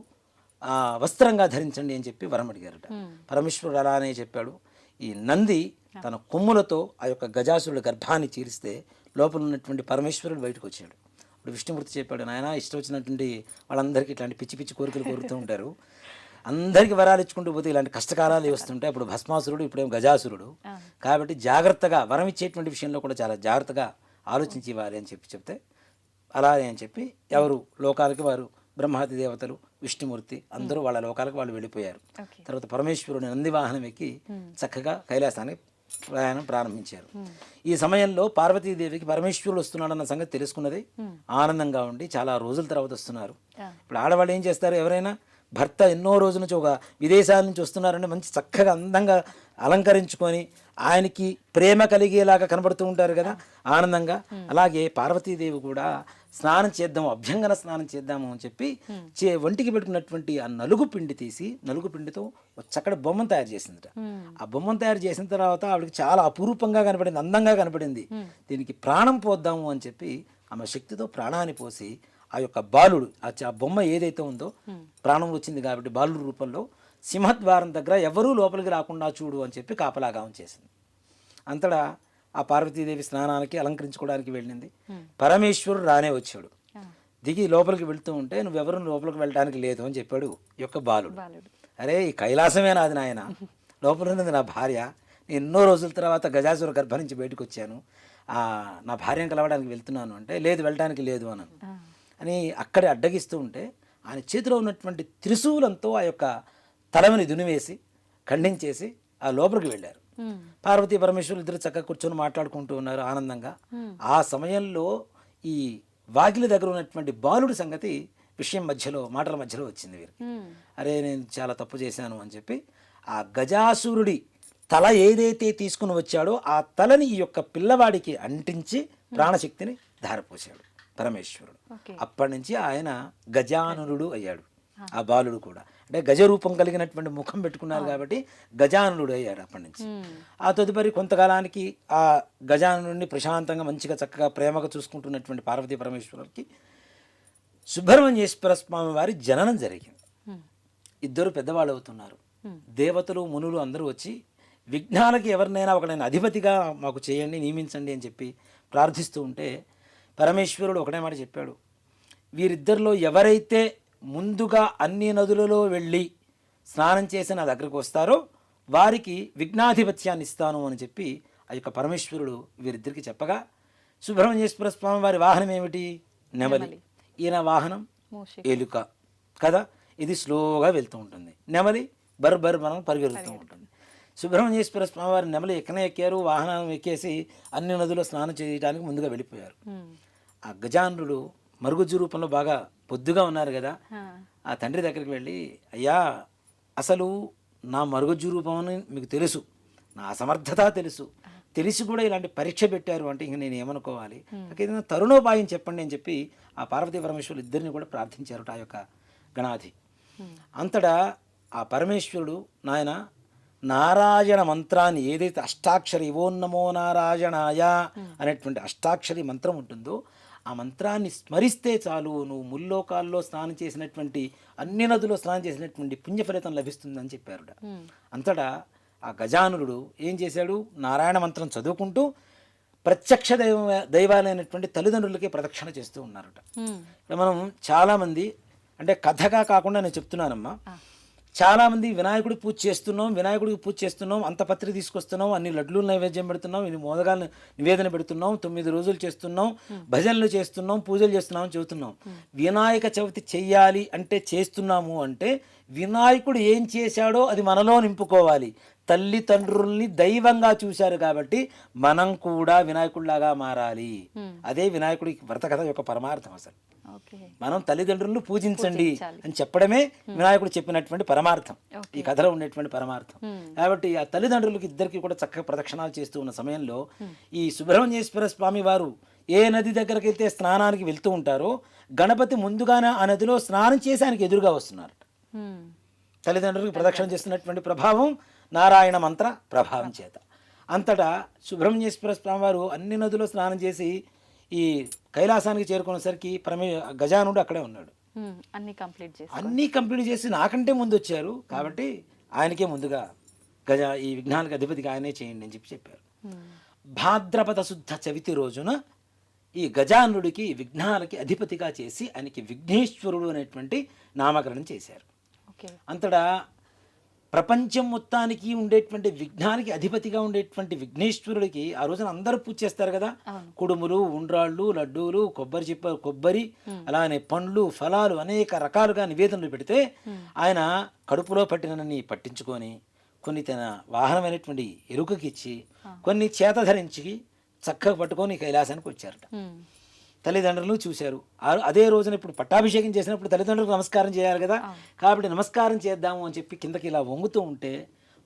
వస్త్రంగా ధరించండి అని చెప్పి వరం అడిగారట. పరమేశ్వరుడు అలానే చెప్పాడు. ఈ నంది తన కొమ్ములతో ఆ యొక్క గజాసురుడి గర్భాన్ని చీరిస్తే లోపల ఉన్నటువంటి పరమేశ్వరుడు బయటకు వచ్చాడు. ఇప్పుడు విష్ణుమూర్తి చెప్పాడు, నాయన ఇష్టం వచ్చినటువంటి వాళ్ళందరికీ ఇట్లాంటి పిచ్చి పిచ్చి కోరికలు కోరుతూ ఉంటారు, అందరికీ వరాలు ఇచ్చుకుంటూ పోతే ఇలాంటి కష్టకాలాలు వస్తుంటాయి. అప్పుడు భస్మాసురుడు, ఇప్పుడేమో గజాసురుడు, కాబట్టి జాగ్రత్తగా వరం ఇచ్చేటువంటి విషయంలో కూడా చాలా జాగ్రత్తగా ఆలోచించి ఇవ్వాలి అని చెప్తే అలానే అని చెప్పి ఎవరు లోకాలకి వారు బ్రహ్మాది దేవతలు విష్ణుమూర్తి అందరూ వాళ్ళ లోకాలకు వాళ్ళు వెళ్ళిపోయారు. తర్వాత పరమేశ్వరుని నందివాహనం ఎక్కి చక్కగా కైలాసానికి ప్రయాణం ప్రారంభించారు. ఈ సమయంలో పార్వతీదేవికి పరమేశ్వరుడు వస్తున్నాడన్న సంగతి తెలుసుకున్నది. ఆనందంగా ఉండి చాలా రోజుల తర్వాత వస్తున్నారు. ఇప్పుడు ఆడవాళ్ళు ఏం చేస్తారు, ఎవరైనా భర్త ఎన్నో రోజుల నుంచి ఒక విదేశాల నుంచి వస్తున్నారంటే మంచి చక్కగా అందంగా అలంకరించుకొని ఆయనకి ప్రేమ కలిగేలాగా కనబడుతూ ఉంటారు కదా ఆనందంగా. అలాగే పార్వతీదేవి కూడా స్నానం చేద్దాము, అభ్యంగన స్నానం చేద్దాము అని చెప్పి ఒంటికి పెట్టుకున్నటువంటి ఆ నలుగు పిండి తీసి నలుగు పిండితో ఒక చక్కటి బొమ్మను తయారు చేసిందిట. ఆ బొమ్మను తయారు చేసిన తర్వాత ఆవిడకి చాలా అపురూపంగా కనపడింది, అందంగా కనపడింది. దీనికి ప్రాణం పోద్దాము అని చెప్పి ఆమె శక్తితో ప్రాణాన్ని పోసి ఆ యొక్క బాలుడు ఆ బొమ్మ ఏదైతే ఉందో ప్రాణం వచ్చింది కాబట్టి బాలుడు రూపంలో సింహద్వారం దగ్గర ఎవరూ లోపలికి రాకుండా చూడు అని చెప్పి కాపలాగా ఉంచేసింది. అంతటా ఆ పార్వతీదేవి స్నానానికి అలంకరించుకోవడానికి వెళ్ళింది. పరమేశ్వరుడు రానే వచ్చాడు. దిగి లోపలికి వెళ్తూ ఉంటే నువ్వెవరు లోపలికి వెళ్ళడానికి లేదు అని చెప్పాడు ఈ యొక్క బాలుడు. అరే ఈ కైలాసమే నాది నాయన, లోపల ఉన్నది నా భార్య, నేను ఎన్నో రోజుల తర్వాత గజాసుర గర్భం నుంచి బయటకు వచ్చాను, నా భార్యను కలవడానికి వెళ్తున్నాను అంటే లేదు వెళ్ళడానికి లేదు అన్నాను అని అక్కడే అడ్డగిస్తూ ఉంటే ఆయన చేతిలో ఉన్నటువంటి త్రిశూలంతో ఆ యొక్క తలమని దునివేసి ఖండించేసి ఆ లోపలికి వెళ్ళారు. పార్వతీ పరమేశ్వరులు ఇద్దరు చక్కగా కూర్చొని మాట్లాడుకుంటూ ఉన్నారు ఆనందంగా. ఆ సమయంలో ఈ వాకిలి దగ్గర ఉన్నటువంటి బాలుడి సంగతి విషయం మాటల మధ్యలో వచ్చింది వీరికి. అరే నేను చాలా తప్పు చేశాను అని చెప్పి ఆ గజాసురుడి తల ఏదైతే తీసుకుని వచ్చాడో ఆ తలని ఈ యొక్క పిల్లవాడికి అంటించి ప్రాణశక్తిని ధారపోసాడు పరమేశ్వరుడు. అప్పటి నుంచి ఆయన గజాననుడు అయ్యాడు. ఆ బాలుడు కూడా అంటే గజరూపం కలిగినటువంటి ముఖం పెట్టుకున్నారు కాబట్టి గజాననుడు అయ్యాడు అప్పటి నుంచి. ఆ తదుపరి కొంతకాలానికి ఆ గజాననుడిని ప్రశాంతంగా మంచిగా చక్కగా ప్రేమగా చూసుకుంటున్నటువంటి పార్వతీ పరమేశ్వరుడికి సుబ్రహ్మణ్యేశ్వర స్వామి వారి జననం జరిగింది. ఇద్దరు పెద్దవాళ్ళు అవుతున్నారు. దేవతలు మునులు అందరూ వచ్చి విఘ్నాలకి ఎవరినైనా ఒకనైనా అధిపతిగా మాకు చేయండి, నియమించండి అని చెప్పి ప్రార్థిస్తూ ఉంటే పరమేశ్వరుడు ఒకటే మాట చెప్పాడు, వీరిద్దరిలో ఎవరైతే ముందుగా అన్ని నదులలో వెళ్ళి స్నానం చేసి నా దగ్గరకు వస్తారో వారికి విఘ్నాధిపత్యాన్ని ఇస్తాను అని చెప్పి ఆ యొక్క పరమేశ్వరుడు వీరిద్దరికి చెప్పగా సుబ్రహ్మణ్యేశ్వర స్వామి వారి వాహనం ఏమిటి, నెమలి. ఈయన వాహనం ఎలుక కదా, ఇది స్లోగా వెళ్తూ ఉంటుంది. నెమలి బర్ మనం పరిగెడుతూ ఉంటుంది. సుబ్రహ్మణ్యేశ్వర స్వామి వారి నెమలి ఎక్కారు, వాహనం ఎక్కేసి అన్ని నదుల్లో స్నానం చేయడానికి ముందుగా వెళ్ళిపోయారు. ఆ గజానుడు మరుగుజ్జు రూపంలో బాగా పొద్దుగా ఉన్నారు కదా, ఆ తండ్రి దగ్గరికి వెళ్ళి అయ్యా అసలు నా మరుగుజ్జు రూపం అని మీకు తెలుసు, నా అసమర్థత తెలిసి కూడా ఇలాంటి పరీక్ష పెట్టారు అంటే ఇంక నేను ఏమనుకోవాలి, ఏదైనా తరుణోపాయం చెప్పండి అని చెప్పి ఆ పార్వతీ పరమేశ్వరులు ఇద్దరిని కూడా ప్రార్థించారు ఆ యొక్క గణాధి. అంతటా ఆ పరమేశ్వరుడు నాయన నారాయణ మంత్రాన్ని ఏదైతే అష్టాక్షరి ఓం నమో నారాయణాయ అనేటువంటి అష్టాక్షరి మంత్రం ఉంటుందో ఆ మంత్రాన్ని స్మరిస్తే చాలు నువ్వు ముల్లోకాల్లో స్నానం చేసినటువంటి అన్ని నదుల్లో స్నానం చేసినటువంటి పుణ్యఫలితం లభిస్తుందని చెప్పారు. అంతటా ఆ గజానుడు ఏం చేశాడు, నారాయణ మంత్రం చదువుకుంటూ ప్రత్యక్ష దైవాలైనటువంటి తల్లిదండ్రులకి ప్రదక్షిణ చేస్తూ ఉన్నారట. మనం చాలామంది అంటే కథగా కాకుండా నేను చెప్తున్నానమ్మా, చాలామంది వినాయకుడికి పూజ చేస్తున్నాం, అంత పత్రి తీసుకొస్తున్నాం, అన్ని లడ్లు నైవేద్యం పెడుతున్నాం, ఇన్ని మోదగాలను నివేదన పెడుతున్నాం, 9 రోజులు చేస్తున్నాం, భజనలు చేస్తున్నాం, పూజలు చేస్తున్నాం అని చెబుతున్నాం. వినాయక చవితి చెయ్యాలి అంటే చేస్తున్నాము అంటే వినాయకుడు ఏం చేశాడో అది మనలో నింపుకోవాలి. తల్లిదండ్రుల్ని దైవంగా చూశారు కాబట్టి మనం కూడా వినాయకుడిలాగా మారాలి. అదే వినాయకుడి వ్రత కథ యొక్క పరమార్థం. అసలు మనం తల్లిదండ్రులను పూజించండి అని చెప్పడమే వినాయకుడు చెప్పినటువంటి పరమార్థం, ఈ కథలో ఉండేటువంటి పరమార్థం. కాబట్టి ఆ తల్లిదండ్రులకి ఇద్దరికి కూడా చక్కగా ప్రదక్షిణాలు చేస్తూ ఉన్న సమయంలో ఈ సుబ్రహ్మణ్యేశ్వర స్వామి వారు ఏ నది దగ్గరికి వెళ్తే స్నానానికి వెళ్తూ ఉంటారో గణపతి ముందుగానే ఆ నదిలో స్నానం చేసి ఆయనకి ఎదురుగా వస్తున్నారు. తల్లిదండ్రులకు ప్రదక్షిణ చేస్తున్నటువంటి ప్రభావం నారాయణ మంత్ర ప్రభావం చేత అంతటా సుబ్రహ్మణ్యేశ్వర స్వామి వారు అన్ని నదుల్లో స్నానం చేసి ఈ కైలాసానికి చేరుకునేసరికి గజానుడు అక్కడే ఉన్నాడు. అన్నీ కంప్లీట్ చేసి నాకంటే ముందు వచ్చారు కాబట్టి ఆయనకే ముందుగా ఈ విఘ్నాలకు అధిపతిగా ఆయనే చేయండి అని చెప్పారు. భాద్రపద శుద్ధ చవితి రోజున ఈ గజానుడికి విఘ్నాలకి అధిపతిగా చేసి ఆయనకి విఘ్నేశ్వరుడు అనేటువంటి నామకరణం చేశారు. అంతటా ప్రపంచం మొత్తానికి ఉండేటువంటి విఘ్నానికి అధిపతిగా ఉండేటువంటి విఘ్నేశ్వరుడికి ఆ రోజున అందరూ పూజ చేస్తారు కదా. కుడుములు, ఉండ్రాళ్ళు, లడ్డూలు, కొబ్బరి అలానే పండ్లు, ఫలాలు అనేక రకాలుగా నివేదనలు పెడితే ఆయన కడుపులో పట్టినన్ని పట్టించుకొని కొన్ని తన వాహనమైనటువంటి ఎరుకకి ఇచ్చి కొన్ని చేత ధరించి చక్కగా పట్టుకొని కైలాసానికి వచ్చారట. తల్లిదండ్రులు చూశారు. అదే రోజున ఇప్పుడు పట్టాభిషేకం చేసినప్పుడు తల్లిదండ్రులకు నమస్కారం చేయాలి కదా. కాబట్టి నమస్కారం చేద్దాము అని చెప్పి కిందకి ఇలా వంగుతూ ఉంటే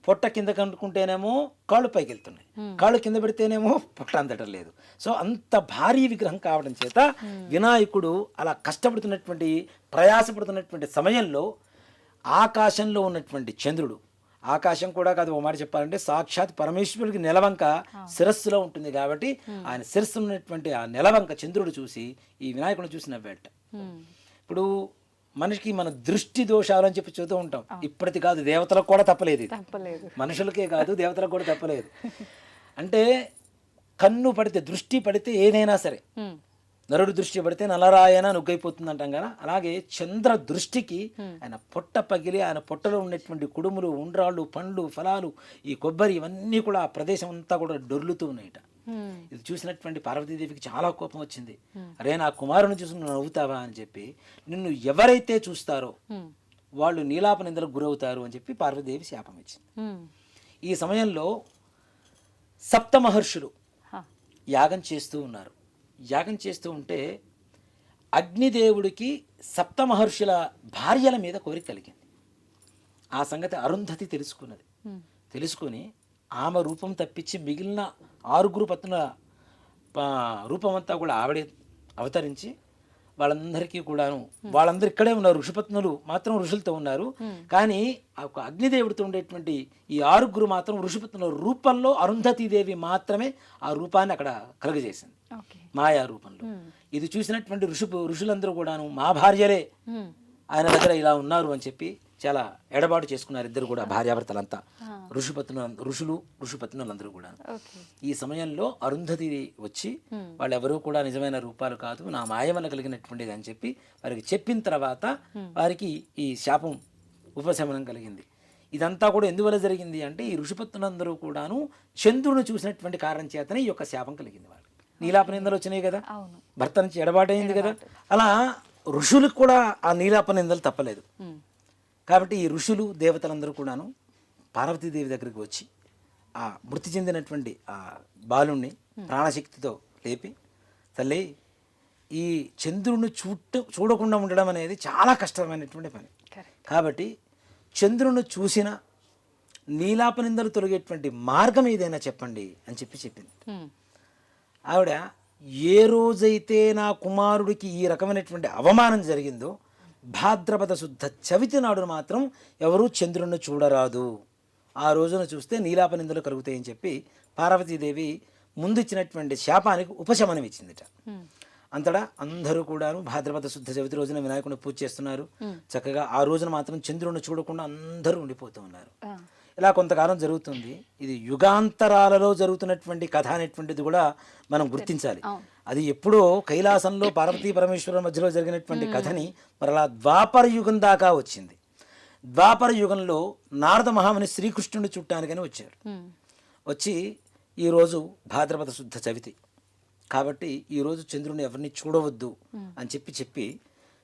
పొట్ట కింద కనుక్కుంటేనేమో కాళ్ళు పైకి వెళ్తున్నాయి, కాళ్ళు కింద పెడితేనేమో పొట్ట అందటం లేదు. సో అంత భారీ విగ్రహం కావడం చేత వినాయకుడు అలా కష్టపడుతున్నటువంటి ప్రయాసపడుతున్నటువంటి సమయంలో ఆకాశంలో ఉన్నటువంటి చంద్రుడు, ఆకాశం కూడా కాదు ఓ మాట చెప్పాలంటే సాక్షాత్ పరమేశ్వరుడికి నెలవంక శిరస్సులో ఉంటుంది కాబట్టి ఆయన శిరస్సు ఉన్నటువంటి ఆ నెలవంక చంద్రుడు చూసి ఈ వినాయకుడిని చూసి నవ్వేట. ఇప్పుడు మనిషికి మన దృష్టి దోషాలు అని చెప్పి చూస్తూ ఉంటాం. ఇప్పటిది కాదు, దేవతలకు కూడా తప్పలేదు, మనుషులకే కాదు దేవతలకు కూడా తప్పలేదు. అంటే కన్ను పడితే, దృష్టి పడితే ఏదైనా సరే, నరుడు దృష్టి పడితే నలరాయన నుగ్గైపోతుంది అంటాం కదా. అలాగే చంద్ర దృష్టికి ఆయన పొట్ట పగిలి ఆయన పొట్టలో ఉన్నటువంటి కుడుములు, ఉండ్రాళ్ళు, పండ్లు, ఫలాలు, ఈ కొబ్బరి ఇవన్నీ కూడా ఆ ప్రదేశం అంతా కూడా డొర్లుతూ ఉన్నాయట. ఇది చూసినటువంటి పార్వతీదేవికి చాలా కోపం వచ్చింది. అరే నా కుమారుని చూసి నువ్వు నవ్వుతావా అని చెప్పి, నిన్ను ఎవరైతే చూస్తారో వాళ్ళు నీలాప నిందలకు గురవుతారు అని చెప్పి పార్వతీదేవి శాపం ఇచ్చింది. ఈ సమయంలో సప్త మహర్షులు యాగం చేస్తూ ఉన్నారు. యాగం చేస్తూ ఉంటే అగ్నిదేవుడికి సప్త మహర్షుల భార్యల మీద కోరిక కలిగింది. ఆ సంగతి అరుంధతి తెలుసుకున్నది. తెలుసుకొని ఆమె రూపం తప్పించి మిగిలిన 6 పత్నుల రూపం అంతా కూడా ఆవిడే అవతరించి వాళ్ళందరికీ కూడాను, వాళ్ళందరూ ఇక్కడే ఉన్నారు, ఋషిపత్నులు మాత్రం ఋషులతో ఉన్నారు. కానీ ఒక అగ్నిదేవుడితో ఉండేటువంటి ఈ 6 మాత్రం ఋషిపత్నుల రూపంలో అరుంధతీదేవి మాత్రమే ఆ రూపాన్ని అక్కడ కలుగజేసింది, మాయా రూపంలో. ఇది చూసినటువంటి ఋషులందరూ కూడాను మా భార్యలే ఆయన దగ్గర ఇలా ఉన్నారు అని చెప్పి చాలా ఎడబాటు చేసుకున్నారు ఇద్దరు కూడా, భార్యాభర్తలంతా, ఋషిపత్నులందరూ కూడా. ఈ సమయంలో అరుంధతి వచ్చి వాళ్ళెవరూ కూడా నిజమైన రూపాలు కాదు, నా మాయ వల్ల కలిగినటువంటిది అని చెప్పి వారికి చెప్పిన తర్వాత వారికి ఈ శాపం ఉపశమనం కలిగింది. ఇదంతా కూడా ఎందువల్ల జరిగింది అంటే ఈ ఋషిపత్నులందరూ కూడాను చంద్రుని చూసినటువంటి కారణం చేతనే ఈ యొక్క శాపం కలిగింది. వాళ్ళకి నీలాప నిందలు వచ్చినాయి కదా, భర్త నుంచి ఎడబాటైంది కదా, అలా ఋషులకు కూడా ఆ నీలాప నిందలు తప్పలేదు. కాబట్టి ఈ ఋషులు దేవతలందరూ కూడాను పార్వతీదేవి దగ్గరికి వచ్చి ఆ మృతి చెందినటువంటి ఆ బాలుణ్ణి ప్రాణశక్తితో లేపి, తల్లి ఈ చంద్రుడిని చూడకుండా ఉండడం అనేది చాలా కష్టమైనటువంటి పని, కాబట్టి చంద్రుని చూసిన నీలాప నిందలు తొలగేటువంటి మార్గం ఏదైనా చెప్పండి అని చెప్పింది. ఆవిడ ఏ రోజైతే నా కుమారుడికి ఈ రకమైనటువంటి అవమానం జరిగిందో భాద్రపద శుద్ధ చవితి నాడు మాత్రం ఎవరూ చంద్రుడిని చూడరాదు, ఆ రోజున చూస్తే నీలాప నిందలు కలుగుతాయని చెప్పి పార్వతీదేవి ముందు ఇచ్చినటువంటి శాపానికి ఉపశమనం ఇచ్చిందిట. అంతటా అందరూ కూడాను భాద్రపద శుద్ధ చవితి రోజున వినాయకుడిని పూజ చేస్తున్నారు. చక్కగా ఆ రోజున మాత్రం చంద్రుడిని చూడకుండా అందరూ ఉండిపోతూ ఉన్నారు. ఇలా కొంతకాలం జరుగుతుంది. ఇది యుగాంతరాలలో జరుగుతున్నటువంటి కథ అనేటువంటిది కూడా మనం గుర్తించాలి. అది ఎప్పుడో కైలాసంలో పార్వతీ పరమేశ్వరుల మధ్యలో జరిగినటువంటి కథని మరలా ద్వాపర యుగం దాకా వచ్చింది. ద్వాపర యుగంలో నారద మహాముని శ్రీకృష్ణుని చుట్టానికని వచ్చారు. వచ్చి ఈరోజు భాద్రపద శుద్ధ చవితి కాబట్టి ఈరోజు చంద్రుని ఎవరిని చూడవద్దు అని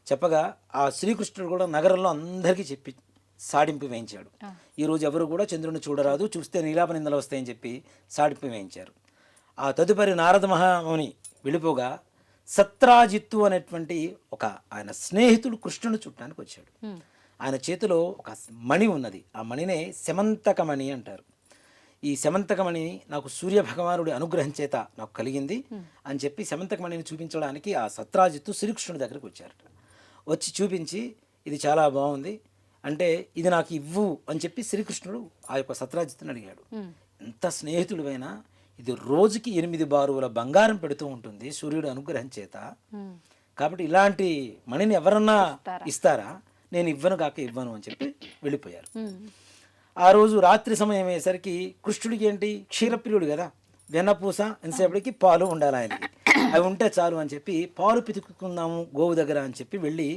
చెప్పగా ఆ శ్రీకృష్ణుడు కూడా నగరంలో అందరికీ చెప్పి సాడింపు వేయించాడు. ఈరోజు ఎవరు కూడా చంద్రుని చూడరాదు, చూస్తే నీలాప నిందలు వస్తాయని చెప్పి సాడింపు వేయించారు. ఆ తదుపరి నారద మహాముని వెళ్ళిపోగా సత్రాజిత్తు అనేటువంటి ఒక ఆయన స్నేహితుడు కృష్ణుని చుట్టానికి వచ్చాడు. ఆయన చేతిలో ఒక మణి ఉన్నది. ఆ మణినే శమంతకమణి అంటారు. ఈ శమంతకమణి నాకు సూర్య భగవానుడి అనుగ్రహం చేత నాకు కలిగింది అని చెప్పి శమంతకమణిని చూపించడానికి ఆ సత్రాజిత్తు శ్రీకృష్ణుడి దగ్గరికి వచ్చారట. వచ్చి చూపించి ఇది చాలా బాగుంది అంటే ఇది నాకు ఇవ్వు అని చెప్పి శ్రీకృష్ణుడు ఆ యొక్క సత్రాజిత్తుని అడిగాడు. ఎంత స్నేహితుడివైనా ఇది రోజుకి 8 బారువుల బంగారం పెడుతూ ఉంటుంది సూర్యుడు అనుగ్రహం చేత, కాబట్టి ఇలాంటి మణిని ఎవరన్నా ఇస్తారా, నేను ఇవ్వను కాక ఇవ్వను అని చెప్పి వెళ్ళిపోయారు. ఆ రోజు రాత్రి సమయం అయ్యేసరికి కృష్ణుడికి ఏంటి క్షీరప్రియుడు కదా, వెన్నపూస ఎంతసేపటికి పాలు ఉండాలి ఆయనకి, అవి ఉంటే చాలు అని చెప్పి పాలు పితుకుకుందాము గోవు దగ్గర అని చెప్పి వెళ్ళి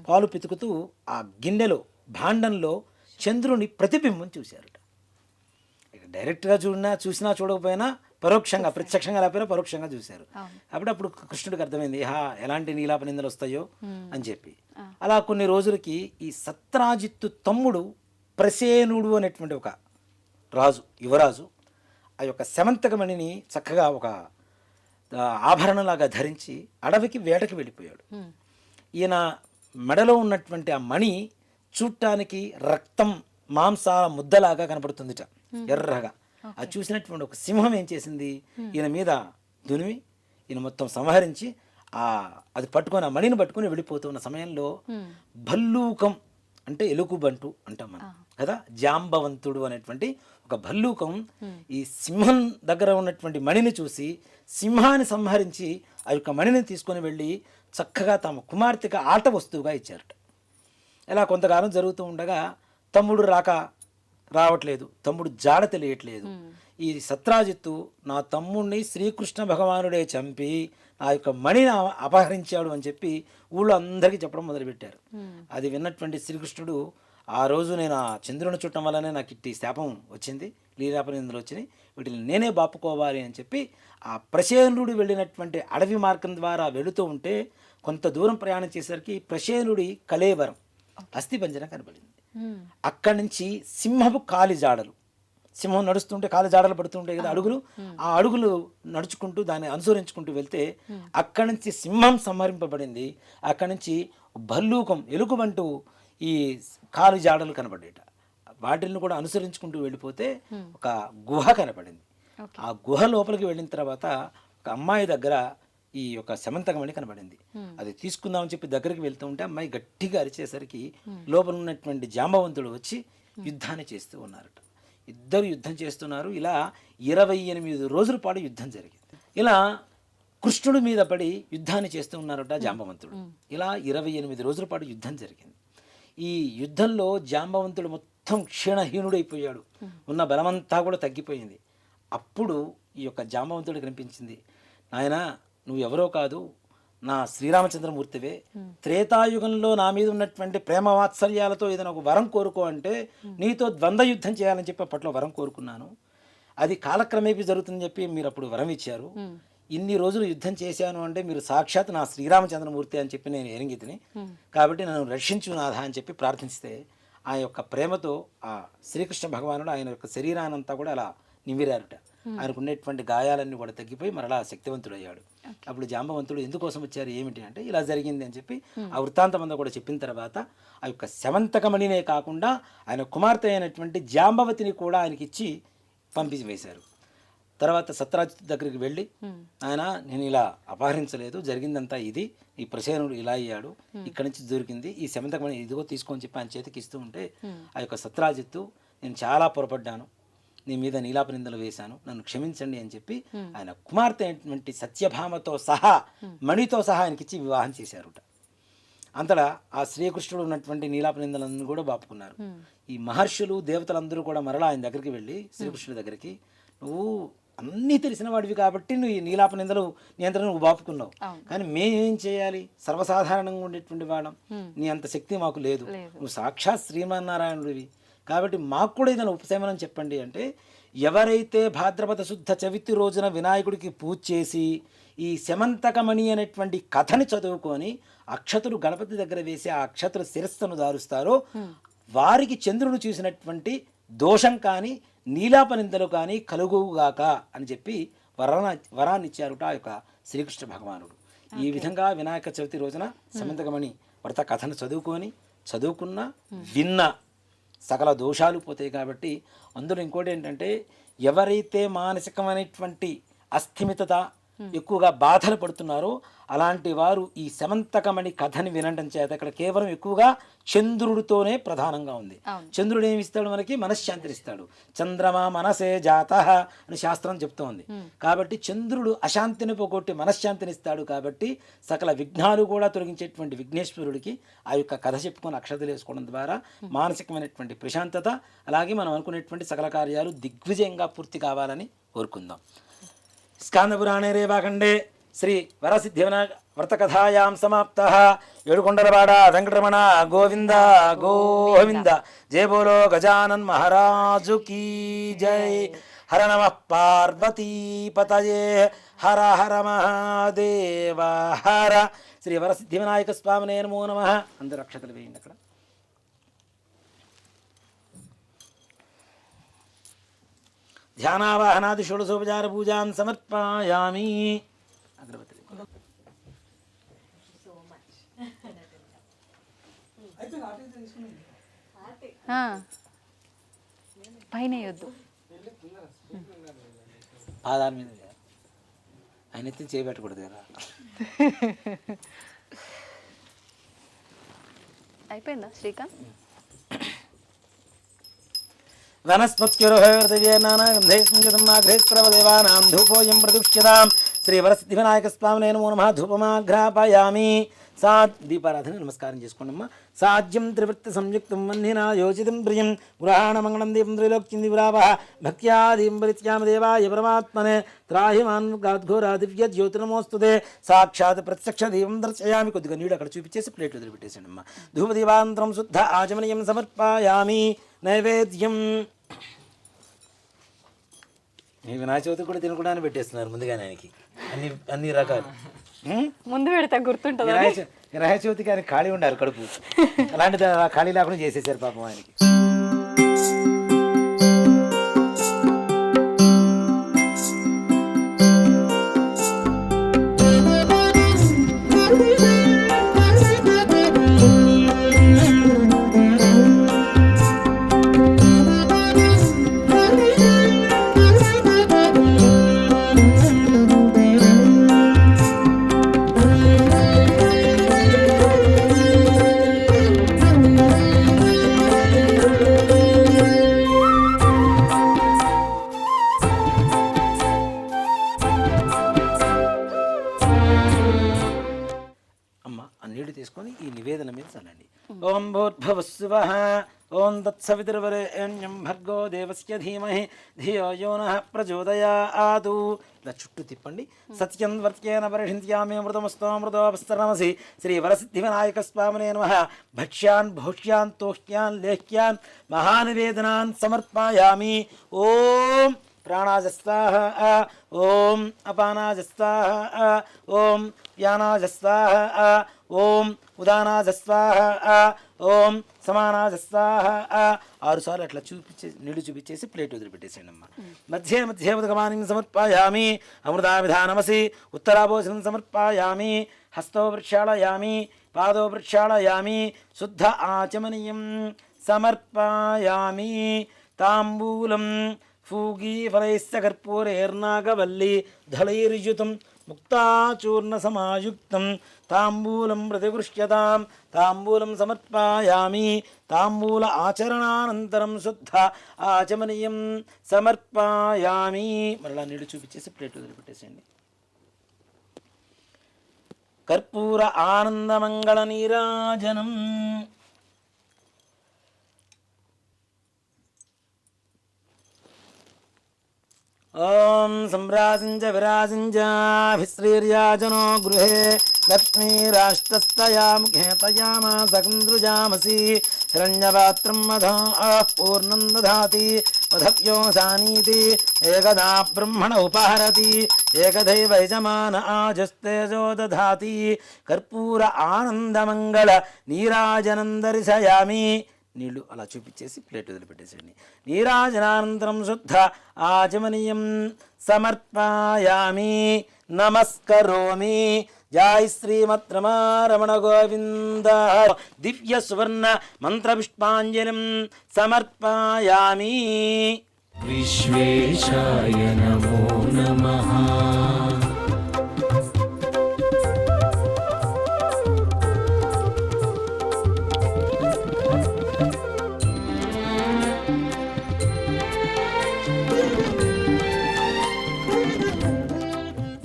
పాలు పితుకుతూ ఆ గిన్నెలో భాండంలో చంద్రుని ప్రతిబింబం చూశారట. డైరెక్ట్గా చూసినా చూడకపోయినా పరోక్షంగా, ప్రత్యక్షంగా లేకపోయినా పరోక్షంగా చూశారు. అప్పుడు కృష్ణుడికి అర్థమైంది ఎలాంటి నీలాప నిందలు వస్తాయో అని చెప్పి. అలా కొన్ని రోజులకి ఈ సత్రాజిత్తు తమ్ముడు ప్రసేనుడు అనేటువంటి ఒక రాజు, యువరాజు ఆ యొక్క శమంతకమణిని చక్కగా ఒక ఆభరణలాగా ధరించి అడవికి వేటకి వెళ్ళిపోయాడు. ఈయన మెడలో ఉన్నటువంటి ఆ మణి చూడటానికి రక్తం మాంసాల ముద్దలాగా కనపడుతుందిట, ఎర్రగా. అది చూసినటువంటి ఒక సింహం ఏం చేసింది, ఈయన మీద దునిమి ఈయన మొత్తం సంహరించి అది పట్టుకొని ఆ మణిని పట్టుకొని వెళ్ళిపోతున్న సమయంలో భల్లూకం అంటే ఎలుగుబంటు అంటాం మనం కదా, జాంబవంతుడు అనేటువంటి ఒక భల్లూకం ఈ సింహం దగ్గర ఉన్నటువంటి మణిని చూసి సింహాన్ని సంహరించి ఆ యొక్క మణిని తీసుకొని వెళ్ళి చక్కగా తమ కుమార్తెకి ఆట వస్తువుగా ఇచ్చారట. ఇలా కొంతకాలం జరుగుతూ ఉండగా తమ్ముడు రావట్లేదు, తమ్ముడు జాడ తెలియట్లేదు. ఈ సత్రాజిత్తు నా తమ్ముడిని శ్రీకృష్ణ భగవానుడే చంపి ఆ యొక్క మణిని అపహరించాడు అని చెప్పి ఊళ్ళో అందరికీ చెప్పడం మొదలుపెట్టారు. అది విన్నటువంటి శ్రీకృష్ణుడు ఆ రోజు నేను ఆ చంద్రుని చుట్టం వల్లనే నాకు ఇట్టి శాపం వచ్చింది, లీలాపనిందులు వచ్చినాయి, వీటిని నేనే బాపుకోవాలి అని చెప్పి ఆ ప్రసేనుడు వెళ్ళినటువంటి అడవి మార్గం ద్వారా వెళుతూ ఉంటే కొంత దూరం ప్రయాణం చేసేసరికి ప్రసేనుడి కళేవరం అస్థిపంజరం కనబడింది. అక్కడి నుంచి సింహపు కాలి జాడలు, సింహం నడుస్తుంటే కాలి జాడలు పడుతుంటాయి కదా అడుగులు, ఆ అడుగులు నడుచుకుంటూ దాన్ని అనుసరించుకుంటూ వెళ్తే అక్కడి నుంచి సింహం సంహరింపబడింది. అక్కడి నుంచి భల్లూకం ఎలుగుబంటూ ఈ కాలి జాడలు కనబడేట, వాటిని కూడా అనుసరించుకుంటూ వెళ్ళిపోతే ఒక గుహ కనపడింది. ఆ గుహ లోపలికి వెళ్ళిన తర్వాత ఒక అమ్మాయి దగ్గర ఈ యొక్క శమంతకమణి కనబడింది. అది తీసుకుందామని చెప్పి దగ్గరికి వెళ్తూ ఉంటే అమ్మాయి గట్టిగా అరిచేసరికి లోపల ఉన్నటువంటి జాంబవంతుడు వచ్చి యుద్ధాన్ని చేస్తూ ఉన్నారట. ఇద్దరు యుద్ధం చేస్తున్నారు. ఇలా 28 రోజుల పాటు యుద్ధం జరిగింది. ఇలా కృష్ణుడి మీద పడి యుద్ధాన్ని చేస్తూ ఉన్నారట జాంబవంతుడు. ఇలా 28 రోజుల పాటు యుద్ధం జరిగింది. ఈ యుద్ధంలో జాంబవంతుడు మొత్తం క్షీణహీనుడైపోయాడు, ఉన్న బలమంతా కూడా తగ్గిపోయింది. అప్పుడు ఈ యొక్క జాంబవంతుడికి కనిపించింది, నాయనా నువ్వు ఎవరో కాదు, నా శ్రీరామచంద్రమూర్తివే. త్రేతాయుగంలో నా మీద ఉన్నటువంటి ప్రేమ వాత్సల్యాలతో ఏదైనా ఒక వరం కోరుకో అంటే నీతో ద్వంద్వ యుద్ధం చేయాలని చెప్పి అప్పట్లో వరం కోరుకున్నాను. అది కాలక్రమేపీ జరుగుతుందని చెప్పి మీరు అప్పుడు వరం ఇచ్చారు. ఇన్ని రోజులు యుద్ధం చేశాను అంటే మీరు సాక్షాత్ నా శ్రీరామచంద్రమూర్తి అని చెప్పి నేను ఎరింగితిని, కాబట్టి నన్ను రక్షించు నాథ అని చెప్పి ప్రార్థిస్తే ఆ యొక్క ప్రేమతో ఆ శ్రీకృష్ణ భగవానుడు ఆయన యొక్క శరీరానంతా కూడా అలా నిమిరారుట. ఆయనకు ఉండేటువంటి గాయాలన్నీ కూడా తగ్గిపోయి మరలా శక్తివంతుడయ్యాడు. అప్పుడు జాంబవంతుడు ఎందుకోసం వచ్చారు ఏమిటి అంటే ఇలా జరిగింది అని చెప్పి ఆ వృత్తాంతం అంతా కూడా చెప్పిన తర్వాత ఆ యొక్క శమంతకమణినే కాకుండా ఆయన కుమార్తె అయినటువంటి జాంబవతిని కూడా ఆయనకి ఇచ్చి పంపించి వేశారు. తర్వాత సత్రాజిత్ దగ్గరికి వెళ్ళి ఆయన నేను ఇలా అపహరించలేదు, జరిగిందంతా ఇది, ఈ ప్రసేనుడు ఇలా అయ్యాడు, ఇక్కడి నుంచి దొరికింది ఈ శమంతకమణి ఇదిగో తీసుకొని చెప్పి ఆయన చేతికి ఇస్తూ ఉంటే ఆ యొక్క సత్రాజిత్తు నేను చాలా పొరపడ్డాను, నీ మీద నీలాపనిందలు వేశాను, నన్ను క్షమించండి అని చెప్పి ఆయన కుమార్తె అయినటువంటి సత్యభామతో సహా మణితో సహా ఆయనకిచ్చి వివాహం చేశారుట. అంతటా ఆ శ్రీకృష్ణుడు ఉన్నటువంటి నీలాపనిందలను కూడా బాపుకున్నారు. ఈ మహర్షులు దేవతలందరూ కూడా మరలా ఆయన దగ్గరికి వెళ్ళి శ్రీకృష్ణుడి దగ్గరికి, నువ్వు అన్నీ తెలిసిన వాడివి కాబట్టి నువ్వు ఈ నీలాప నిందలు నియంత్రణ నువ్వు బాపుకున్నావు. కానీ మేమేం చేయాలి, సర్వసాధారణంగా ఉండేటువంటి వాళ్ళం, నీ అంత శక్తి మాకు లేదు, నువ్వు సాక్షాత్ శ్రీమన్నారాయణుడివి కాబట్టి మాకు కూడా ఏదైనా ఉపశమనం చెప్పండి అంటే, ఎవరైతే భాద్రపద శుద్ధ చవితి రోజున వినాయకుడికి పూజ చేసి ఈ శమంతకమణి అనేటువంటి కథని చదువుకొని అక్షతులు గణపతి దగ్గర వేసి ఆ అక్షతుల శిరస్సును దారుస్తారో వారికి చంద్రుడు చూసినటువంటి దోషం కానీ నీలాపనిందలు కానీ కలుగుగాక అని చెప్పి వరాన్ని ఇచ్చారుట ఆ యొక్క శ్రీకృష్ణ భగవానుడు. ఈ విధంగా వినాయక చవితి రోజున శమంతకమణి వ్రత కథను చదువుకున్న విన్న సకల దోషాలు పోతాయి. కాబట్టి అందులో ఇంకోటి ఏంటంటే, ఎవరైతే మానసికమైనటువంటి అస్థిమితత ఎక్కువగా బాధలు పడుతున్నారో అలాంటి వారు ఈ శమంతకమణి కథని వినడం చేత ఇక్కడ కేవలం ఎక్కువగా చంద్రుడితోనే ప్రధానంగా ఉంది. చంద్రుడు ఏమి ఇస్తాడు, మనకి మనశ్శాంతిని ఇస్తాడు. చంద్రమా మనసే జాత అని శాస్త్రం చెప్తోంది. కాబట్టి చంద్రుడు అశాంతిని పోగొట్టి మనశ్శాంతిని ఇస్తాడు. కాబట్టి సకల విఘ్నాలు కూడా తొలగించేటువంటి విఘ్నేశ్వరుడికి ఆ యొక్క కథ చెప్పుకొని అక్షతలు వేసుకోవడం ద్వారా మానసికమైనటువంటి ప్రశాంతత, అలాగే మనం అనుకునేటువంటి సకల కార్యాలు దిగ్విజయంగా పూర్తి కావాలని కోరుకుందాం. స్కాందపురాణే రేవాఖండే శ్రీ వరసిద్ధి వినాయక వ్రతకథాయాం సమాప్తః. ఏడుకొండలవాడ వెంకటరమణ గోవింద గోవింద. జయ బోలో గజానన్ మహారాజు కీ జై. హర నమః పార్వతీపతయే హర హర మహాదేవ హర. శ్రీ వరసిద్ధి వినాయక స్వామినే నమో నమః. అందరూ అక్షతలు వేయండి. అక్కడ ధ్యానావాహనాది షోడశోపచార పూజాం సమర్పయామి. అగరబత్తి పైన వద్దు, పాదాల మీద ఆయన ఎత్తి చేయబెట్టకూడదు కదా. అయిపోయిందా శ్రీకాంత్? వనస్పత్యుర్హృదయనానాగంధైస్పృవదేవానాం ధూపోయం ప్రతిష్ఠితాం. శ్రీ వరసిద్ధి వినాయక స్వామినే నమో నమః. ధూపమాఘ్రాపయామి. దీపారాధన నమస్కారం చేసుకోండమ్మా. సాధ్యం త్రివృత్తి సంయుక్తం వన్నినా యోచితం ప్రియం గృహాణ మంగళం దీపం త్రైలోక్యం దివ్రావః భక్త్యాదీం పరిత్యామ దేవాయ పరమాత్మనే త్రాహి మాన్ గాద్ఘోరా దివ్య జ్యోతిర్నమోస్తుతే. సాక్షాత్ ప్రత్యక్ష దీపం దర్శయామి. కొద్దిగా నీడు అక్కడ చూపించేసి ప్లేట్ వదిలిపెట్టేసాడు అమ్మా. ధూపదీపాంతరం శుద్ధ ఆచమనీయం సమర్పయామి. నైవేద్యం ఈ వినాయక చవితి కూడా తినకుండానే పెట్టేస్తున్నారు ముందుగానే ఆయనకి అన్ని రకాలు. ముందు పెడితే గుర్తుంటుంది. వినాయక చవితికి ఆయన ఖాళీ ఉండాలి కడుపు, అలాంటిది ఖాళీ లేకుండా చేసేసారు పాపం ఆయనకి. తీసుకొని ఈ నివేదన మీద చల్లండి. ఓం భూర్భువస్సువః ఓం తత్సవితుర్వరేణ్యం భర్గో దేవస్య ధీమహి ధియో యో నః ప్రచోదయాత్. ఇలా చుట్టూ తిప్పండి. సత్యం వర్త్యేన పరిహింత్యామి అమృతమస్తోమృతోపస్తరమసి. శ్రీ వరసిద్ధి వినాయక స్వామినే నమః. భక్ష్యాన్ భోష్యాన్ తోష్యాన్ లేహ్యాన్ మహానివేదనాన్ సమర్పయామి. ఓం ప్రాణాజస్వాహ, ఓం అపానాజస్వాహ, ఓం వ్యానాజస్వాహ, ఓం ఉదానాజస్వాహ, ఓం సమానాజస్వాహ. 6 సార్లు అట్లా నీళ్లు చూపించేసి ప్లేట్ వదిలిపెట్టేసేయండి అమ్మ. మధ్యే మధ్యే ఉదకమానం సమర్పయామి. అమృతావిధానమసి. ఉత్తరాభోజనం సమర్పయామి. హస్తో వృక్షాళయామి. పాదో వృక్షాళయామి. శుద్ధ ఆచమనీయం సమర్పయామి. తాంబూలం ఫూగీఫలైశ్చ కర్పూరైర్నాగవల్లి దళైర్యుతం ముక్తాచూర్ణ సమాయుక్తం తాంబూలం ప్రతిగృహ్యతాం. తాంబూలం సమర్పయామి. తాంబూల ఆచరణానంతరం శుద్ధ ఆచమనీయం సమర్పయామి. మరలా నీళ్ళు చూపించేసి ప్లేట్ వదిలిపెట్టేసేయండి. కర్పూర ఆనందమంగళ నీరాజనం. ఓం ఓం సంరాజించ విరాజించాభిశ్రీర్యాజనో గృహే లక్ష్మీరాష్ట్రస్తయా ముఖే తయామాసకందృజామసి హిరణ్యపాత్రం మధో పూర్ణం దధాతి మధవ్యోసానీతి ఏకదా బ్రహ్మణ ఉపహరతి ఏకదైవ యజమాన ఆజస్తేజో దధాతి కర్పూర ఆనందమంగళ నీరాజనం దర్శయామి. నీళ్లు అలా చూపించేసి ప్లేట్ వదిలిపెట్టేసేయండి. నీరాజనానంతరం శుద్ధ ఆచమనీయం సమర్పయామి నమస్కరోమి. జై శ్రీమద్ రమణ గోవింద. దివ్య సువర్ణ మంత్ర పుష్పాంజలిం సమర్పయామి. విశ్వేశాయ నమో నమః.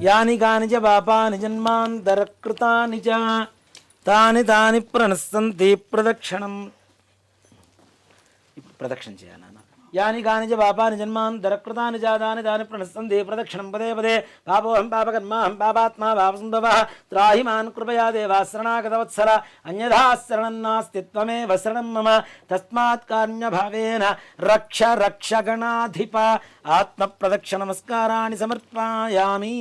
యాని కాని చ పాపాని జన్మాంతరకృతాని చ తాని తాని ప్రణశ్యంతి ప్రదక్షిణం. ప్రదక్షిణ చేయాలి నాన్న. యాని కాని చ పాపాని జన్మాంతరకృతాని చ తాని తాని ప్రణశ్యంతి ప్రదక్షిణం పదే పదే. పాపోహం పాపకర్మాహం పాపాత్మా పాపసంభవః త్రాహి మాన్ కృపయా దేవా శరణాగతవత్సల అన్యథా శరణం నాస్తి త్వమేవ శరణం మమ తస్మాత్ కారుణ్యభావేన రక్ష రక్ష గణాధిప. ఆత్మ ప్రదక్షిణ నమస్కారాన్ని సమర్పయామి.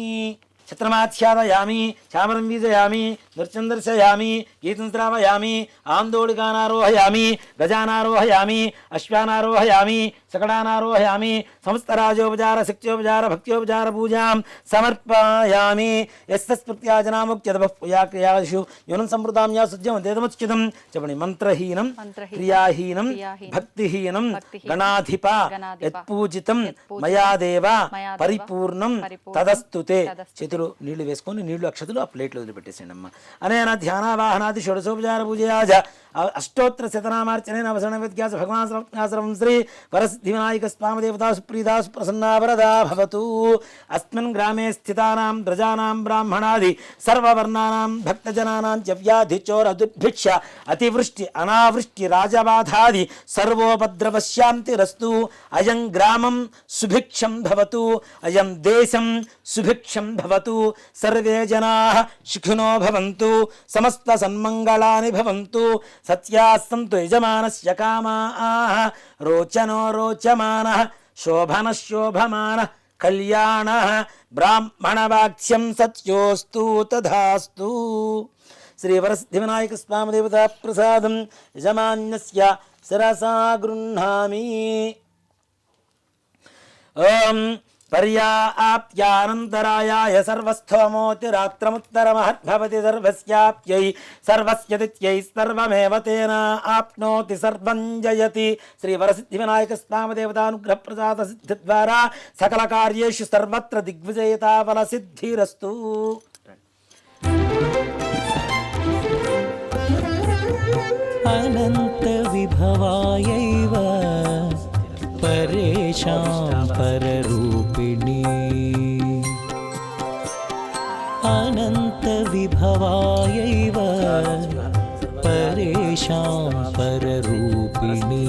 ఛత్రమాచ్ఛాదయామి చామరం వీజయామి నృత్యం దర్శయామి గీతం శ్రావయామి ఆందోళికానారోహయామి గజానారోహయామి అశ్వానారోహయామి శకటానారోహయామి సమస్తరాజోపచార శక్త్యోపచార భక్త్యోపచార పూజాం సమర్పయామి. యస్స్మృత్యాజనాముక్త్యదపయాక్రియాషు యోనం సంవృతాం యా శుద్ధ్యం దేదముచ్యుతం. చెప్పండి. మంత్రహీనం క్రియాహీనం భక్తిహీనం గణాధిప యత్పూజితం మయా దేవ పరిపూర్ణం తదస్తుతే. చేతులు నీళ్లు వేసుకొని నీళ్లు అక్షతులు ఆ ప్లేట్లు వదిలిపెట్టేసేయండి అమ్మ. అనేన ధ్యానావాహనాది షోడశోపచార పూజయాజ అష్టోత్తర శతనామార్చనేన అవసరణ వ్యత్యాస భగవాన్ శ్రీ వరసిద్ధివినాయక స్వామదేవతా సుప్రీతా సుప్రసన్నా వరదా భవతు. అస్మిన్ గ్రామే స్థితానాం ప్రజానాం బ్రాహ్మణాది సర్వవర్ణానాం భక్తజనానాం చ వ్యాధి చోర దుర్భిక్ష అతివృష్టి అనావృష్టి రాజబాధాది సర్వోపద్రవశాంతిరస్తు. అయం గ్రామం సుభిక్షం భవతు. అయం దేశం సుభిక్షం భవతు. సర్వే జనాః సుఖినో భవంతు. సమస్త సన్మంగళాని భవంతు. సత్యాః సంతు యజమానస్య కామాః. రోచనో రోచమానః శోభనః శోభమానః కళ్యాణః బ్రాహ్మణవాక్ష్యం సత్యోస్తు తథాస్తు. శ్రీ వరసిద్ధివినాయక స్వామిదేవతా ప్రసాదం యజమాన్యస్య శిరసా గృహ్ణామి. ఓం పర్యాప్త్యానంతరాయాయ సర్వస్థోమోతిరాత్రముత్తరమహద్భవతి సర్వస్యాప్యై సర్వస్య తిథ్యై సర్వమేవ తేన ఆప్నోతి సర్వం జయతి. శ్రీ వరసిద్ధి వినాయక స్వామదేవతానుగ్రహ ప్రసాద సిద్ధి ద్వారా సకల కార్యేషు సర్వత్ర దిగ్విజయతా ఫల సిద్ధిరస్తు. అనంత విభవాయైవ పరేషాం పరరూపిణి. అనంత విభవాయైవ పరేషాం పరరూపిణి.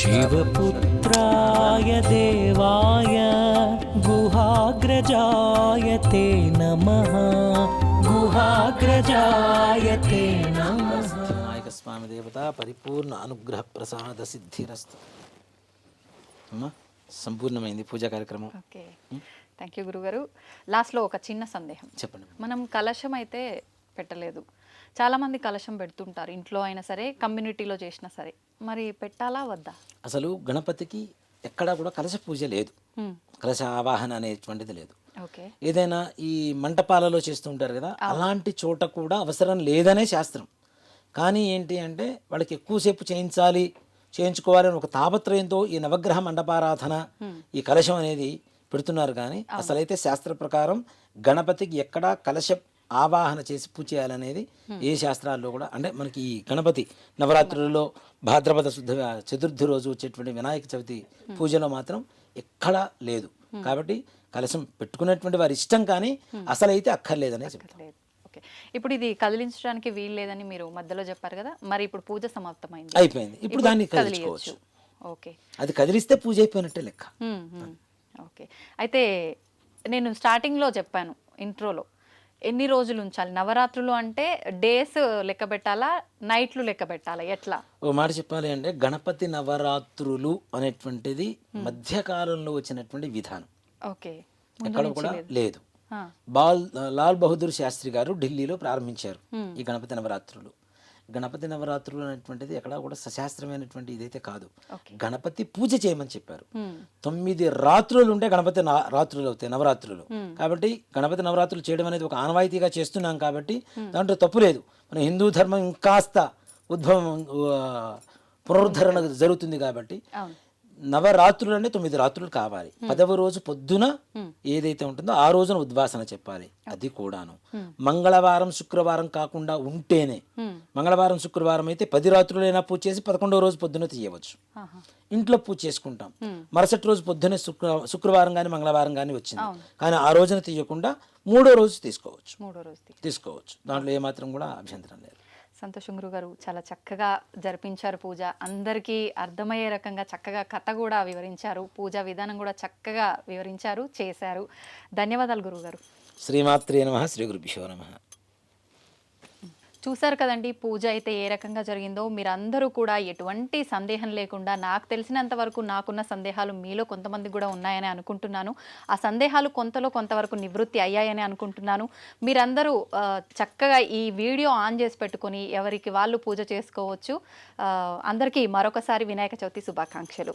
శివపుత్రాయ దేవాయ గుహాగ్రజాయ తే నమః. గుహాగ్రజాయ తే నమః. వినాయక స్వామి దేవత పరిపూర్ణ అనుగ్రహ ప్రసాద సిద్ధిరస్తు. అమ్మా సంపూర్ణమైంది పూజా కార్యక్రమం. ఓకే, థ్యాంక్ యూ గురుగారు. లాస్ట్లో ఒక చిన్న సందేహం. చెప్పండి. మనం కలశం అయితే పెట్టలేదు, చాలామంది కలశం పెడుతుంటారు, ఇంట్లో అయినా సరే కమ్యూనిటీలో చేసినా సరే, మరి పెట్టాలా వద్దా? అసలు గణపతికి ఎక్కడా కూడా కలశ పూజ లేదు, కలశ ఆవాహన అనేటువంటిది లేదు. ఓకే, ఏదైనా ఈ మంటపాలలో చేస్తుంటారు కదా, అలాంటి చోట కూడా అవసరం లేదనే శాస్త్రం. కానీ ఏంటి అంటే వాళ్ళకి ఎక్కువసేపు చేయించుకోవాలని ఒక తాపత్రయంతో ఈ నవగ్రహ మండపారాధన ఈ కలశం అనేది పెడుతున్నారు. కానీ అసలైతే శాస్త్ర ప్రకారం గణపతికి ఎక్కడా కలశ ఆవాహన చేసి పూజ చేయాలనేది ఏ శాస్త్రాల్లో కూడా, అంటే మనకి ఈ గణపతి నవరాత్రులలో భాద్రపద శుద్ధ చతుర్థి రోజు వచ్చేటువంటి వినాయక చవితి పూజలో మాత్రం ఎక్కడా లేదు. కాబట్టి కలశం పెట్టుకునేటువంటి వారి ఇష్టం, కానీ అసలైతే అక్కర్లేదనే చెప్తాం. ఓకే, ఇప్పుడు ఇది కదిలించడానికి వీలు లేదని మీరు మధ్యలో చెప్పారు కదా, మరి ఇప్పుడు పూజ సమాప్తమైంది, అయిపోయింది, ఇప్పుడు దాన్ని కదిలించుకోవచ్చు. ఓకే, అది కదిలిస్తే పూజ అయిపోయినట్టే లెక్క. ఓకే. అయితే నేను స్టార్టింగ్లో చెప్పాను ఇంట్రోలో, ఎన్ని రోజులు ఉంచాలి నవరాత్రులు అంటే? డేస్ లెక్క పెట్టాలా, నైట్లు లెక్క పెట్టాలా, ఎట్లా? ఓ మాట చెప్పాలి అంటే గణపతి నవరాత్రులు అనేటువంటిది మధ్యకాలంలో వచ్చినటువంటి విధానం, ఓకే. ఎక్కడ కూడా లేదు. ఆ, లాల్ బహదూర్ శాస్త్రి గారు ఢిల్లీలో ప్రారంభించారు ఈ గణపతి నవరాత్రులు. గణపతి నవరాత్రులు అనేటువంటిది ఎక్కడా కూడా సశాస్త్రమైనటువంటి ఇదైతే కాదు. గణపతి పూజ చేయమని చెప్పారు. 9 రాత్రులు ఉంటే గణపతి రాత్రులు అవుతాయి, నవరాత్రులు. కాబట్టి గణపతి నవరాత్రులు చేయడం అనేది ఒక ఆనవాయితీగా చేస్తున్నాం కాబట్టి దాంట్లో తప్పు లేదు. మన హిందూ ధర్మం ఇంకాస్త ఉద్భవం పునరుద్ధరణ జరుగుతుంది కాబట్టి నవరాత్రులు అంటే 9 రాత్రులు కావాలి. 10వ రోజు పొద్దున ఏదైతే ఉంటుందో ఆ రోజున ఉద్వాసన చెప్పాలి. అది కూడాను మంగళవారం శుక్రవారం కాకుండా ఉంటేనే, మంగళవారం శుక్రవారం అయితే 10 రాత్రులైనా పూజ చేసి 11వ రోజు పొద్దున తీయవచ్చు. ఇంట్లో పూజ చేసుకుంటాం. మరుసటి రోజు పొద్దున్నే శుక్రవారం కానీ మంగళవారం కానీ వచ్చింది, కానీ ఆ రోజున తీయకుండా 3వ రోజు తీసుకోవచ్చు. దాంట్లో ఏమాత్రం కూడా అభ్యంతరం లేదు. సంతోషం గురుగారు, చాలా చక్కగా జరిపించారు పూజ. అందరికీ అర్థమయ్యే రకంగా చక్కగా కథ కూడా వివరించారు, పూజా విధానం కూడా చక్కగా వివరించారు, చేశారు. ధన్యవాదాలు గురుగారు. శ్రీమాత్రే నమః. శ్రీ గురుభ్యో నమః. చూశారు కదండి పూజ అయితే ఏ రకంగా జరిగిందో. మీరందరూ కూడా ఎటువంటి సందేహం లేకుండా, నాకు తెలిసినంత వరకు నాకున్న సందేహాలు మీలో కొంతమంది కూడా ఉన్నాయని అనుకుంటున్నాను. ఆ సందేహాలు కొంతవరకు నివృత్తి అయ్యాయని అనుకుంటున్నాను. మీరందరూ చక్కగా ఈ వీడియో ఆన్ చేసి పెట్టుకొని ఎవరికి వాళ్ళు పూజ చేసుకోవచ్చు. అందరికీ మరొకసారి వినాయక చవితి శుభాకాంక్షలు.